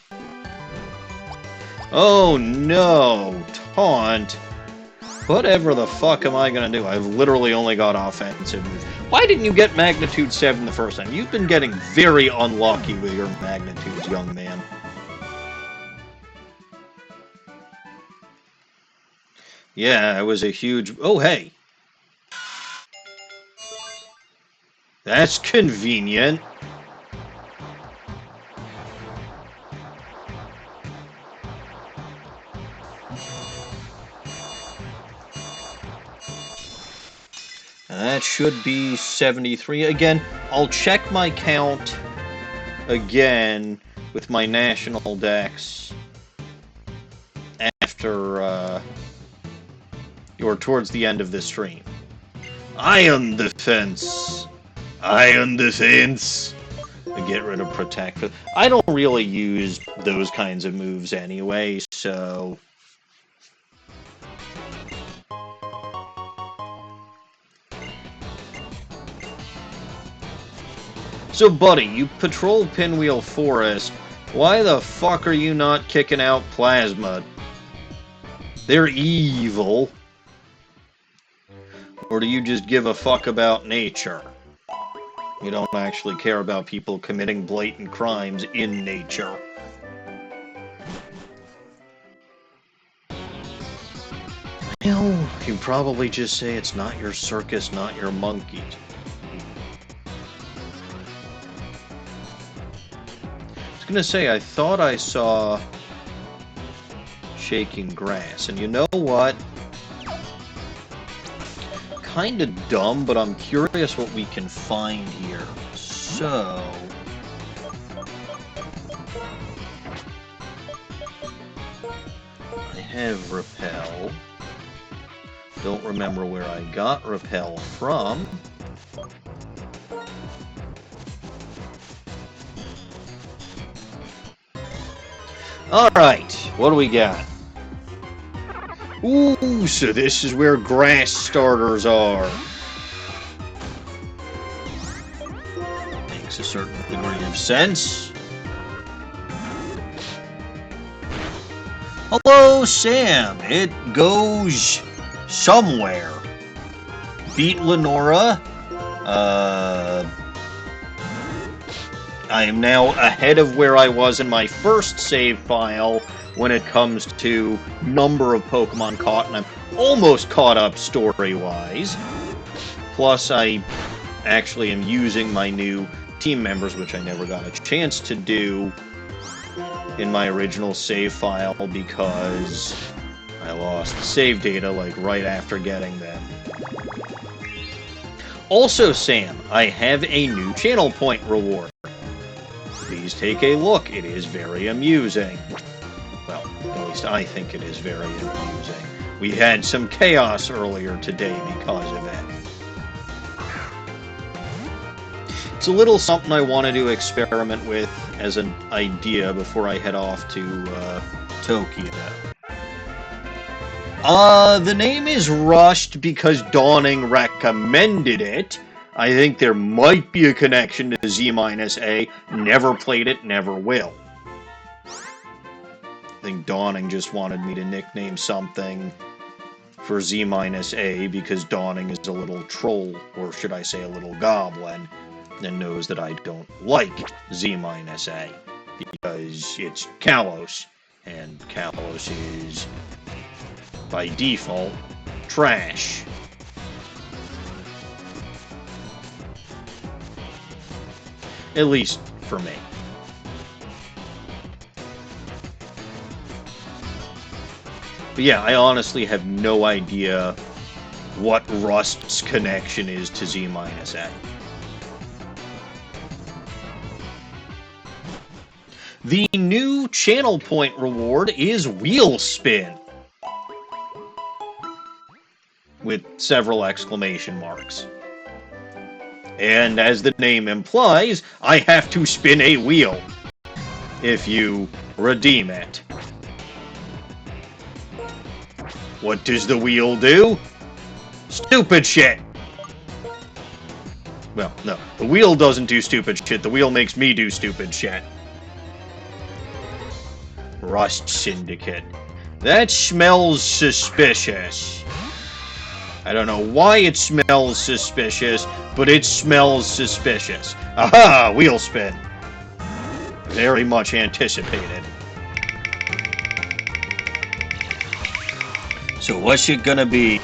Oh no, Taunt. Whatever the fuck am I gonna do? I've literally only got offensive moves. Why didn't you get Magnitude 7 the first time? You've been getting very unlucky with your Magnitudes, young man. Yeah, it was a huge... Oh, hey! That's convenient. That should be 73. Again, I'll check my count again with my national dex after you're towards the end of the stream. Iron Defense! Iron Defense! To get rid of Protect. I don't really use those kinds of moves anyway, so... So, buddy, you patrol Pinwheel Forest. Why the fuck are you not kicking out Plasma? They're evil. Or do you just give a fuck about nature? You don't actually care about people committing blatant crimes in nature. Well, you'd probably just say it's not your circus, not your monkeys. I was gonna say, I thought I saw Shaking Grass, and you know what? Kinda dumb, but I'm curious what we can find here. So... I have Repel. Don't remember where I got Repel from. Alright, what do we got? Ooh, so this is where grass starters are. Makes a certain degree of sense. Hello, Sam. It goes somewhere. Beat Lenora. I am now ahead of where I was in my first save file when it comes to number of Pokemon caught, and I'm almost caught up story-wise. Plus, I actually am using my new team members, which I never got a chance to do in my original save file because I lost save data, like, right after getting them. Also, Sam, I have a new channel point reward. Please take a look. It is very amusing. Well, least I think it is very amusing. We had some chaos earlier today because of it. It's a little something I wanted to experiment with as an idea before I head off to Tokyo. The name is rushed because Dawning recommended it. I think there might be a connection to Z-A. Never played it, never will. I think Dawning just wanted me to nickname something for Z-A because Dawning is a little troll, or should I say a little goblin, and knows that I don't like Z-A because it's Kalos, and Kalos is, by default, trash. At least for me. But yeah, I honestly have no idea what Rust's connection is to Z-A. The new channel point reward is Wheel Spin, with several exclamation marks. And as the name implies, I have to spin a wheel if you redeem it. What does the wheel do? Stupid shit! Well, no, the wheel doesn't do stupid shit, the wheel makes me do stupid shit. Rust Syndicate. That smells suspicious. I don't know why it smells suspicious, but it smells suspicious. Aha! Wheel spin. Very much anticipated. So what's it gonna be?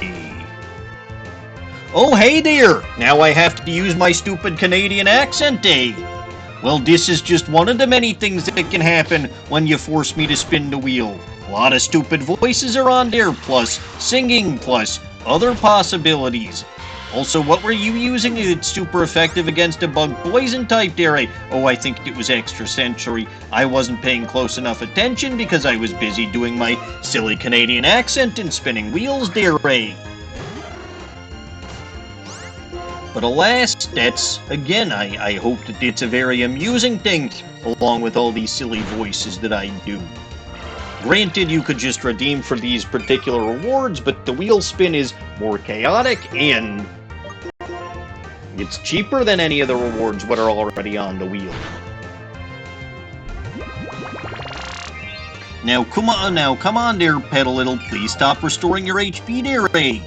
Oh, hey there! Now I have to use my stupid Canadian accent, eh? Well, this is just one of the many things that can happen when you force me to spin the wheel. A lot of stupid voices are on there, plus singing, plus other possibilities. Also, what were you using? It's super effective against a bug poison type there, eh? Oh, I think it was extra sensory. I wasn't paying close enough attention because I was busy doing my silly Canadian accent and spinning wheels there, eh? But alas, that's, again, I hope that it's a very amusing thing, along with all these silly voices that I do. Granted, you could just redeem for these particular rewards, but the wheel spin is more chaotic, and it's cheaper than any of the rewards that are already on the wheel. Now, come on there, Pedalittle, please stop restoring your HP there, eh?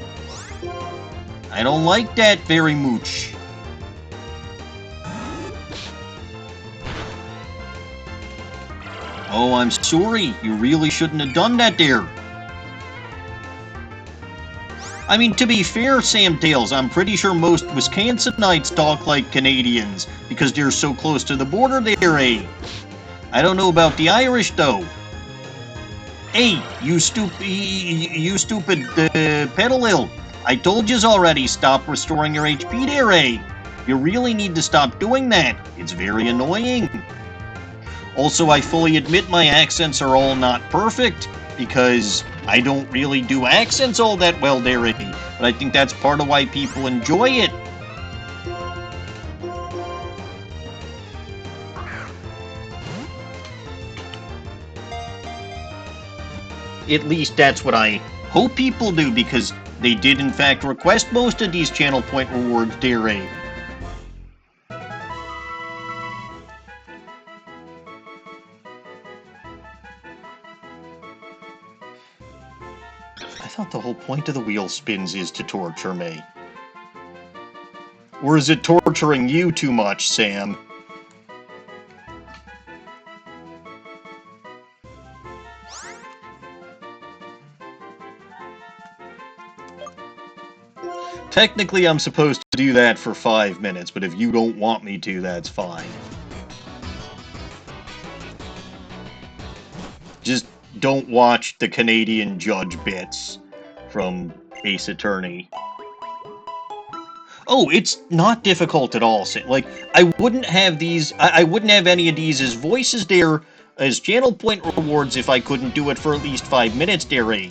I don't like that very much. Oh, I'm sorry. You really shouldn't have done that there. I mean, to be fair, Sam Tales, I'm pretty sure most Wisconsinites talk like Canadians because they're so close to the border there, eh? I don't know about the Irish, though. Hey, you stupid Pedalil. I told yous already, stop restoring your HP there, eh? You really need to stop doing that. It's very annoying. Also, I fully admit my accents are all not perfect, because I don't really do accents all that well there, eh? But I think that's part of why people enjoy it. At least that's what I hope people do, because they did in fact request most of these channel point rewards, dear Abe. I thought the whole point of the wheel spins is to torture me. Or is it torturing you too much, Sam? Technically, I'm supposed to do that for 5 minutes, but if you don't want me to, that's fine. Just don't watch the Canadian judge bits from Ace Attorney. Oh, it's not difficult at all. Like, I wouldn't have these, I wouldn't have any of these as voices there as channel point rewards if I couldn't do it for at least 5 minutes there, eh?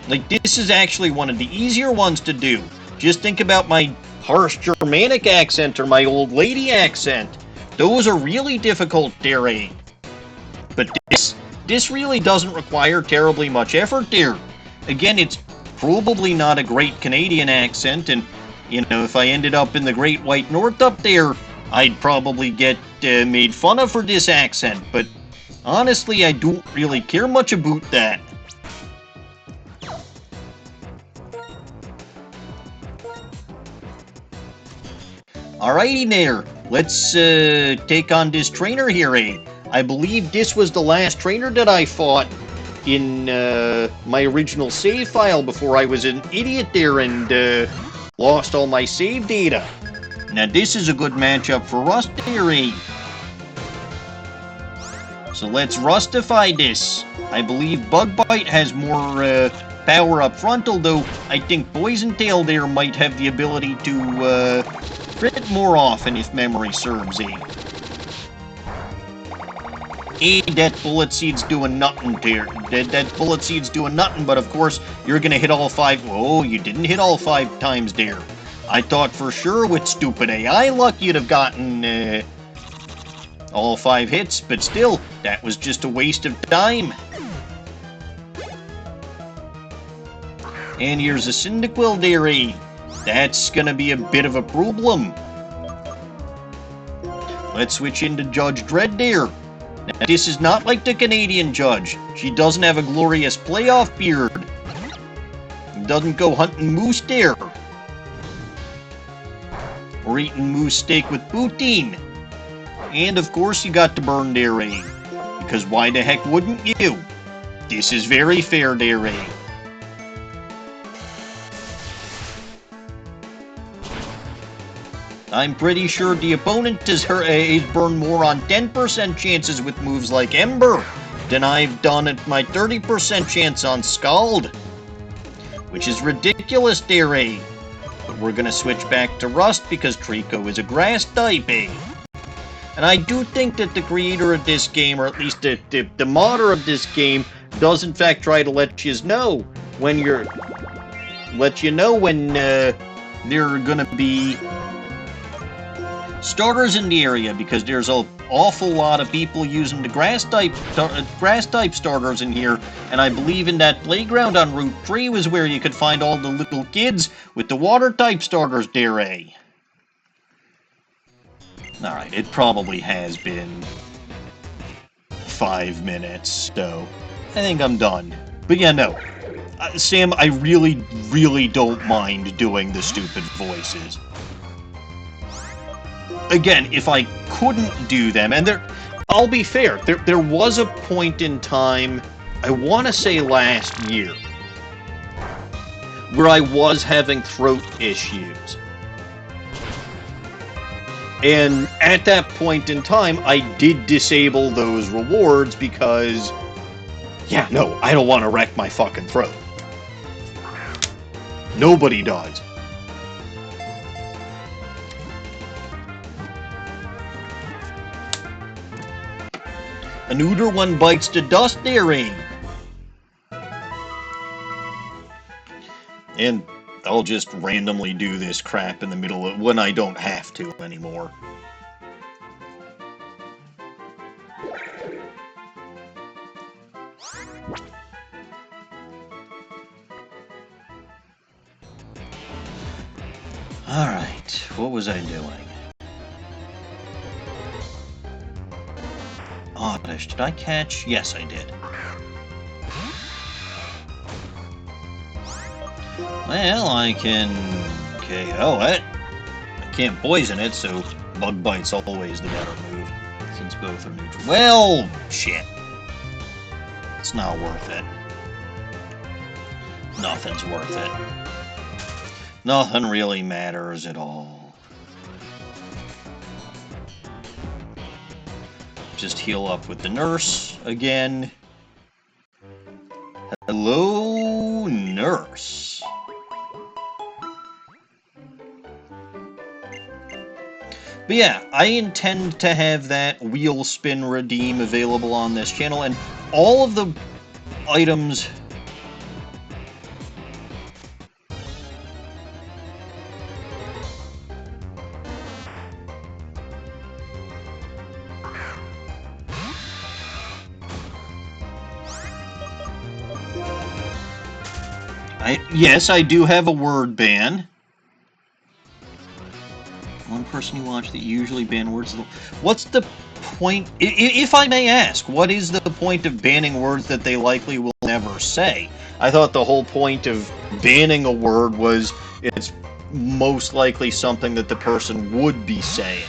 Like, this is actually one of the easier ones to do. Just think about my harsh Germanic accent or my old lady accent. Those are really difficult there, eh? But this really doesn't require terribly much effort there. Again, it's probably not a great Canadian accent, and, you know, if I ended up in the Great White North up there, I'd probably get made fun of for this accent, but honestly, I don't really care much about that. Alrighty there, let's take on this trainer here, eh? I believe this was the last trainer that I fought in my original save file before I was an idiot there and lost all my save data. Now this is a good matchup for Rust here, eh? So let's Rustify this. I believe Bug Bite has more power up front, although I think Poison Tail there might have the ability to crit more often if memory serves, eh? That Bullet Seed's doing nothing there. That Bullet Seed's doing nothing, but of course, you're gonna hit all 5. Oh, you didn't hit all 5 times there. I thought for sure with stupid AI luck you'd have gotten all 5 hits, but still, that was just a waste of time. And here's a Cyndaquil there, eh? That's gonna be a bit of a problem. Let's switch into Judge Dredd there. Now, this is not like the Canadian judge. She doesn't have a glorious playoff beard. Doesn't go hunting moose there. Or eating moose steak with poutine. And of course you got to burn there, eh? Because why the heck wouldn't you? This is very fair there, eh? I'm pretty sure the opponent is burned more on 10% chances with moves like Ember than I've done at my 30% chance on Scald. Which is ridiculous there, eh? But we're gonna switch back to Rust because Trico is a grass type, eh? And I do think that the creator of this game, or at least the modder of this game, does in fact try to let you know when there are gonna be starters in the area, because there's an awful lot of people using the grass type starters in here, and I believe in that playground on Route 3 was where you could find all the little kids with the water type starters there, eh? Alright, it probably has been 5 minutes, so I think I'm done. But yeah, no. Sam, I really, really don't mind doing the stupid voices. Again, if I couldn't do them, and I'll be fair, there was a point in time, I want to say last year, where I was having throat issues. And at that point in time, I did disable those rewards because, yeah, no, I don't want to wreck my fucking throat. Nobody does. A neuter one bites the dust there, eh? And I'll just randomly do this crap in the middle of when I don't have to anymore. Alright, what was I doing? Oddish, did I catch? Yes, I did. Well, I can KO it. I can't poison it, so Bug Bite's always the better move, since both are neutral. Well, shit. It's not worth it. Nothing's worth it. Nothing really matters at all. Just heal up with the nurse again. Hello, nurse. But yeah, I intend to have that wheel spin redeem available on this channel, and all of the items... Yes, I do have a word ban. One person you watch that usually ban words. What's the point? If I may ask, what is the point of banning words that they likely will never say? I thought the whole point of banning a word was it's most likely something that the person would be saying.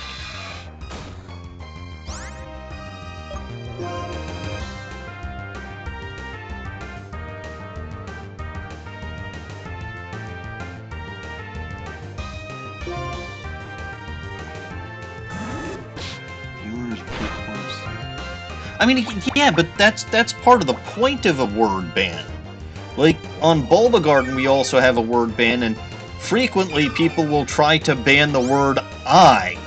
I mean, yeah, but that's part of the point of a word ban. Like, on Bulbagarden, we also have a word ban, and frequently people will try to ban the word I.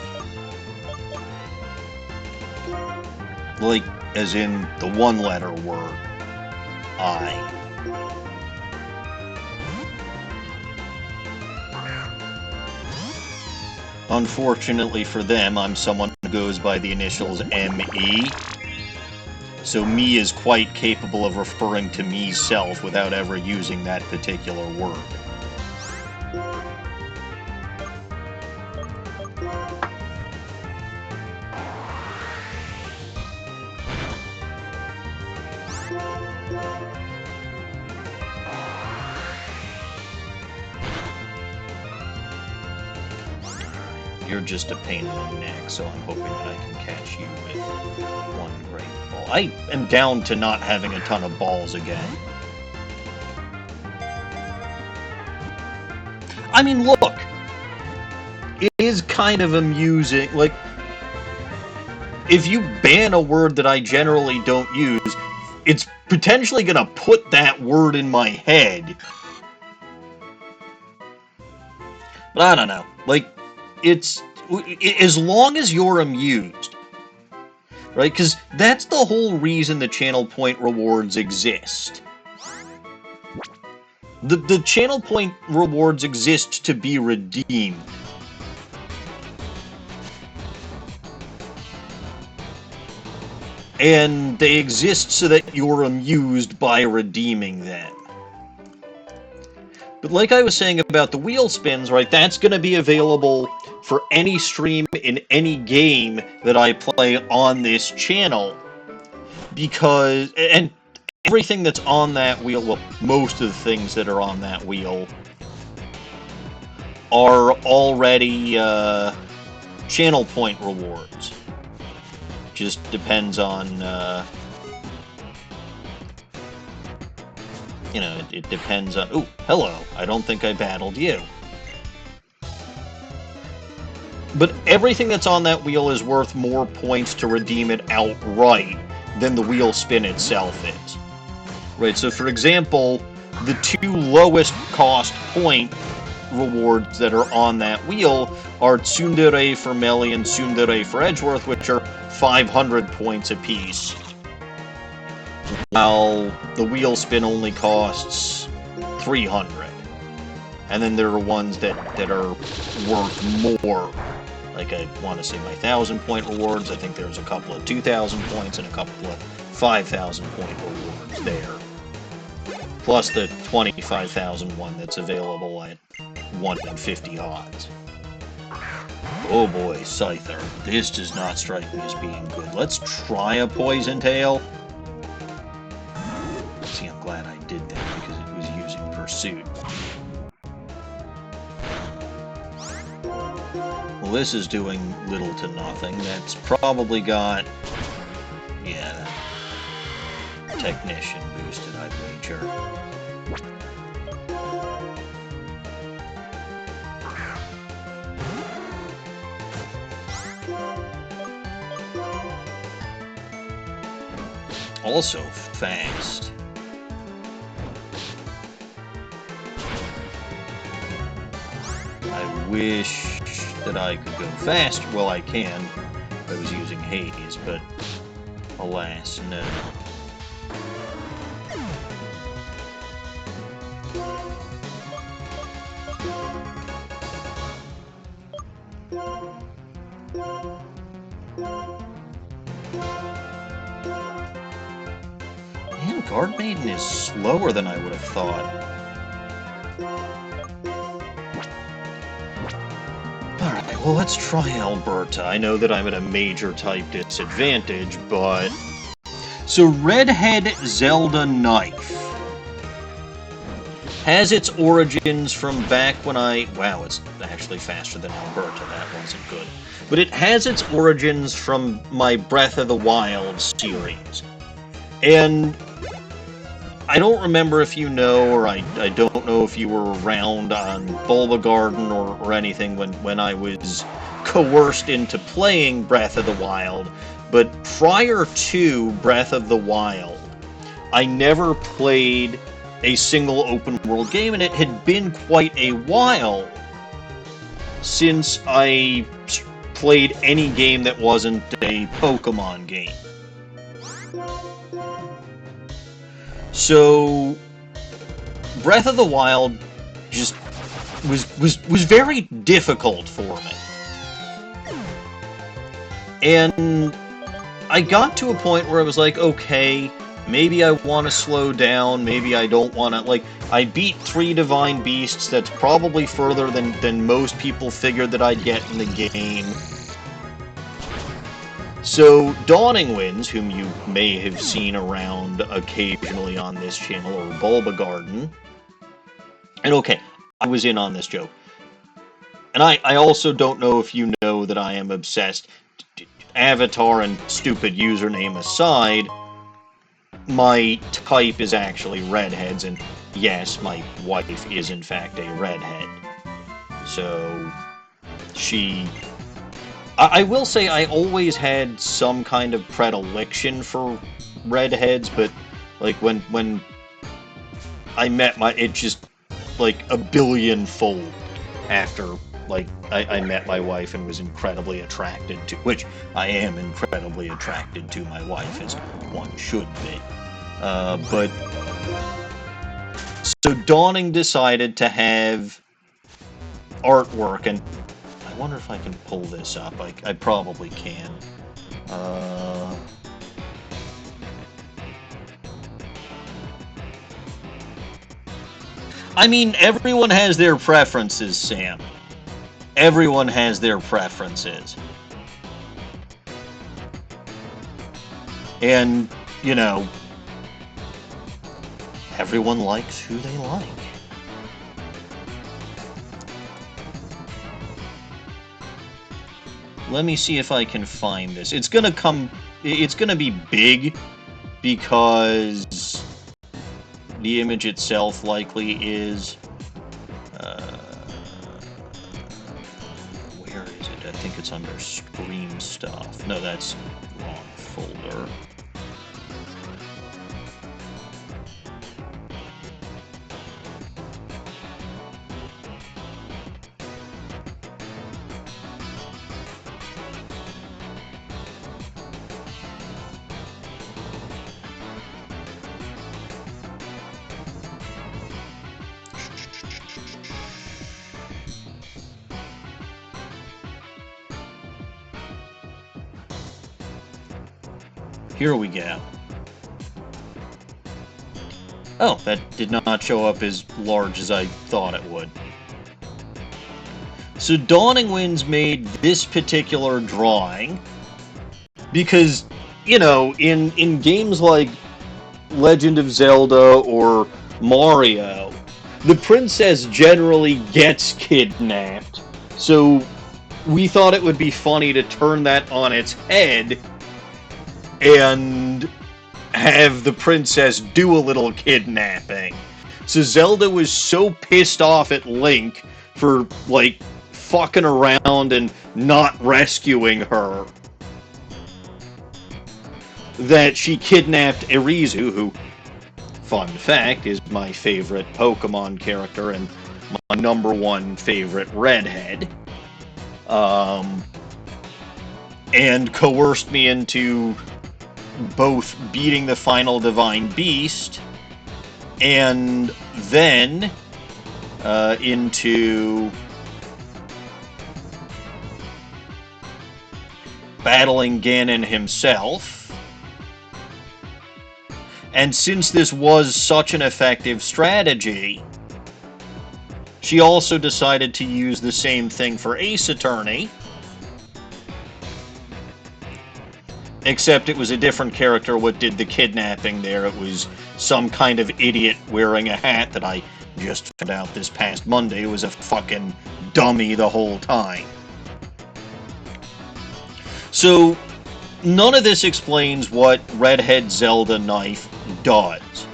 Like, as in the one-letter word, I. Unfortunately for them, I'm someone who goes by the initials M.E., so me is quite capable of referring to me-self without ever using that particular word. You're just a pain in the neck, so I'm hoping that I can catch you with one great ball. I am down to not having a ton of balls again. I mean, look! It is kind of amusing, like, if you ban a word that I generally don't use, it's potentially gonna put that word in my head. But I don't know, like, it's as long as you're amused, right? Because that's the whole reason the channel point rewards exist. The channel point rewards exist to be redeemed. And they exist so that you're amused by redeeming them. But like I was saying about the wheel spins, right, that's going to be available for any stream in any game that I play on this channel. Because, and everything that's on that wheel, well, most of the things that are on that wheel are already channel point rewards. Just depends on, you know, it depends on... Ooh, hello, I don't think I battled you. But everything that's on that wheel is worth more points to redeem it outright than the wheel spin itself is. Right, so for example, the two lowest cost point rewards that are on that wheel are Tsundere for Melee and Tsundere for Edgeworth, which are 500 points apiece. While the wheel spin only costs 300. And then there are ones that are worth more. Like, I want to say my 1,000 point rewards. I think there's a couple of 2,000 points and a couple of 5,000 point rewards there. Plus the 25,000 one that's available at 1 in 50 odds. Oh boy, Scyther. This does not strike me as being good. Let's try a Poison Tail. See, I'm glad I did that because it was using Pursuit. Well, this is doing little to nothing. That's probably got... yeah, Technician boosted, I'd wager. Also fast. I wish that I could go faster. Well, I can. I was using haze, but alas, no. Man, Guard Maiden is slower than I would have thought. Alright, well, let's try Alberta. I know that I'm at a major type disadvantage, but... So, Redhead Zelda Knife has its origins from back when I... Wow, it's actually faster than Alberta. That wasn't good. But it has its origins from my Breath of the Wild series. And I don't remember if you know, or I don't know if you were around on Bulba Garden or anything when I was coerced into playing Breath of the Wild, but prior to Breath of the Wild, I never played a single open world game, and it had been quite a while since I played any game that wasn't a Pokemon game. So, Breath of the Wild just was very difficult for me. And I got to a point where I was like, okay, maybe I want to slow down, maybe I don't want to, like, I beat 3 Divine Beasts, that's probably further than most people figured that I'd get in the game. So, Dawning Winds, whom you may have seen around occasionally on this channel, or Bulba Garden, and okay, I was in on this joke. And I also don't know if you know that I am obsessed. Avatar and stupid username aside, my type is actually redheads, and yes, my wife is in fact a redhead. So, she... I will say I always had some kind of predilection for redheads, but, like, when I met it just, like, a billion-fold after, like, I met my wife and was incredibly attracted to, which I am incredibly attracted to my wife, as one should be. But, so Dawning decided to have artwork, and I wonder if I can pull this up. I probably can. I mean, everyone has their preferences, Sam. Everyone has their preferences. And, you know, everyone likes who they like. Let me see if I can find this. It's gonna be big, because the image itself likely is, where is it? I think it's under Scream Stuff. No, that's wrong folder. Here we go. Oh, that did not show up as large as I thought it would. So Dawning Winds made this particular drawing because, you know, in games like Legend of Zelda or Mario, the princess generally gets kidnapped. So we thought it would be funny to turn that on its head and have the princess do a little kidnapping. So Zelda was so pissed off at Link for, like, fucking around and not rescuing her that she kidnapped Irizu, who, fun fact, is my favorite Pokemon character and my #1 favorite redhead. and coerced me into both beating the final Divine Beast and then into battling Ganon himself. And since this was such an effective strategy, she also decided to use the same thing for Ace Attorney, except it was a different character what did the kidnapping there. It was some kind of idiot wearing a hat that I just found out this past Monday was a fucking dummy the whole time. So, none of this explains what Redhead Zelda Knife does.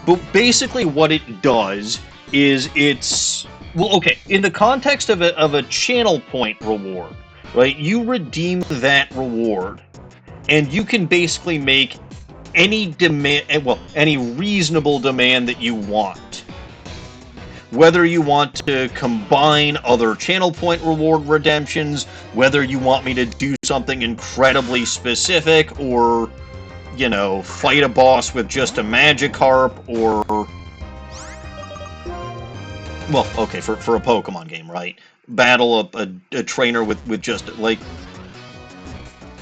But basically what it does is it's... Well, okay, in the context of a channel point reward, right, you redeem that reward, and you can basically make any demand, well, any reasonable demand that you want. Whether you want to combine other channel point reward redemptions, whether you want me to do something incredibly specific, or, you know, fight a boss with just a Magikarp, or... Well, okay, for a Pokemon game, right? Battle a trainer with just, like...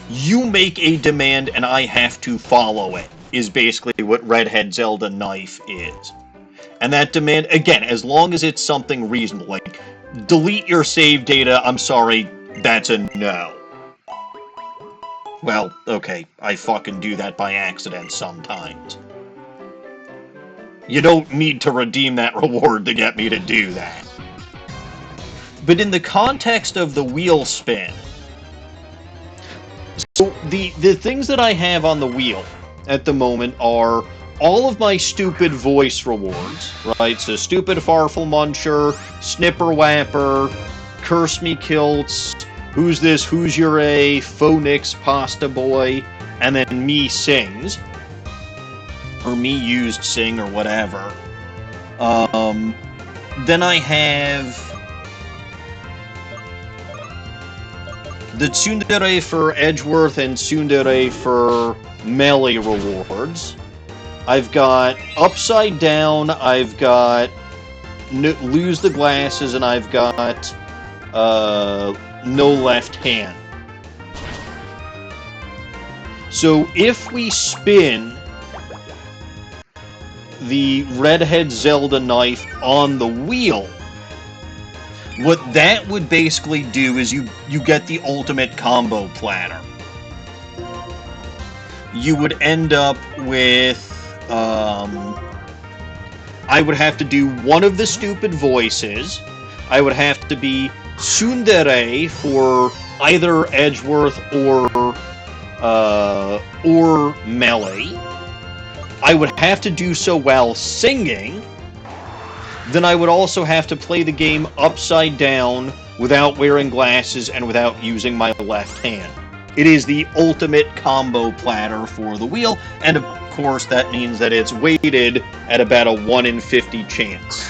You make a demand and I have to follow it, is basically what Redhead Zelda Knife is. And that demand, again, as long as it's something reasonable, like, delete your save data, I'm sorry, that's a no. Well, okay, I fucking do that by accident sometimes. You don't need to redeem that reward to get me to do that. But in the context of the wheel spin, so the things that I have on the wheel at the moment are all of my stupid voice rewards, right? So Stupid Farfel Muncher, Snipper Wapper, Curse Me Kilts, Who's This, Who's Your A, Phonix Pasta Boy, and then Me Sings. Or Me Used Sing, or whatever. Then I have the Tsundere for Edgeworth and Tsundere for melee rewards. I've got Upside Down, I've got Lose the Glasses, and I've got No Left Hand. So if we spin the Redhead Zelda Knife on the wheel, what that would basically do is you get the ultimate combo platter. You would end up with... I would have to do one of the stupid voices. I would have to be Tsundere for either Edgeworth or melee. I would have to do so while singing. Then I would also have to play the game upside down without wearing glasses and without using my left hand. It is the ultimate combo platter for the wheel, and of course that means that it's weighted at about a 1 in 50 chance.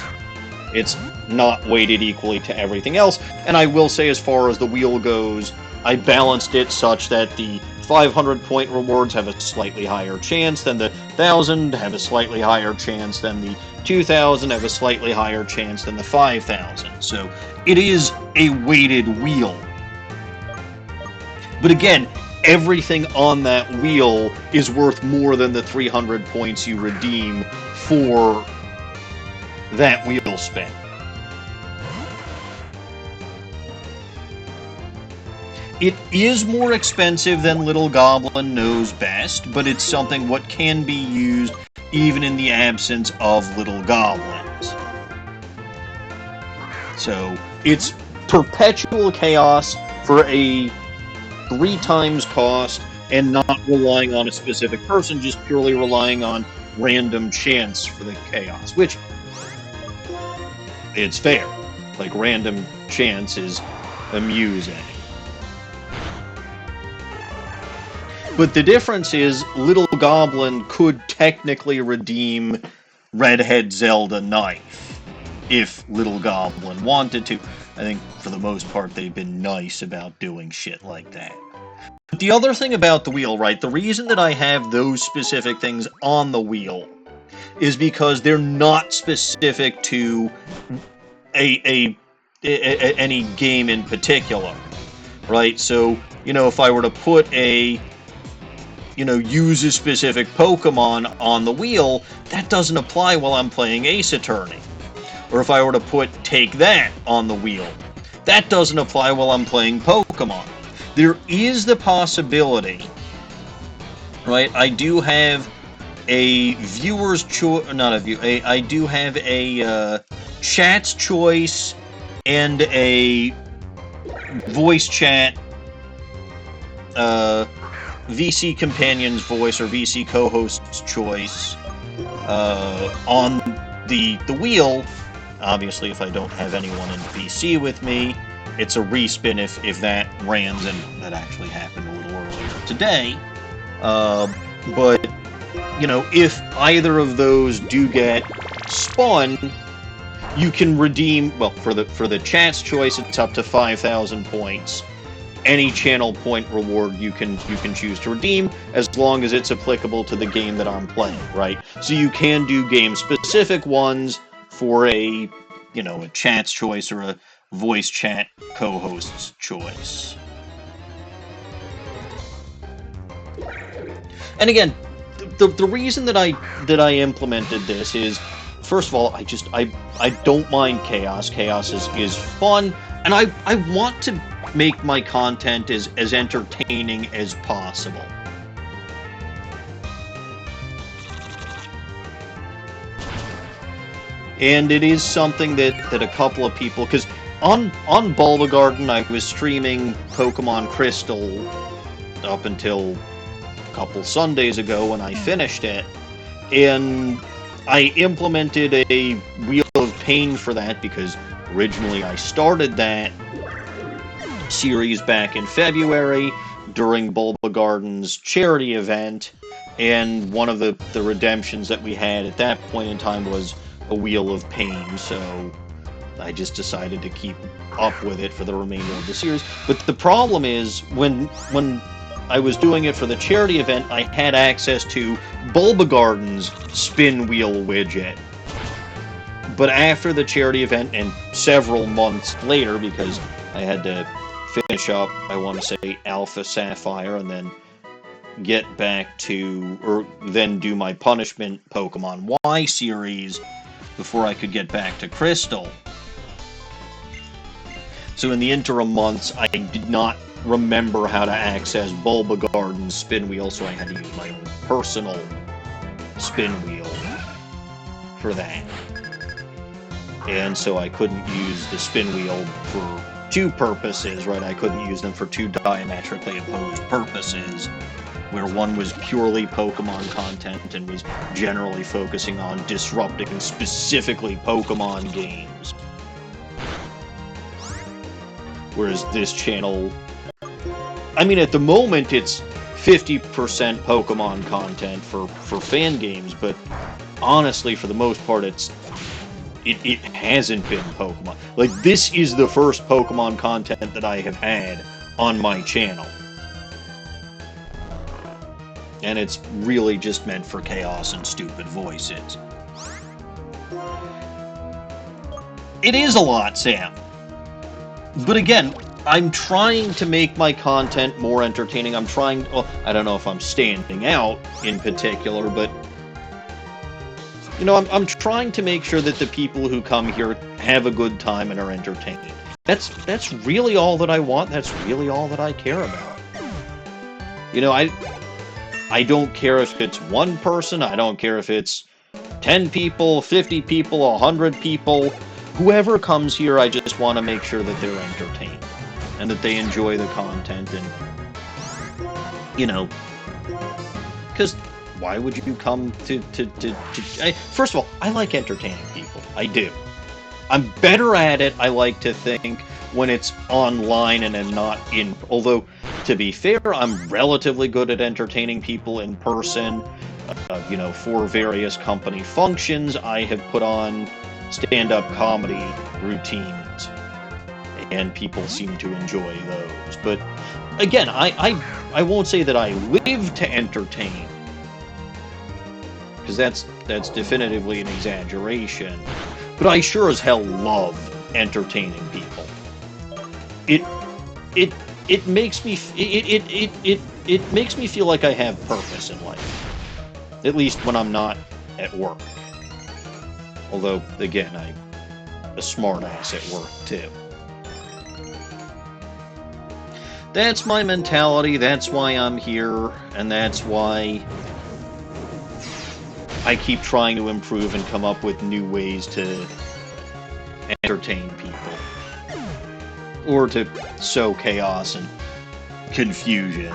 It's not weighted equally to everything else, and I will say, as far as the wheel goes, I balanced it such that the 500 point rewards have a slightly higher chance than the 1,000, have a slightly higher chance than the 2,000, have a slightly higher chance than the 5,000. So it is a weighted wheel. But again, everything on that wheel is worth more than the 300 points you redeem for that wheel spin. It is more expensive than Little Goblin Knows Best, but it's something what can be used even in the absence of Little Goblins. So, it's perpetual chaos for a 3 times cost, and not relying on a specific person, just purely relying on random chance for the chaos, which, it's fair. Like, random chance is amusing. But the difference is, Little Goblin could technically redeem Redhead Zelda Knife. if Little Goblin wanted to. I think for the most part they've been nice about doing shit like that. But the other thing about the wheel, right, the reason that I have those specific things on the wheel is because they're not specific to any game in particular, right? So, you know, if I were to put use a specific Pokemon on the wheel, that doesn't apply while I'm playing Ace Attorney. Or if I were to put Take That on the wheel, that doesn't apply while I'm playing Pokemon. There is the possibility, right? I do have a viewer's choice, I do have a chat's choice and a voice chat VC companion's voice or VC co-host's choice on the wheel. Obviously, if I don't have anyone in VC with me, it's a respin if that rans, and that actually happened a little earlier today. But, you know, if either of those do get spun, you can redeem, well, for the chat's choice, it's up to 5,000 points. Any channel point reward you can choose to redeem, as long as it's applicable to the game that I'm playing, right? So you can do game-specific ones for a chat's choice or a voice chat co-host's choice. And again, the reason that I implemented this is, first of all, I don't mind chaos. Chaos is fun, and I want to make my content as entertaining as possible. And it is something that a couple of people, because on Bulbagarden I was streaming Pokemon Crystal up until a couple Sundays ago when I finished it, and I implemented a Wheel of Pain for that because originally I started that series back in February during Bulbagarden's charity event, and one of the redemptions that we had at that point in time was a Wheel of Pain, so I just decided to keep up with it for the remainder of the series. But the problem is, when I was doing it for the charity event, I had access to Bulbagarden's spin wheel widget. But after the charity event, and several months later, because I had to finish up, I want to say, Alpha Sapphire, and then get back to, or then do my Punishment Pokemon Y series before I could get back to Crystal. So in the interim months, I did not remember how to access Bulbagarden's spin wheel, so I had to use my own personal spin wheel for that. And so I couldn't use the spin wheel for two purposes, right? I couldn't use them for two diametrically opposed purposes, where one was purely Pokemon content and was generally focusing on disrupting specifically Pokemon games. Whereas this channel, I mean, at the moment it's 50% Pokemon content for fan games, but honestly, for the most part, it hasn't been Pokemon. Like, this is the first Pokemon content that I have had on my channel. And it's really just meant for chaos and stupid voices. It is a lot, Sam. But again, I'm trying to make my content more entertaining. I'm trying, well, I don't know if I'm standing out in particular, but you know, I'm trying to make sure that the people who come here have a good time and are entertained. That's really all that I want. That's really all that I care about. You know, I don't care if it's one person. I don't care if it's 10 people, 50 people, 100 people. Whoever comes here, I just want to make sure that they're entertained and that they enjoy the content. And, you know, because why would you come to first of all, I like entertaining people. I do. I'm better at it, I like to think, when it's online and not in... Although, to be fair, I'm relatively good at entertaining people in person. You know, for various company functions, I have put on stand-up comedy routines, and people seem to enjoy those. But again, I won't say that I live to entertain, because that's definitively an exaggeration. But I sure as hell love entertaining people. It makes me it makes me feel like I have purpose in life. At least when I'm not at work. Although, again, I'm a smartass at work, too. That's my mentality, that's why I'm here, and that's why I keep trying to improve and come up with new ways to entertain people. Or to sow chaos and confusion.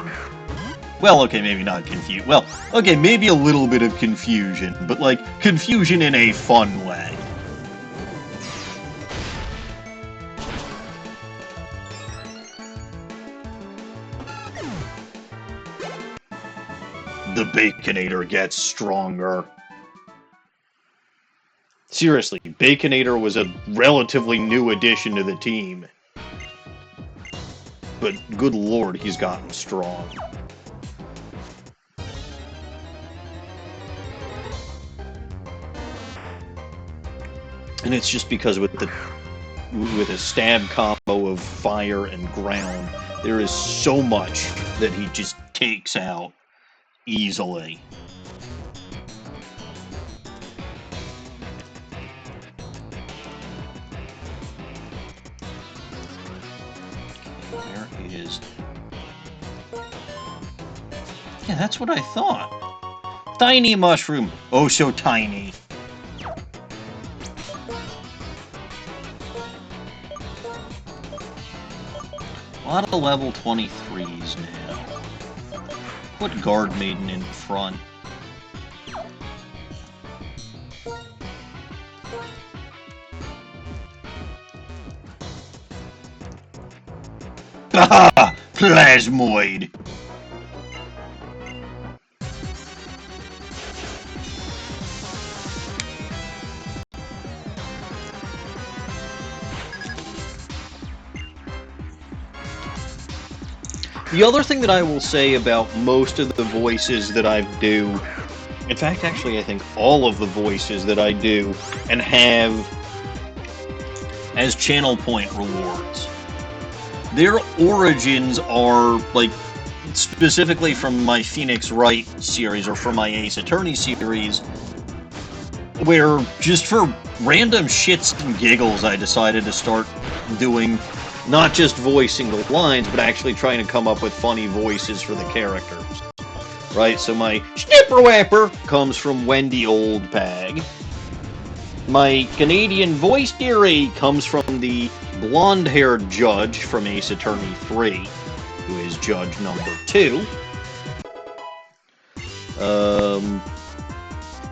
Well, okay, maybe not confusion. Well, okay, maybe a little bit of confusion, but, like, confusion in a fun way. The Baconator gets stronger. Seriously, Baconator was a relatively new addition to the team. But good lord, he's gotten strong. And it's just because with a stab combo of fire and ground, there is so much that he just takes out easily. Where is... Yeah, that's what I thought. Tiny mushroom. Oh, so tiny. A lot of level 23s now. Put Guard Maiden in front. Haha! Plasmoid! The other thing that I will say about most of the voices that I do, in fact, actually, I think all of the voices that I do and have as channel point rewards, their origins are, like, specifically from my Phoenix Wright series or from my Ace Attorney series, where just for random shits and giggles I decided to start doing not just voicing the lines, but actually trying to come up with funny voices for the characters. Right, so my Snipper Wapper comes from Wendy Oldbag. My Canadian voice dearie comes from the blonde-haired judge from Ace Attorney 3, who is judge number 2.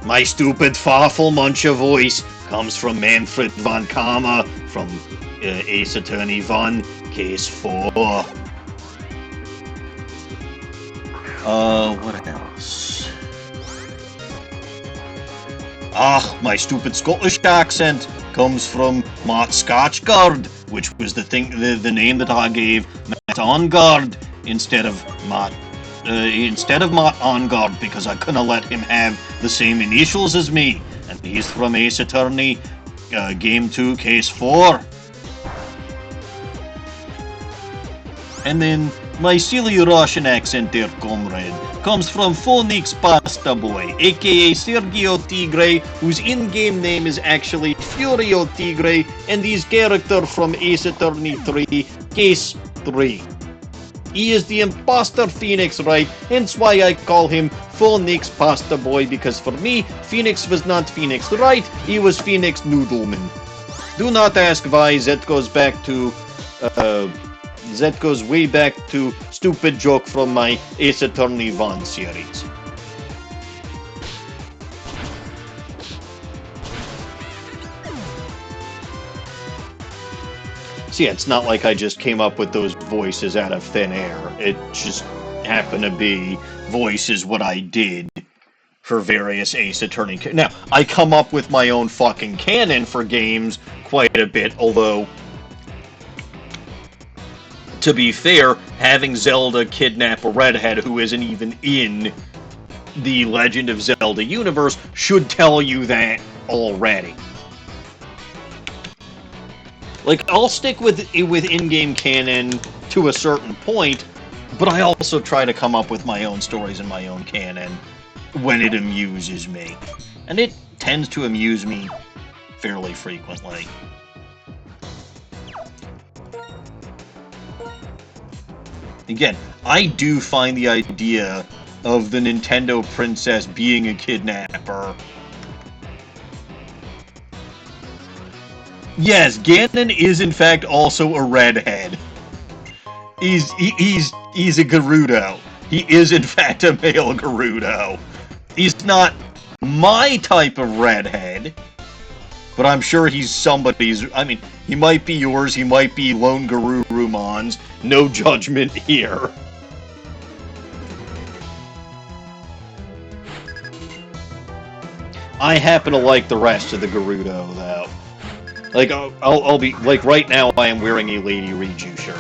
My stupid Farfel Muncher voice comes from Manfred von Kama from Ace Attorney 1, Case 4. What else? Ah, my stupid Scottish accent comes from Matt Scotchgard, which was the name that I gave Matt Ongard instead of Matt Ongard, because I couldn't let him have the same initials as me, and he's from Ace Attorney Game 2, Case 4. And then my silly Russian accent there, comrade, comes from Phoenix Pasta Boy, aka Sergio Tigre, whose in-game name is actually Furio Tigre, and he's character from Ace Attorney 3, Case 3. He is the imposter Phoenix Wright, hence why I call him Phoenix Pasta Boy, because for me, Phoenix was not Phoenix Wright, he was Phoenix Noodleman. Do not ask why, that goes back to, that goes way back to stupid joke from my Ace Attorney 1 series. See, it's not like I just came up with those voices out of thin air. It just happened to be voices what I did for various Ace Attorney... Now, I come up with my own fucking canon for games quite a bit, although, to be fair, having Zelda kidnap a redhead who isn't even in the Legend of Zelda universe should tell you that already. Like, I'll stick with in-game canon to a certain point, but I also try to come up with my own stories and my own canon when it amuses me. And it tends to amuse me fairly frequently. Again, I do find the idea of the Nintendo princess being a kidnapper. Yes, Ganon is in fact also a redhead. He's a Gerudo. He is in fact a male Gerudo. He's not my type of redhead, but I'm sure he's somebody's. I mean, he might be yours, he might be Lone Gerurumon's. No judgment here. I happen to like the rest of the Gerudo, though. Like, I'll be, like, right now I am wearing a Lady Riju shirt.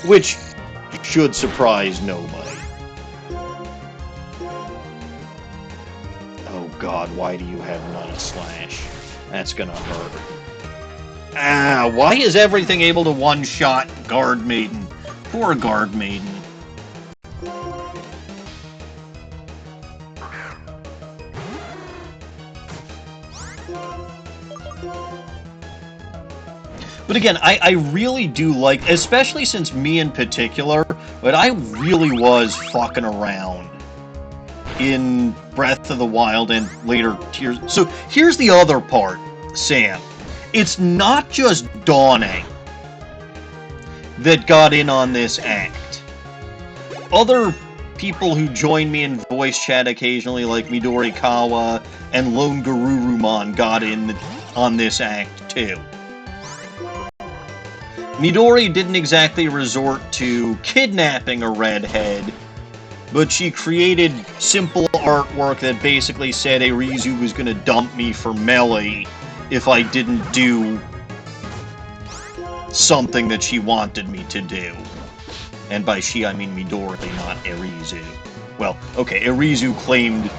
Which should surprise nobody. Oh god, why do you have Nut Slash? That's gonna hurt. Ah, why is everything able to one-shot Guard Maiden? Poor Guard Maiden. But again, I really do like, especially since me in particular, but I really was fucking around in Breath of the Wild and later Tears. So here's the other part, Sam. It's not just Dawning that got in on this act. Other people who join me in voice chat occasionally, like Midori Kawa and Lone Garurumon, got in on this act too. Midori didn't exactly resort to kidnapping a redhead, but she created simple artwork that basically said Arizu was going to dump me for Melee if I didn't do something that she wanted me to do. And by she, I mean Midori, not Arizu. Well, okay, Arizu claimed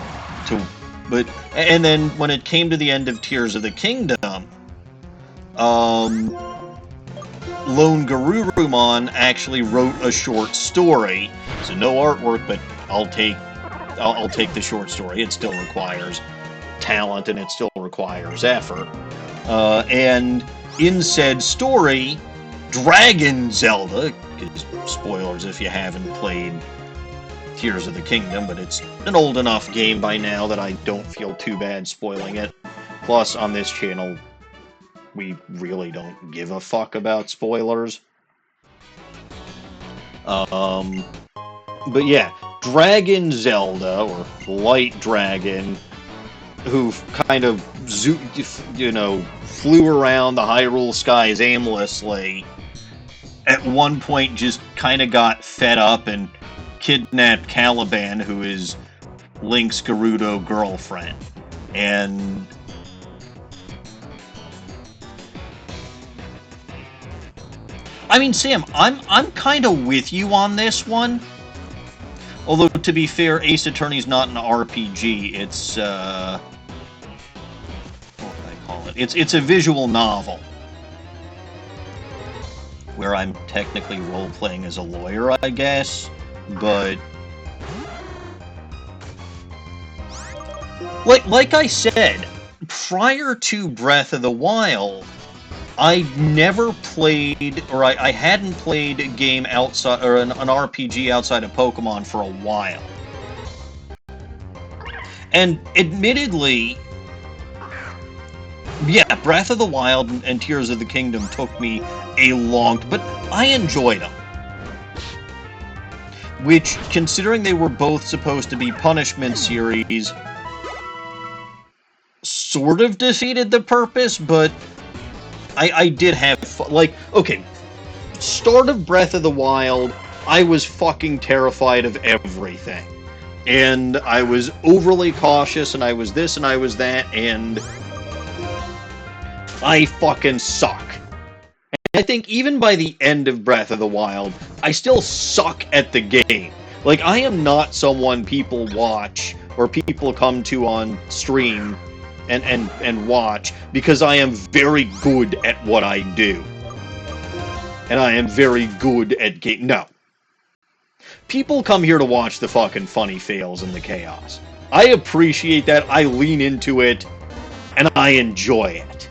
to... but and then when it came to the end of Tears of the Kingdom, Lone Garurumon actually wrote a short story. So no artwork, but I'll take the short story. It still requires talent and it still requires effort. And in said story, Dragon Zelda, because spoilers if you haven't played Tears of the Kingdom, but it's an old enough game by now that I don't feel too bad spoiling it. Plus, on this channel, we really don't give a fuck about spoilers. But yeah, Dragon Zelda, or Light Dragon, who kind of, flew around the Hyrule skies aimlessly, at one point just kind of got fed up and kidnapped Caliban, who is Link's Gerudo girlfriend. And I mean, Sam, I'm kind of with you on this one. Although, to be fair, Ace Attorney's not an RPG. It's, what would I call it? It's a visual novel. Where I'm technically role-playing as a lawyer, I guess. But like I said, prior to Breath of the Wild, I never played, or I hadn't played a game outside, or an RPG outside of Pokemon for a while. And admittedly, yeah, Breath of the Wild and Tears of the Kingdom took me a long, but I enjoyed them. Which, considering they were both supposed to be punishment series, sort of defeated the purpose, but I did have fun. Like, okay, start of Breath of the Wild, I was fucking terrified of everything. And I was overly cautious, and I was this, and I was that, and I fucking suck. And I think even by the end of Breath of the Wild, I still suck at the game. Like, I am not someone people watch, or people come to on stream and watch, because I am very good at what I do. And I am very good at game. No. People come here to watch the fucking funny fails and the chaos. I appreciate that, I lean into it, and I enjoy it.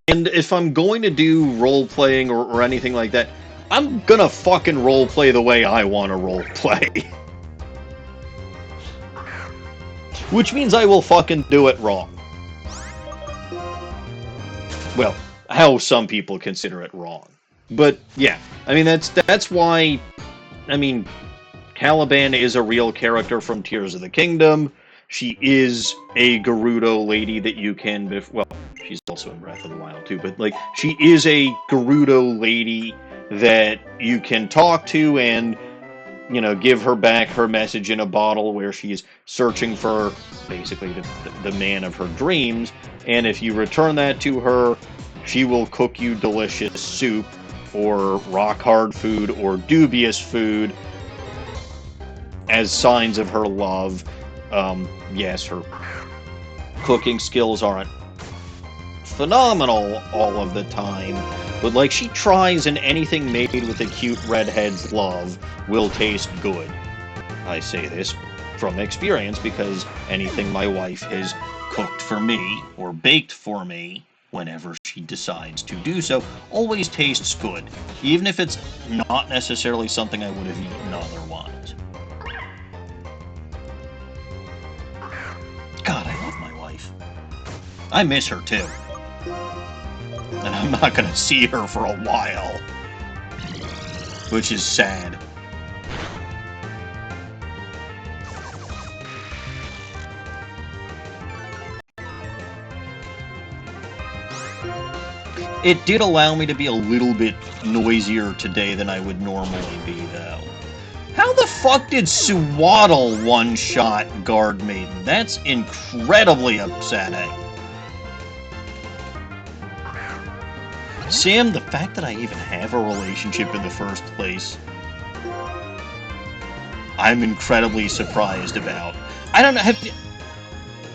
And if I'm going to do role-playing or anything like that, I'm gonna fucking role-play the way I want to role-play. Which means I will fucking do it wrong. Well, how some people consider it wrong. But, yeah. I mean, that's why... I mean, Caliban is a real character from Tears of the Kingdom. She is a Gerudo lady that you can... Well, she's also in Breath of the Wild, too. But, like, she is a Gerudo lady that you can talk to and, you know, give her back her message in a bottle where she's searching for, basically, the man of her dreams. And if you return that to her, she will cook you delicious soup, or rock-hard food, or dubious food, as signs of her love. Yes, her cooking skills aren't phenomenal all of the time, but, like, she tries, and anything made with a cute redhead's love will taste good. I say this from experience, because anything my wife has cooked for me, or baked for me, whenever she decides to do so, always tastes good, even if it's not necessarily something I would have eaten otherwise. God, I love my wife. I miss her, too. And I'm not gonna see her for a while. Which is sad. It did allow me to be a little bit noisier today than I would normally be, though. How the fuck did Suwaddle one-shot Guard Maiden? That's incredibly upsetting. Sam, the fact that I even have a relationship in the first place, I'm incredibly surprised about. I don't know,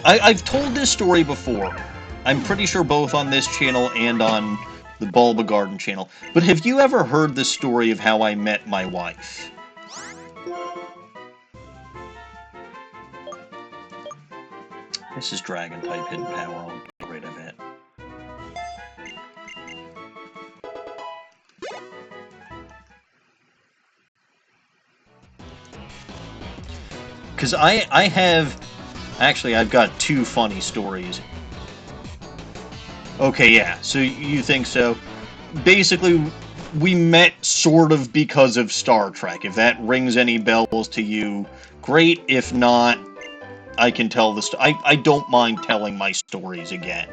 I've told this story before. I'm pretty sure both on this channel and on the Bulba Garden channel. But have you ever heard the story of how I met my wife? This is Dragon-type hidden power. I'll get rid of it. Because I have... Actually, I've got two funny stories. Okay, yeah, so you think so. Basically, we met sort of because of Star Trek. If that rings any bells to you, great. If not, I can tell the story. I don't mind telling my stories again.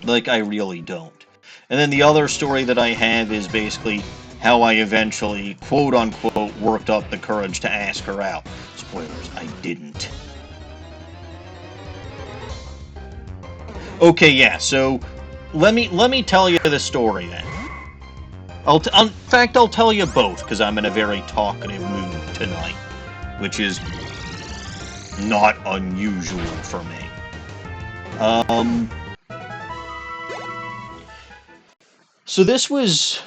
Like, I really don't. And then the other story that I have is basically how I eventually, quote-unquote, worked up the courage to ask her out. Spoilers, I didn't. Okay, yeah, so let me tell you the story then. In fact, I'll tell you both, because I'm in a very talkative mood tonight, which is not unusual for me. So this was...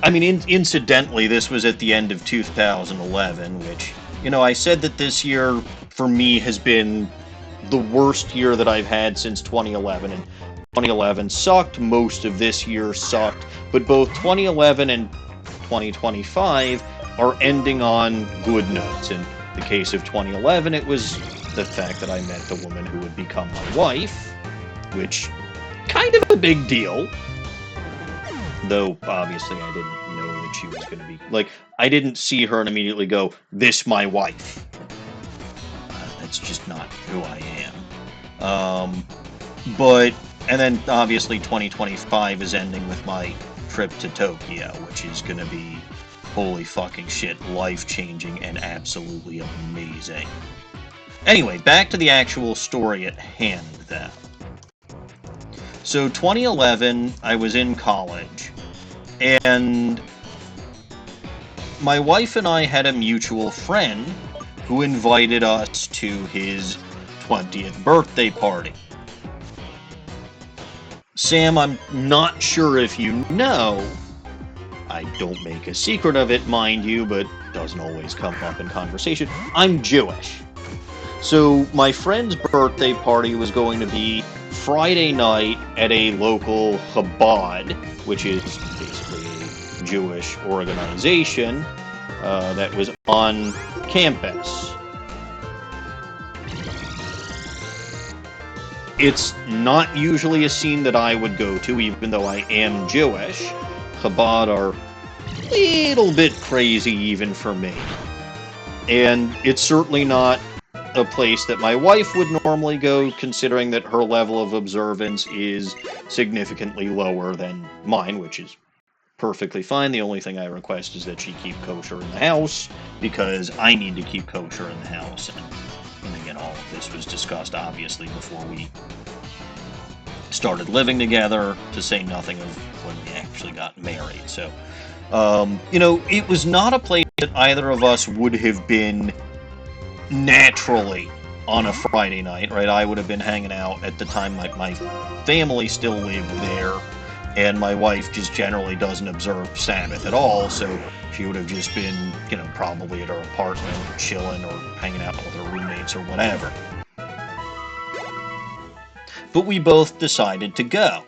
I mean, incidentally, this was at the end of 2011, which, you know, I said that this year, for me, has been the worst year that I've had since 2011, and 2011 sucked, most of this year sucked, but both 2011 and 2025 are ending on good notes. In the case of 2011, it was the fact that I met the woman who would become my wife, which, kind of a big deal. Though, obviously, I didn't know that she was going to be... Like, I didn't see her and immediately go, this my wife. That's just not who I am. But, and then, obviously, 2025 is ending with my trip to Tokyo, which is going to be, holy fucking shit, life-changing and absolutely amazing. Anyway, back to the actual story at hand, then. So, 2011, I was in college, and my wife and I had a mutual friend who invited us to his 20th birthday party. Sam, I'm not sure if you know, I don't make a secret of it, mind you, but doesn't always come up in conversation, I'm Jewish. So, my friend's birthday party was going to be Friday night at a local Chabad, which is basically a Jewish organization that was on campus. It's not usually a scene that I would go to, even though I am Jewish. Chabad are a little bit crazy even for me. And it's certainly not a place that my wife would normally go, considering that her level of observance is significantly lower than mine, which is perfectly fine. The only thing I request is that she keep kosher in the house, because I need to keep kosher in the house. And again, all of this was discussed, obviously, before we started living together, to say nothing of when we actually got married. So, you know, it was not a place that either of us would have been naturally on a Friday night, right? I would have been hanging out at the time. My family still lived there, and my wife just generally doesn't observe Sabbath at all, so she would have just been, you know, probably at her apartment, chilling or hanging out with her roommates or whatever. But we both decided to go.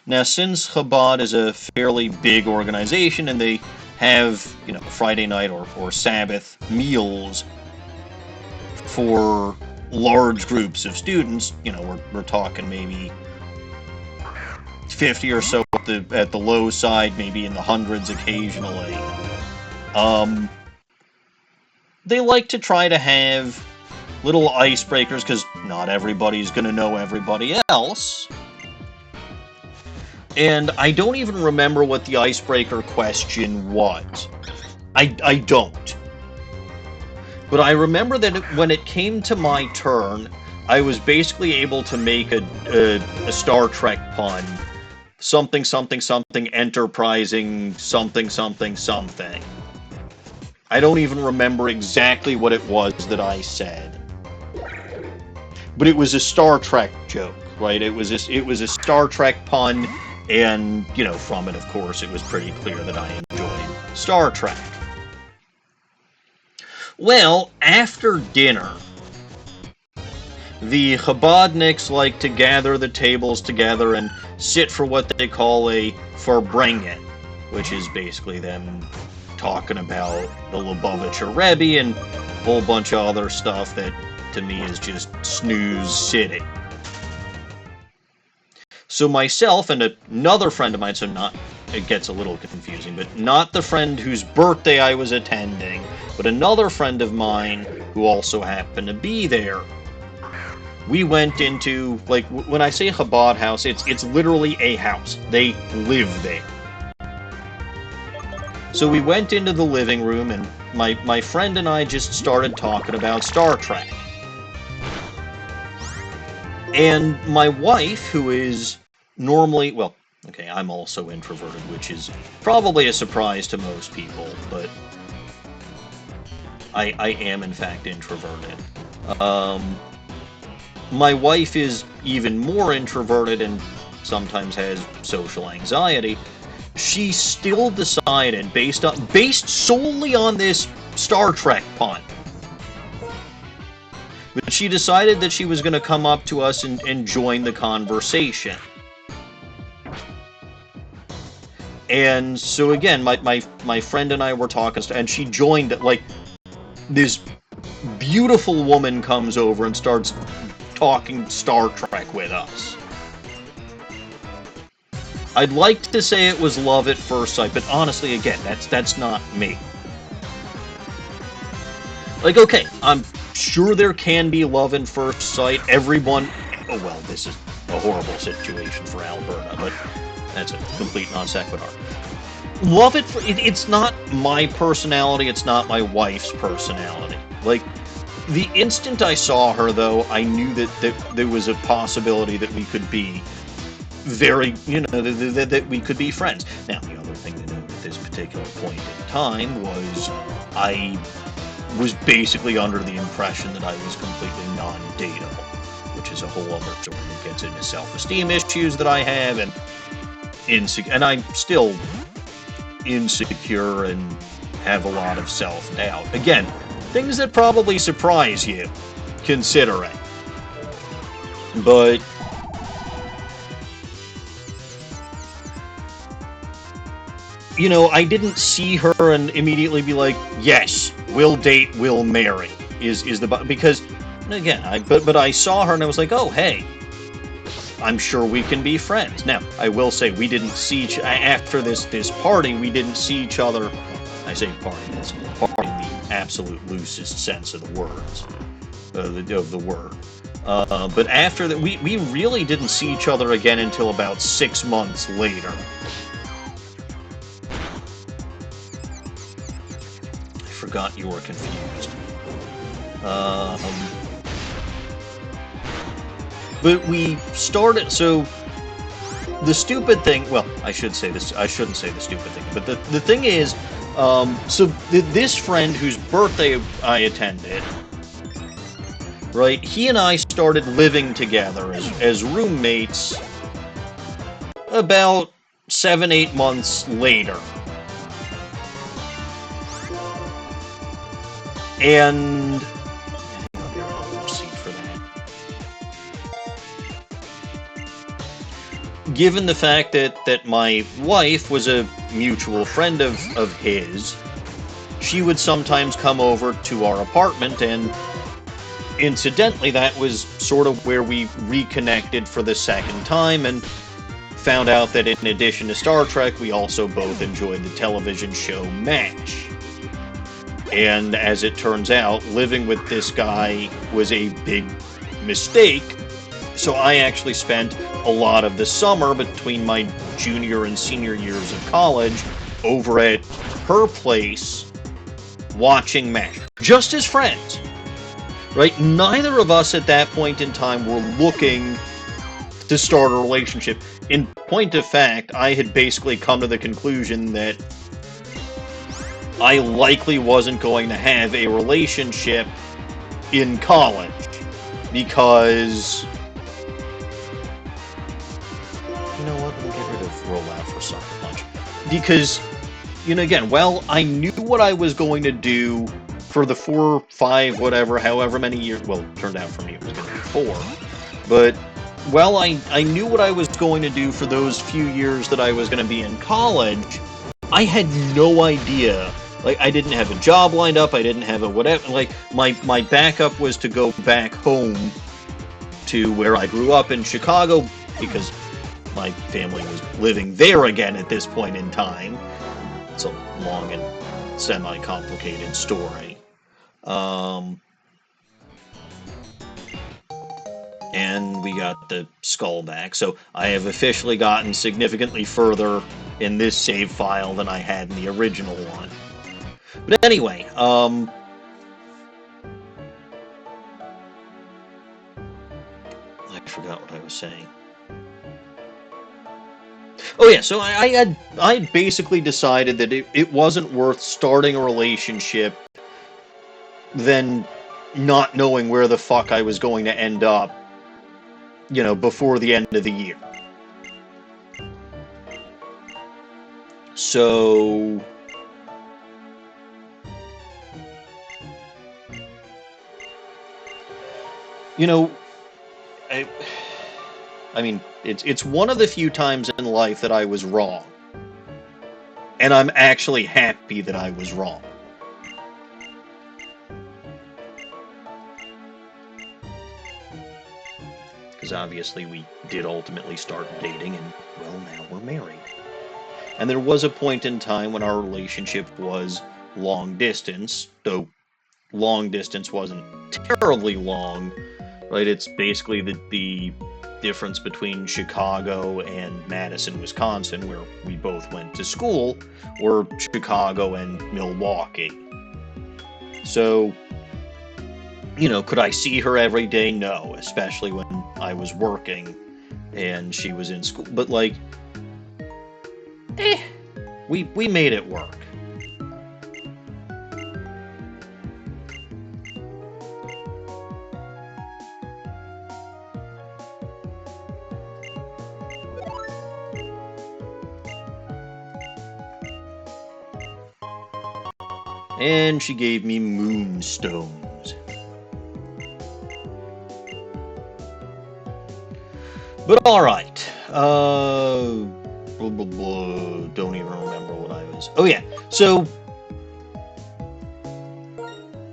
Now, since Chabad is a fairly big organization and they have, you know, Friday night or Sabbath meals for large groups of students, you know, we're talking maybe 50 or so at the low side, maybe in the hundreds occasionally. They like to try to have little icebreakers, because not everybody's going to know everybody else. And I don't even remember what the icebreaker question was. I don't. But I remember that when it came to my turn, I was basically able to make a Star Trek pun. Something, something, something, enterprising, something, something, something. I don't even remember exactly what it was that I said. But it was a Star Trek joke, right? It was a Star Trek pun, and, you know, from it, of course, it was pretty clear that I enjoyed Star Trek. Well, after dinner, the Chabadniks like to gather the tables together and sit for what they call a Farbrengen, which is basically them talking about the Lubavitcher Rebbe and a whole bunch of other stuff that, to me, is just snooze city. So myself and another friend of mine, so not, it gets a little confusing, but not the friend whose birthday I was attending, but another friend of mine who also happened to be there. We went into, like, when I say Chabad house, it's literally a house. They live there. So we went into the living room, and my friend and I just started talking about Star Trek. And my wife, who is normally, well, okay, I'm also introverted, which is probably a surprise to most people, but I am, in fact, introverted. My wife is even more introverted and sometimes has social anxiety. She still decided, based solely on this Star Trek pun, but she decided that she was going to come up to us and join the conversation. And so again, my friend and I were talking, and she joined, like, this beautiful woman comes over and starts talking Star Trek with us. I'd like to say it was love at first sight, but honestly, again, that's not me. Like, okay, I'm sure there can be love at first sight. Everyone... Oh, well, this is a horrible situation for Alberta, but that's a complete non sequitur. Love it... It's not my personality, it's not my wife's personality. Like, the instant I saw her, though, I knew that there was a possibility that we could be very... You know, that we could be friends. Now, the other thing to note at this particular point in time was I was basically under the impression that I was completely non-dateable, which is a whole other story that gets into self-esteem issues that I have, and and I'm still insecure and have a lot of self-doubt. Again, things that probably surprise you, considering. But you know, I didn't see her and immediately be like, yes, we'll date, we'll marry, is the... Because, again, but I saw her and I was like, oh, hey, I'm sure we can be friends. Now, I will say, we didn't see after this party, we didn't see each other. I say party, that's party in the absolute loosest sense of the words, of the word. But after that, we really didn't see each other again until about 6 months later. Forgot you were confused. But we started, so the stupid thing, well, I shouldn't say the stupid thing, but the thing is, so this friend whose birthday I attended, right, he and I started living together as roommates about 7-8 months later. And I'll get a receipt for that. Given the fact that my wife was a mutual friend of his, she would sometimes come over to our apartment, and incidentally, that was sort of where we reconnected for the second time, and found out that in addition to Star Trek, we also both enjoyed the television show MASH. And as it turns out, living with this guy was a big mistake. So I actually spent a lot of the summer between my junior and senior years of college over at her place watching MASH. Just as friends. Right? Neither of us at that point in time were looking to start a relationship. In point of fact, I had basically come to the conclusion that I likely wasn't going to have a relationship in college, because... You know what? We'll get rid of roll out for sucker punch. Because, you know, again, well, I knew what I was going to do for the 4, 5, whatever, however many years... Well, it turned out for me it was going to be 4. But, well, I knew what I was going to do for those few years that I was going to be in college. I had no idea. Like, I didn't have a job lined up, I didn't have a whatever, like, my backup was to go back home to where I grew up in Chicago, because my family was living there again at this point in time. It's a long and semi-complicated story. And we got the skull back, so I have officially gotten significantly further in this save file than I had in the original one. But anyway, I forgot what I was saying. Oh yeah, so I basically decided that it wasn't worth starting a relationship than not knowing where the fuck I was going to end up, you know, before the end of the year. So... You know, I mean, it's one of the few times in life that I was wrong. And I'm actually happy that I was wrong. because obviously we did ultimately start dating, and, well, now we're married. And there was a point in time when our relationship was long distance, though long distance wasn't terribly long, right? It's basically the difference between Chicago and Madison, Wisconsin, where we both went to school, or Chicago and Milwaukee. So, could I see her every day? No, especially when I was working and she was in school. But, we made it work. And she gave me moonstones. But alright. Don't even remember what I was... Oh yeah, so...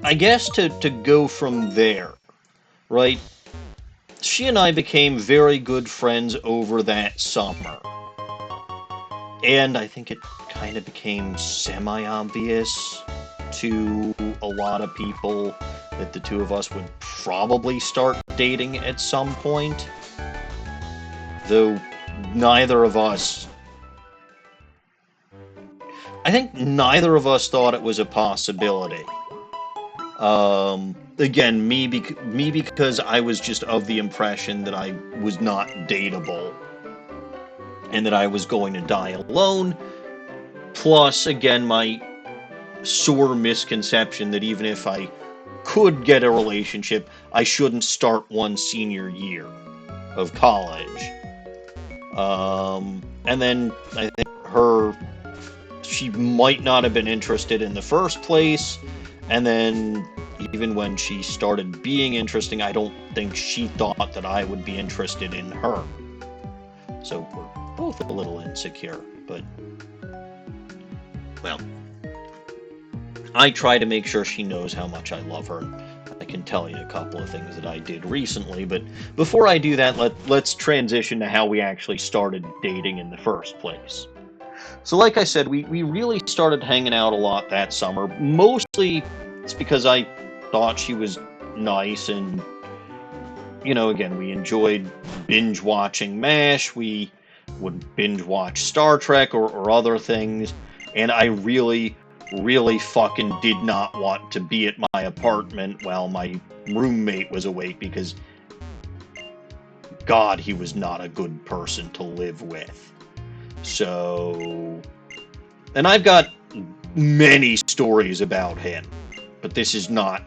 I guess to go from there, right? She and I became very good friends over that summer. And I think it kind of became semi-obvious to a lot of people that the two of us would probably start dating at some point. Though neither of us... I think neither of us thought it was a possibility. Again, me because I was just of the impression that I was not dateable. And that I was going to die alone. Plus, again, my sore misconception that even if I could get a relationship, I shouldn't start one senior year of college. And then I think she might not have been interested in the first place. And then even when she started being interesting, I don't think she thought that I would be interested in her. So we're both a little insecure, but, well, I try to make sure she knows how much I love her. I can tell you a couple of things that I did recently, but before I do that, let's transition to how we actually started dating in the first place. So like I said, we really started hanging out a lot that summer. Mostly it's because I thought she was nice, and, again, we enjoyed binge watching MASH. We would binge watch Star Trek or other things, and I really fucking did not want to be at my apartment while my roommate was awake, because God, he was not a good person to live with. So, and I've got many stories about him, but this is not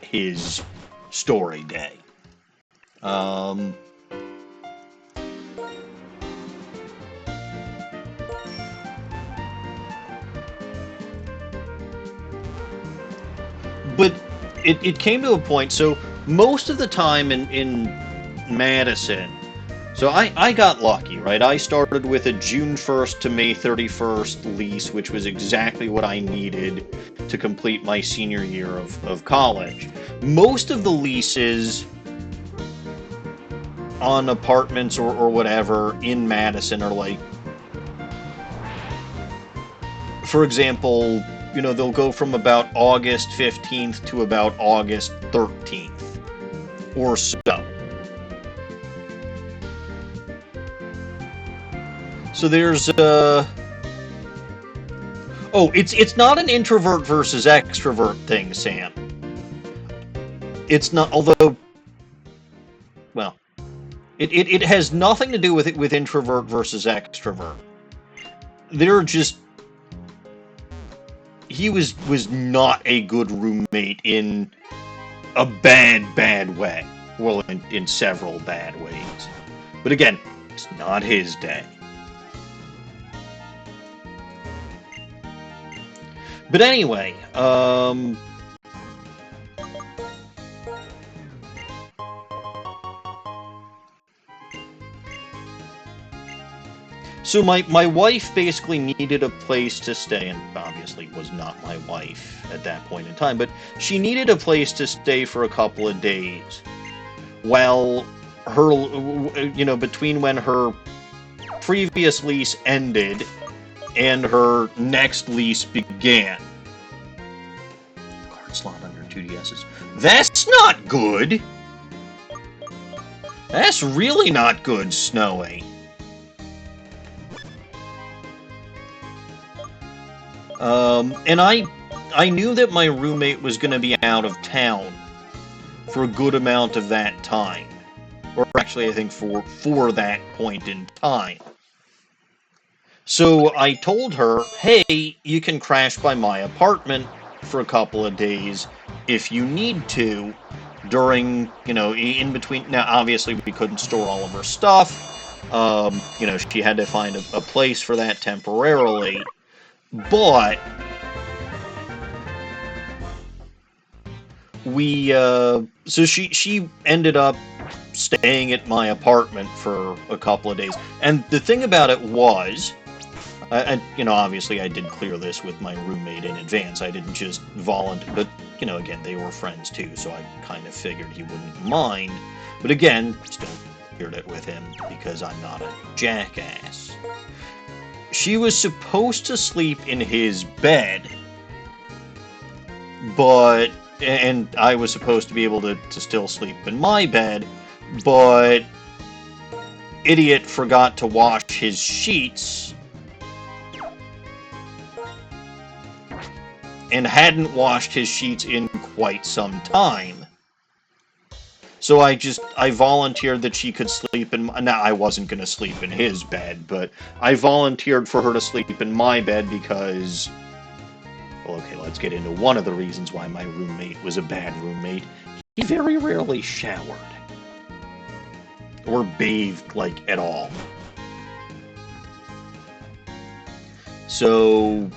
his story day. But it came to a point, so most of the time in Madison, so I got lucky, right? I started with a June 1st to May 31st lease, which was exactly what I needed to complete my senior year of college. Most of the leases on apartments or whatever in Madison are like, for example, they'll go from about August 15th to about August 13th or so. So there's it's not an introvert versus extrovert thing, Sam. It's not, although, well, it has nothing to do with introvert versus extrovert. They're just, he was not a good roommate in a bad way. Well, in several bad ways. But again, it's not his day. But anyway, so my wife basically needed a place to stay, and obviously was not my wife at that point in time, but she needed a place to stay for a couple of days. while her, between when her previous lease ended and her next lease began. Card slot under 2DSs. That's not good! That's really not good, Snowy. And I knew that my roommate was going to be out of town for a good amount of that time. Or actually, I think for that point in time. So I told her, hey, you can crash by my apartment for a couple of days if you need to during, in between. Now, obviously, we couldn't store all of her stuff. She had to find a place for that temporarily. But so she ended up staying at my apartment for a couple of days. And the thing about it was, obviously I did clear this with my roommate in advance. I didn't just volunteer, but, again, they were friends too, so I kind of figured he wouldn't mind. But again, still cleared it with him because I'm not a jackass. She was supposed to sleep in his bed, and I was supposed to be able to still sleep in my bed, but idiot forgot to wash his sheets and hadn't washed his sheets in quite some time. So I volunteered that she could sleep in now I wasn't going to sleep in his bed, but I volunteered for her to sleep in my bed because, well, okay, let's get into one of the reasons why my roommate was a bad roommate. He very rarely showered. Or bathed, at all. So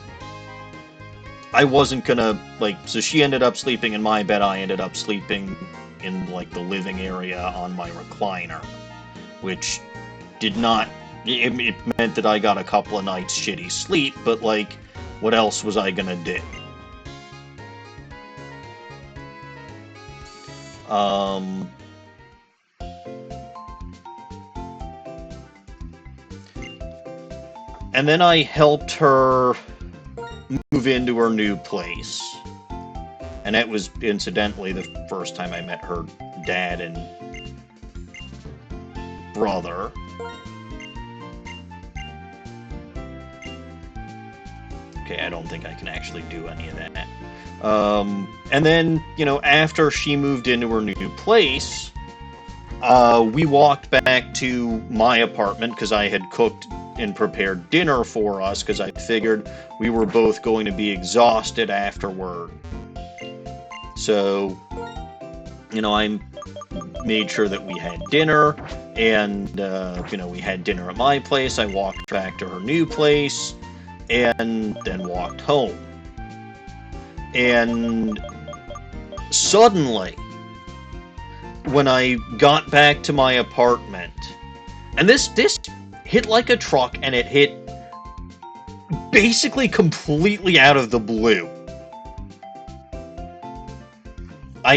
I wasn't gonna, so she ended up sleeping in my bed, I ended up sleeping in, the living area on my recliner, which did not, it meant that I got a couple of nights shitty sleep, but, what else was I gonna do? And then I helped her move into her new place. And that was, incidentally, the first time I met her dad and brother. Okay, I don't think I can actually do any of that. And then, after she moved into her new place, we walked back to my apartment because I had cooked and prepared dinner for us because I figured we were both going to be exhausted afterward. So, I made sure that we had dinner, and, we had dinner at my place. I walked back to her new place, and then walked home. And suddenly, when I got back to my apartment, and this hit like a truck, and it hit basically completely out of the blue. I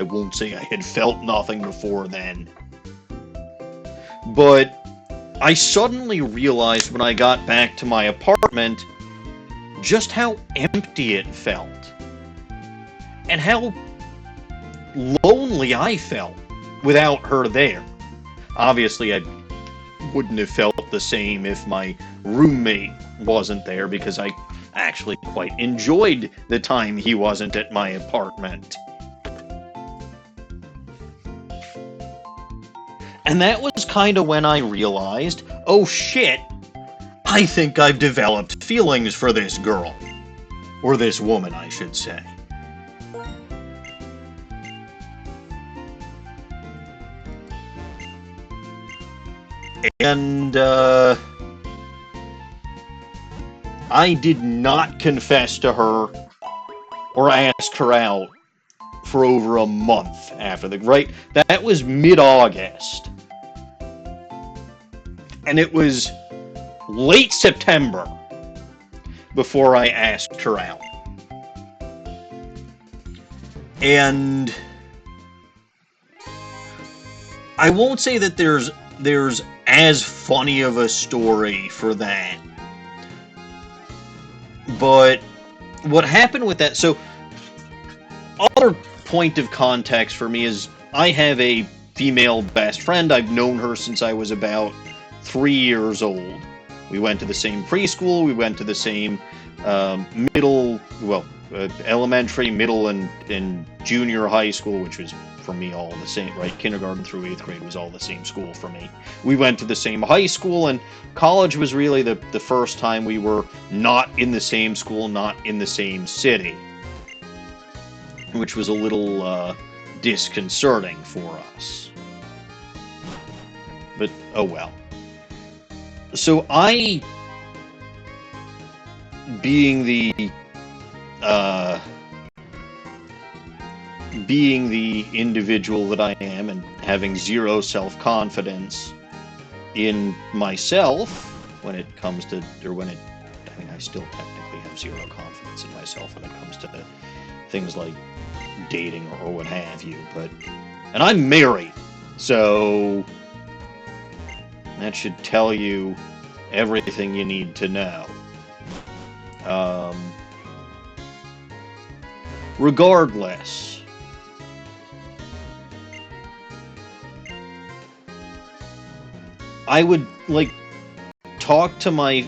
won't say I had felt nothing before then, but I suddenly realized when I got back to my apartment just how empty it felt, and how lonely I felt without her there. Obviously, I wouldn't have felt the same if my roommate wasn't there, because I actually quite enjoyed the time he wasn't at my apartment. And that was kind of when I realized, oh shit, I think I've developed feelings for this girl. Or this woman, I should say. And, I did not confess to her or ask her out for over a month after that was mid-August. And it was late September before I asked her out. I won't say that there's as funny of a story for that. But what happened with that, so other point of context for me is I have a female best friend. I've known her since I was about 3 years old. We went to the same preschool, we went to the same elementary, middle, and junior high school, which was for me all the same, right? Kindergarten through 8th grade was all the same school for me. We went to the same high school, and college was really the first time we were not in the same school, not in the same city, which was a little disconcerting for us. But, oh well. So I, being the individual that I am and having zero self-confidence in myself when it comes to, I still technically have zero confidence in myself when it comes to things like dating or what have you, and I'm married, so that should tell you everything you need to know. Regardless, I would, talk to my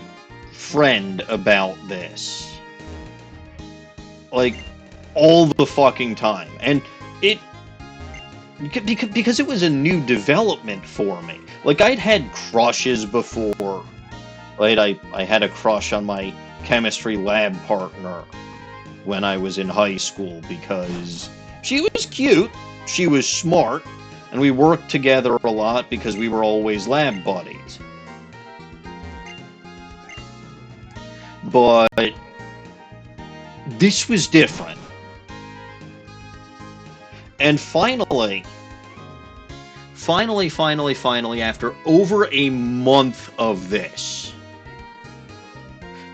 friend about this, all the fucking time. And because it was a new development for me. I'd had crushes before, right? I had a crush on my chemistry lab partner when I was in high school because she was cute, she was smart, and we worked together a lot because we were always lab buddies. But this was different. And finally, after over a month of this,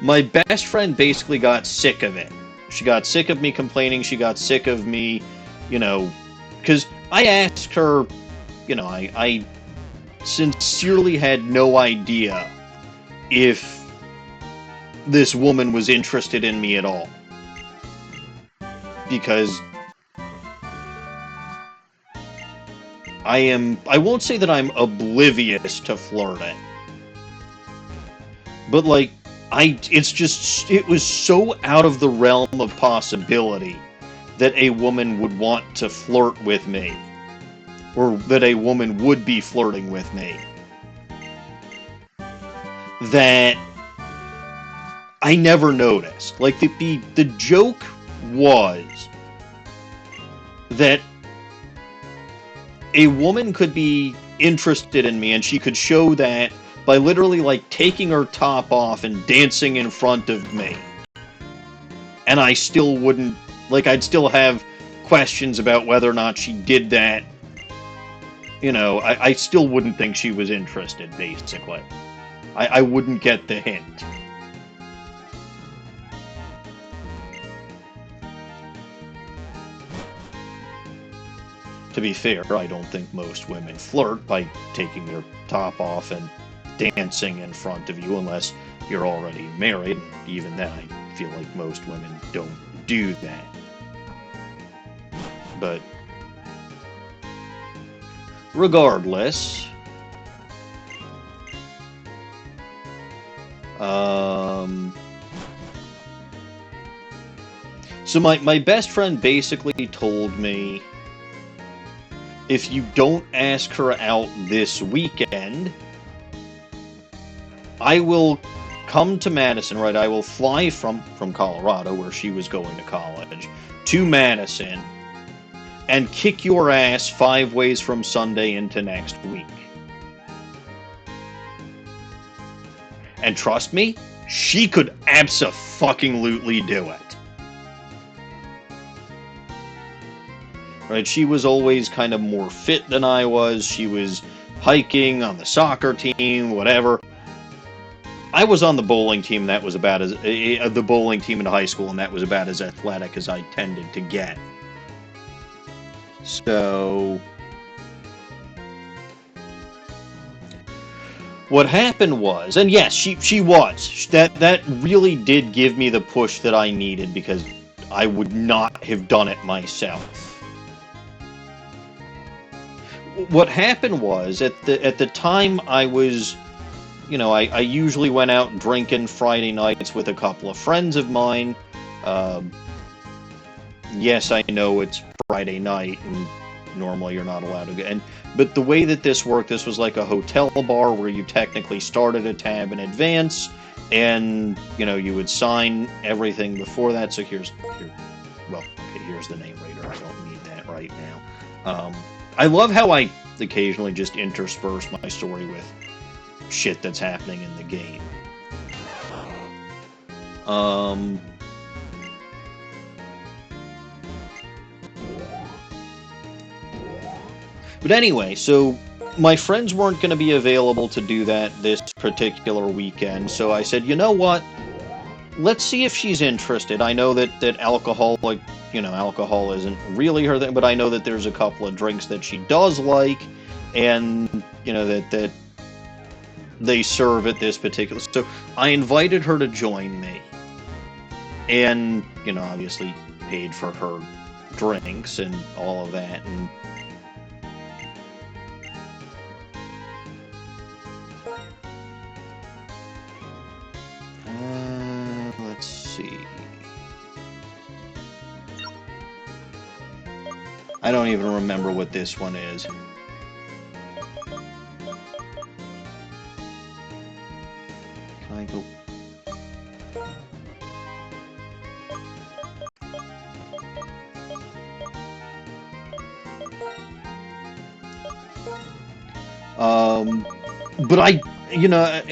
my best friend basically got sick of it. She got sick of me complaining. She got sick of me, because I asked her, I sincerely had no idea if this woman was interested in me at all. Because I won't say that I'm oblivious to flirting, but it was so out of the realm of possibility that a woman would want to flirt with me, or that a woman would be flirting with me, that I never noticed. The joke was that a woman could be interested in me, and she could show that by literally taking her top off and dancing in front of me. And I still wouldn't, I'd still have questions about whether or not she did that. I still wouldn't think she was interested, basically. I wouldn't get the hint. To be fair, I don't think most women flirt by taking their top off and dancing in front of you unless you're already married. And even then, I feel like most women don't do that. But regardless, so my best friend basically told me, if you don't ask her out this weekend, I will come to Madison, right? I will fly from Colorado, where she was going to college, to Madison, and kick your ass 5 ways from Sunday into next week. And trust me, she could abso-fucking-lutely do it. Right, she was always kind of more fit than I was. She was hiking on the soccer team, whatever. I was on the bowling team. That was about as the bowling team in high school, and that was about as athletic as I tended to get. So what happened was, and yes, she was. That really did give me the push that I needed, because I would not have done it myself. What happened was, at the time I was, you know, I usually went out drinking Friday nights with a couple of friends of mine. Yes, I know it's Friday night, and normally you're not allowed to go. But the way that this worked, this was like a hotel bar where you technically started a tab in advance, and you know you would sign everything before that. So here's the narrator. I don't need that right now. I love how I occasionally just intersperse my story with shit that's happening in the game. But anyway, so my friends weren't going to be available to do that this particular weekend, so I said, you know what? Let's see if she's interested. I know that alcohol, like, you know, alcohol isn't really her thing, but I know that there's a couple of drinks that she does like, and, you know, that they serve at this particular... So I invited her to join me, and, you know, obviously paid for her drinks and all of that, and... let's see. I don't even remember what this one is. Can I go? But I, you know...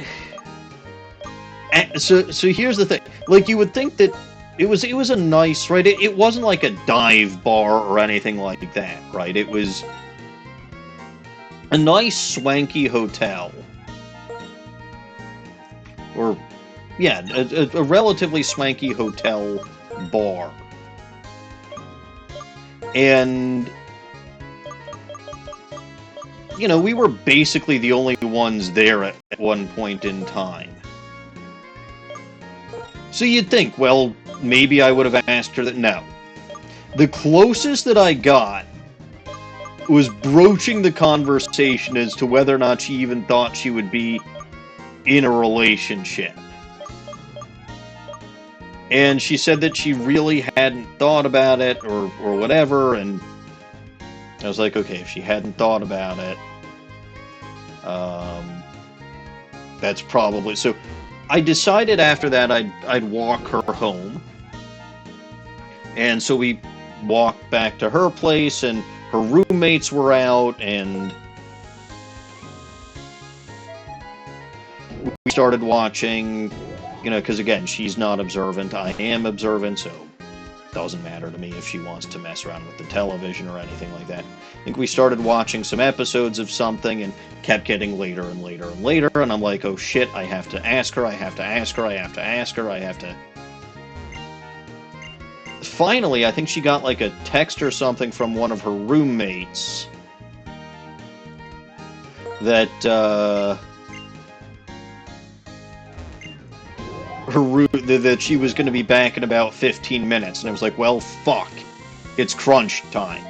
So here's the thing. Like, you would think that it was a nice, right? It wasn't like a dive bar or anything like that, right? It was a nice, swanky hotel. Or, yeah, a relatively swanky hotel bar. And, you know, we were basically the only ones there at one point in time. So you'd think, well, maybe I would have asked her that. No. The closest that I got was broaching the conversation as to whether or not she even thought she would be in a relationship. And she said that she really hadn't thought about it or whatever, and I was like, okay, if she hadn't thought about it, that's probably... So I decided after that I'd walk her home. And so we walked back to her place, and her roommates were out, and we started watching, you know, because again, she's not observant, I am observant, so it doesn't matter to me if she wants to mess around with the television or anything like that. I think we started watching some episodes of something and kept getting later and later and later, and I'm like, oh shit, I have to ask her, I have to ask her, I have to ask her, I have to... Finally, I think she got like a text or something from one of her roommates that that she was going to be back in about 15 minutes, and I was like, well, fuck, it's crunch time.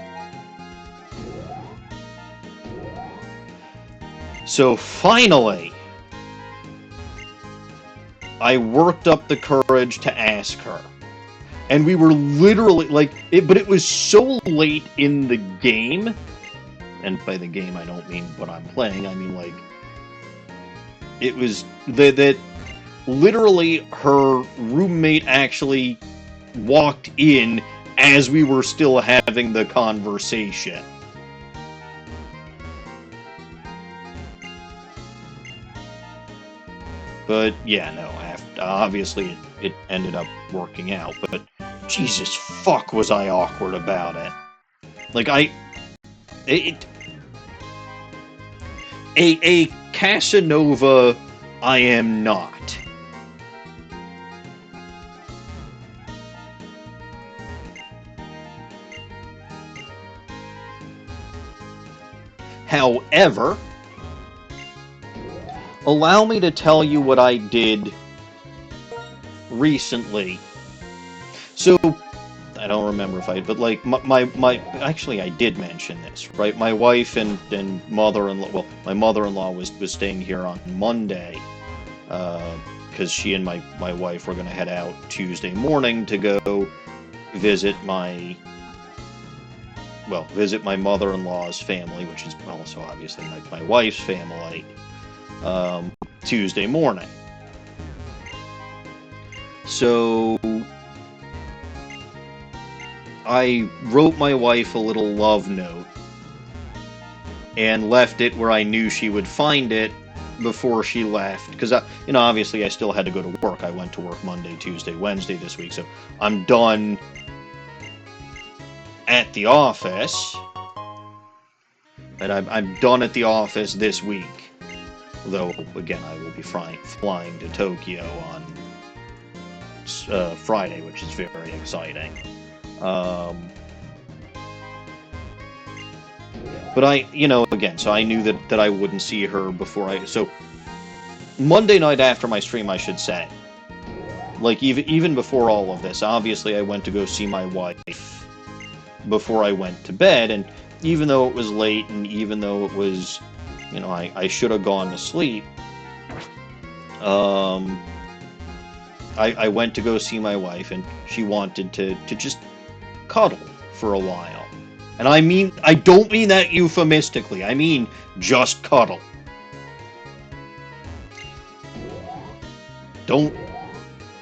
So finally, I worked up the courage to ask her. And we were literally, like, but it was so late in the game, and by the game I don't mean what I'm playing, I mean, like, it was that literally her roommate actually walked in as we were still having the conversation. But, yeah, no, obviously it ended up working out, but Jesus fuck was I awkward about it. Like, a Casanova I am not. However, allow me to tell you what I did recently. So, I don't remember if I, but like actually I did mention this, right? My wife and mother-in-law, well, my mother-in-law was staying here on Monday, because she and my wife were going to head out Tuesday morning to go visit my mother-in-law's family, which is also obviously my wife's family, Tuesday morning. So I wrote my wife a little love note and left it where I knew she would find it before she left, because obviously I still had to go to work. I went to work Monday, Tuesday, Wednesday this week, so I'm done at the office, and I'm done at the office this week. Though again, I will be flying to Tokyo on Friday, which is very exciting. But again, so I knew that I wouldn't see her before so Monday night after my stream, I should say, like even before all of this, obviously I went to go see my wife before I went to bed, and even though it was late, and even though it was, I should have gone to sleep, I went to go see my wife, and she wanted to just cuddle for a while. And I don't mean that euphemistically. I mean just cuddle. Don't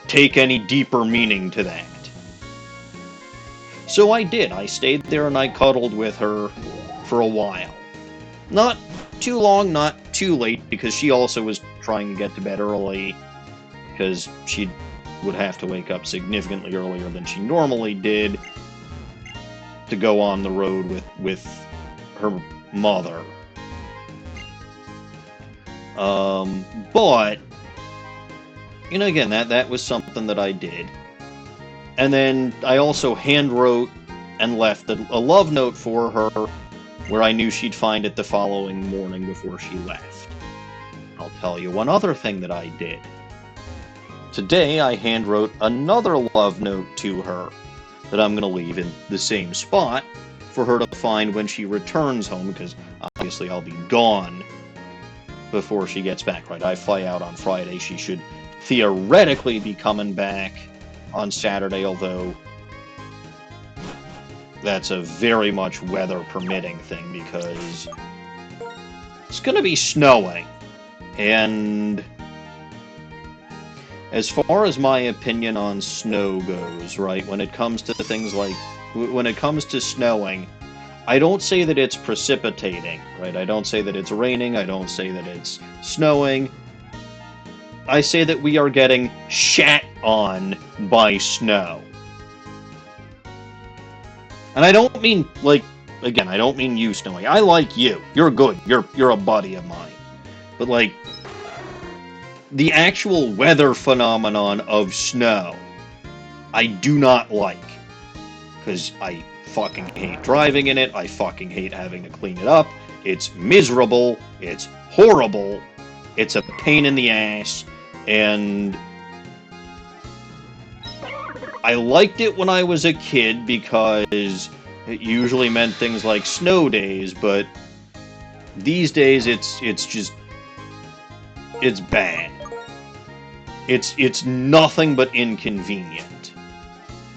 take any deeper meaning to that. So I did. I stayed there and I cuddled with her for a while. Not too long, not too late, because she also was trying to get to bed early, because she would have to wake up significantly earlier than she normally did to go on the road with her mother. But again, that was something that I did. And then I also hand wrote and left a love note for her, where I knew she'd find it the following morning before she left. I'll tell you one other thing that I did. Today I hand wrote another love note to her that I'm going to leave in the same spot for her to find when she returns home, because obviously I'll be gone before she gets back, right? I fly out on Friday. She should theoretically be coming back on Saturday, although that's a very much weather permitting thing, because it's going to be snowing. And as far as my opinion on snow goes, right, when it comes to things like, when it comes to snowing, I don't say that it's precipitating, right? I don't say that it's raining. I don't say that it's snowing. I say that we are getting shat on by snow. And I don't mean, again, I don't mean you, Snowy. I like you. You're good. You're a buddy of mine. But, the actual weather phenomenon of snow, I do not like. Because I fucking hate driving in it. I fucking hate having to clean it up. It's miserable. It's horrible. It's a pain in the ass. And I liked it when I was a kid because it usually meant things like snow days, but these days it's bad. It's nothing but inconvenient.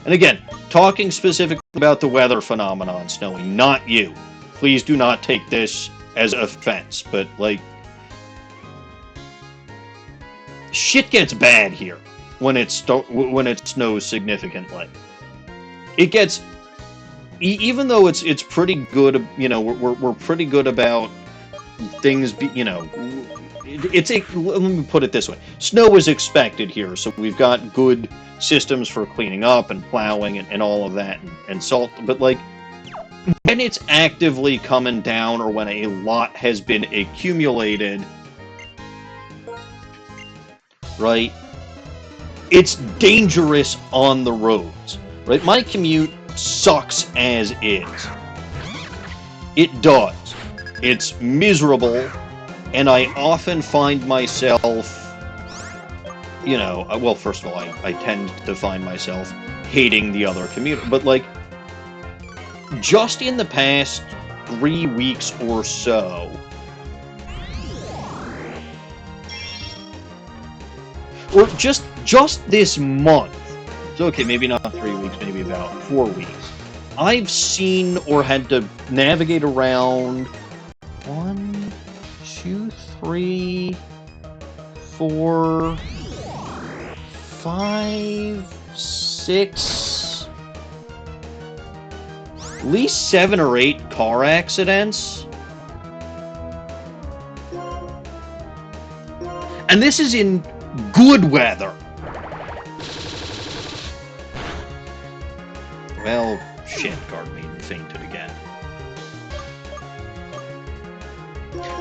And again, talking specifically about the weather phenomenon, Snowy, not you. Please do not take this as offense, but shit gets bad here when it snows significantly. It gets, even though it's pretty good, we're pretty good about things, let me put it this way. Snow is expected here, so we've got good systems for cleaning up and plowing and all of that, and salt, but when it's actively coming down, or when a lot has been accumulated, right, it's dangerous on the roads, right? My commute sucks as is. It does. It's miserable. And I often find myself, you know, well, first of all, I tend to find myself hating the other community. But, like, just in the past 3 weeks or so, or just this month, so okay, maybe not 3 weeks, maybe about 4 weeks, I've seen or had to navigate around 1, 2, 3, 4, 5, 6, at least 7 or 8 car accidents. And this is in good weather. Well, shit, guard maiden fainted again.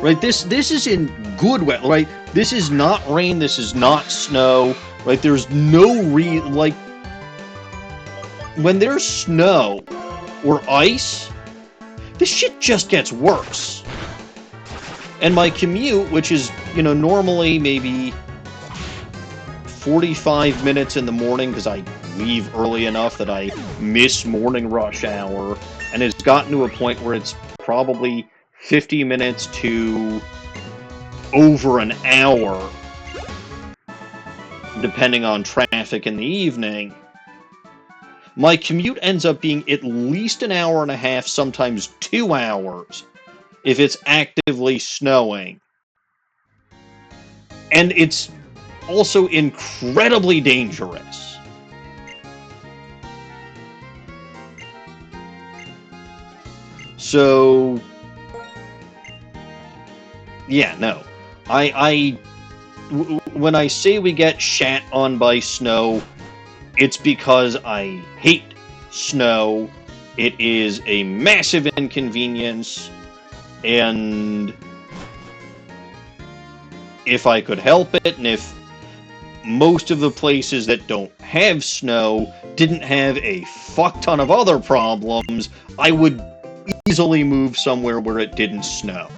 Right, this is in good weather, right? This is not rain, this is not snow, right? There's no like, when there's snow or ice, this shit just gets worse. And my commute, which is, you know, normally maybe 45 minutes in the morning, because I leave early enough that I miss morning rush hour, and it's gotten to a point where it's probably 50 minutes to over an hour, depending on traffic in the evening. My commute ends up being at least an hour and a half, sometimes 2 hours, if it's actively snowing. And it's also incredibly dangerous. So, yeah, no. When I say we get shat on by snow, it's because I hate snow. It is a massive inconvenience, and if I could help it, and if most of the places that don't have snow didn't have a fuck ton of other problems, I would easily move somewhere where it didn't snow.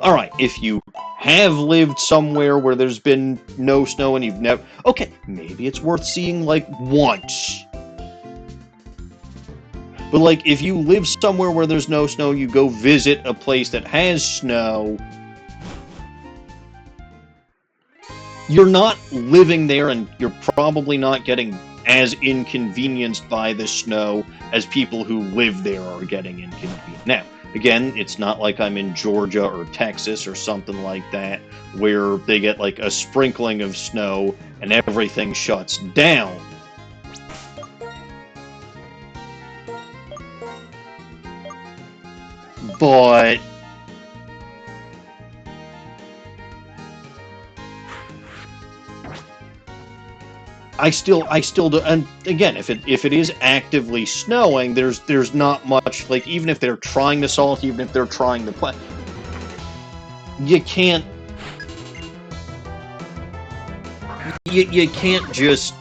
Alright, if you have lived somewhere where there's been no snow and you've never... Okay, maybe it's worth seeing, like, once. But, like, if you live somewhere where there's no snow, you go visit a place that has snow, you're not living there, and you're probably not getting as inconvenienced by the snow as people who live there are getting inconvenienced. Now, again, it's not like I'm in Georgia or Texas or something like that, where they get like a sprinkling of snow and everything shuts down. But I still do, and again, if it is actively snowing, there's not much, like, even if they're trying to salt, even if they're trying to play, you can't just,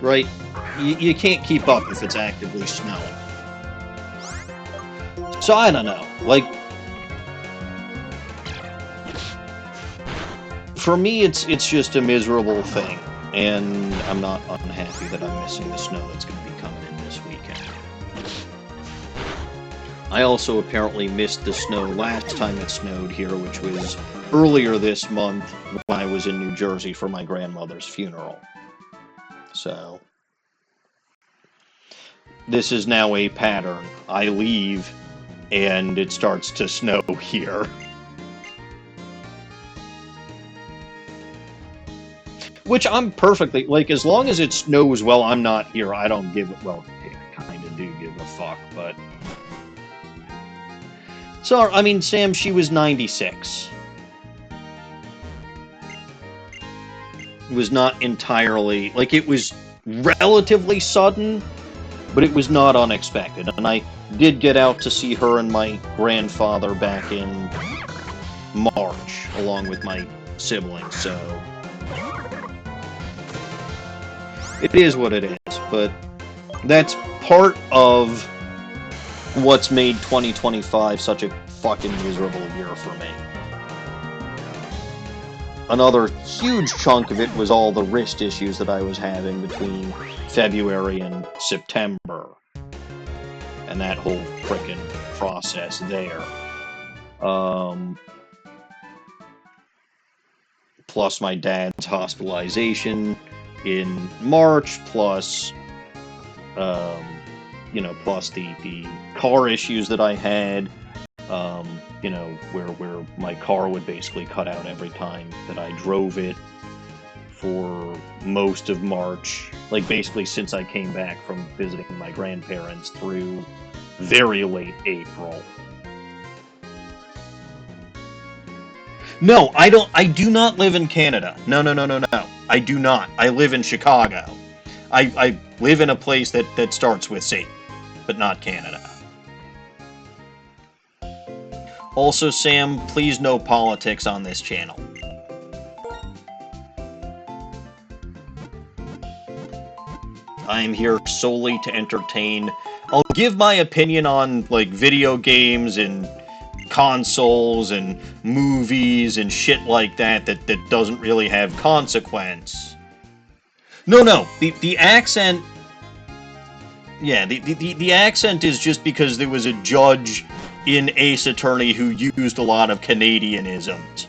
right, you can't keep up if it's actively snowing. So I don't know, like, for me, it's just a miserable thing, and I'm not unhappy that I'm missing the snow that's going to be coming in this weekend. I also apparently missed the snow last time it snowed here, which was earlier this month when I was in New Jersey for my grandmother's funeral. So, this is now a pattern. I leave, and it starts to snow here. Which I'm perfectly, like, as long as it snows while I'm not here, I don't give it, well, I kind of do give a fuck, but... So, I mean, Sam, she was 96. It was not entirely, like, it was relatively sudden, but it was not unexpected. And I did get out to see her and my grandfather back in March, along with my siblings, so... It is what it is, but that's part of what's made 2025 such a fucking miserable year for me. Another huge chunk of it was all the wrist issues that I was having between February and September. And that whole frickin' process there. Plus my dad's hospitalization in March, plus, plus the car issues that I had, where my car would basically cut out every time that I drove it for most of March, like basically since I came back from visiting my grandparents through very late April. No, I do not live in Canada. No. I do not. I live in Chicago. I live in a place that starts with C, but not Canada. Also, Sam, please no politics on this channel. I am here solely to entertain. I'll give my opinion on, like, video games and consoles and movies and shit like that doesn't really have consequence. No, the accent... Yeah, the accent is just because there was a judge in Ace Attorney who used a lot of Canadianisms.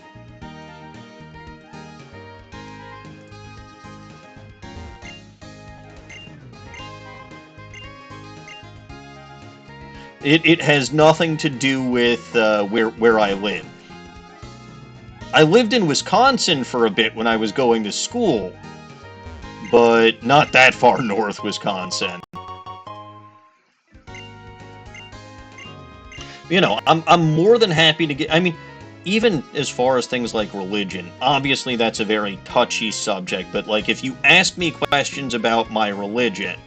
It has nothing to do with where I live. I lived in Wisconsin for a bit when I was going to school, but not that far north Wisconsin. You know, I'm more than happy to get... I mean, even as far as things like religion, obviously that's a very touchy subject, but, like, if you ask me questions about my religion...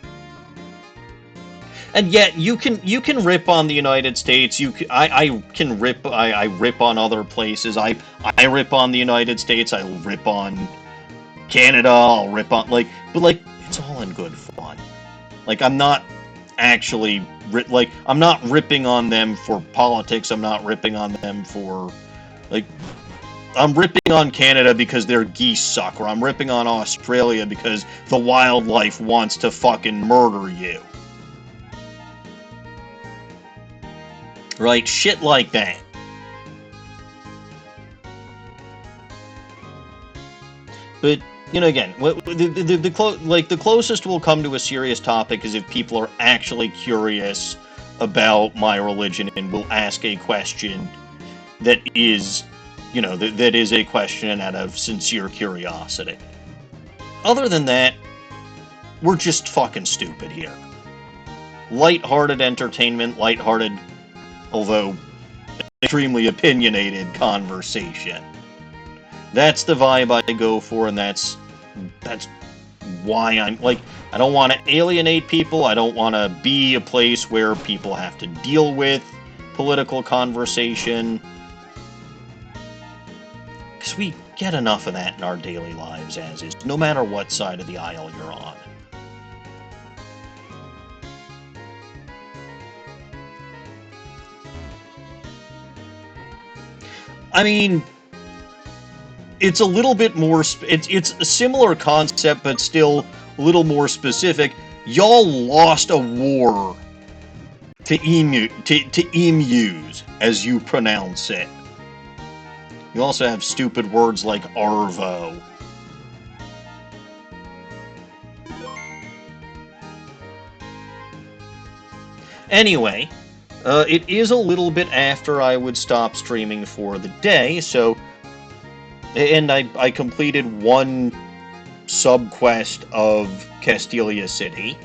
And yet, you can rip on the United States. I rip on other places. I rip on the United States. I rip on Canada. I'll rip on but it's all in good fun. Like, I'm not actually I'm not ripping on them for politics. I'm not ripping on them for I'm ripping on Canada because their geese suck, or I'm ripping on Australia because the wildlife wants to fucking murder you. Right? Shit like that. But, you know, again, the closest we'll come to a serious topic is if people are actually curious about my religion and will ask a question that is, you know, that is a question out of sincere curiosity. Other than that, we're just fucking stupid here. Light-hearted entertainment, light-hearted, although extremely opinionated conversation. That's the vibe I go for, and that's why I'm, I don't want to alienate people. I don't want to be a place where people have to deal with political conversation. Because we get enough of that in our daily lives as is, no matter what side of the aisle you're on. I mean, it's a little bit more... It's a similar concept, but still a little more specific. Y'all lost a war to emus, as you pronounce it. You also have stupid words like Arvo. Anyway... it is a little bit after I would stop streaming for the day, so... And I completed one sub-quest of Castelia City,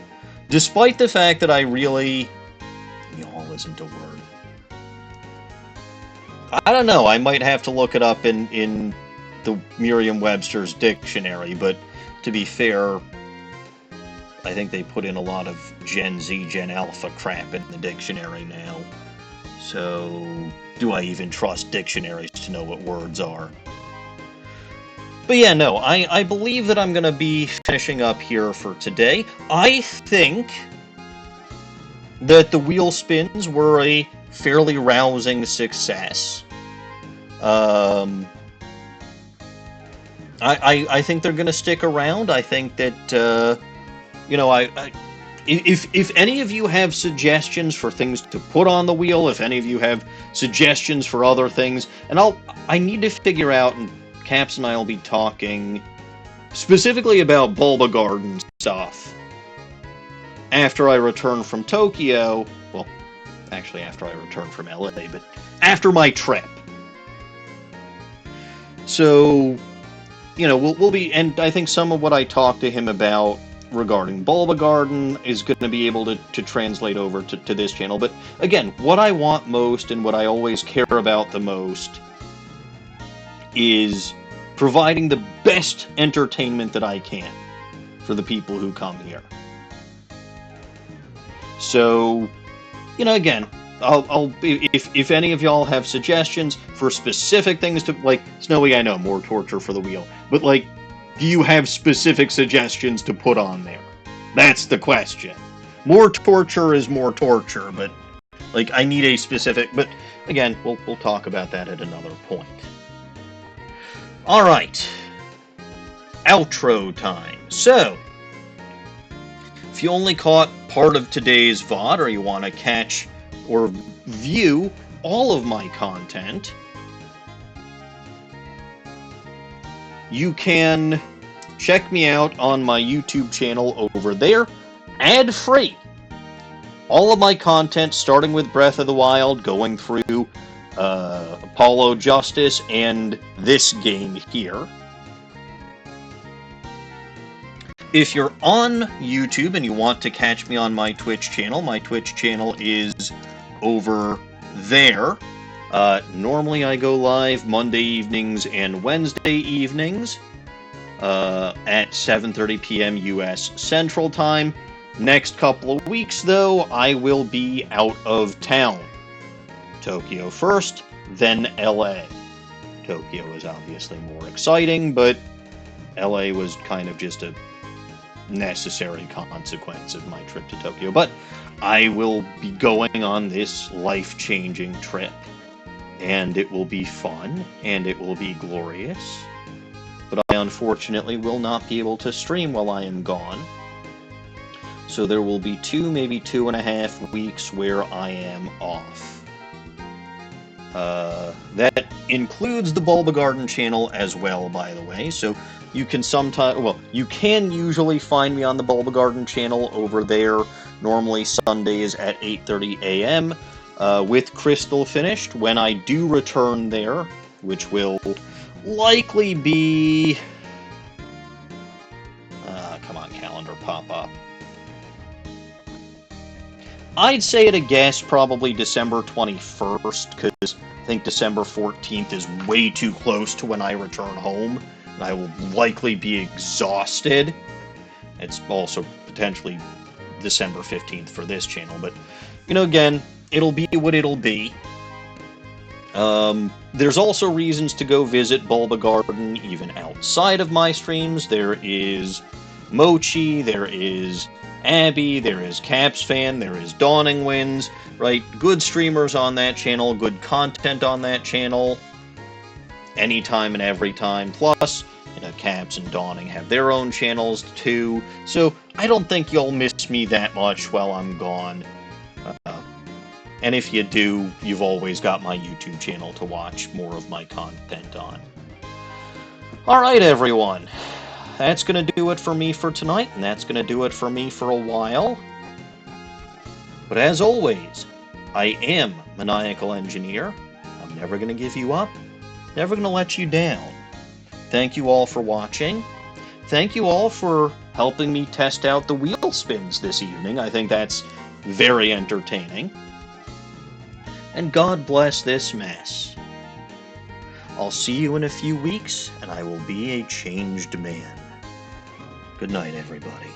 despite the fact that I really... Y'all isn't a word. I don't know, I might have to look it up in the Merriam-Webster's dictionary, but to be fair... I think they put in a lot of Gen Z, Gen Alpha crap in the dictionary now. So, do I even trust dictionaries to know what words are? But yeah, no, I believe that I'm going to be finishing up here for today. I think that the wheel spins were a fairly rousing success. I think they're going to stick around. I think that, if any of you have suggestions for things to put on the wheel, if any of you have suggestions for other things, and I need to figure out, and Caps and I will be talking specifically about Bulba Garden stuff after I return from Tokyo. Well, actually after I return from LA, but after my trip. So, we'll be, and I think some of what I talked to him about regarding Bulba Garden is going to be able to translate over to this channel. But again, what I want most and what I always care about the most is providing the best entertainment that I can for the people who come here. So, again, if any of y'all have suggestions for specific things to, like, Snowy, I know, more torture for the wheel, but, like, do you have specific suggestions to put on there? That's the question. More torture is more torture, but, like, I need a specific, but, again, we'll talk about that at another point. Alright. Outro time. So, if you only caught part of today's VOD, or you want to catch or view all of my content, you can check me out on my YouTube channel over there, ad-free. All of my content, starting with Breath of the Wild, going through Apollo Justice, and this game here. If you're on YouTube and you want to catch me on my Twitch channel is over there. Normally I go live Monday evenings and Wednesday evenings at 7:30 p.m. U.S. Central Time. Next couple of weeks, though, I will be out of town. Tokyo first, then LA. Tokyo is obviously more exciting, but LA was kind of just a necessary consequence of my trip to Tokyo. But I will be going on this life-changing trip, and it will be fun, and it will be glorious. But I unfortunately will not be able to stream while I am gone. So there will be maybe 2.5 weeks where I am off. That includes the Bulba Garden channel as well, by the way. So you can you can usually find me on the Bulba Garden channel over there, normally Sundays at 8:30 a.m. With Crystal finished. When I do return there, which will likely be... come on, calendar, pop up. I'd say at a guess probably December 21st, because I think December 14th is way too close to when I return home, and I will likely be exhausted. It's also potentially December 15th for this channel, but, again, it'll be what it'll be. There's also reasons to go visit Bulba Garden even outside of my streams. There is Mochi, there is Abby, there is Caps Fan, there is Dawning Winds, right? Good streamers on that channel, good content on that channel, anytime and every time. Plus, Caps and Dawning have their own channels too, so I don't think you'll miss me that much while I'm gone. And if you do, you've always got my YouTube channel to watch more of my content on. Alright, everyone. That's going to do it for me for tonight, and that's going to do it for me for a while. But as always, I am Maniacal Engineer. I'm never going to give you up, never going to let you down. Thank you all for watching. Thank you all for helping me test out the wheel spins this evening. I think that's very entertaining. And God bless this mess. I'll see you in a few weeks, and I will be a changed man. Good night, everybody.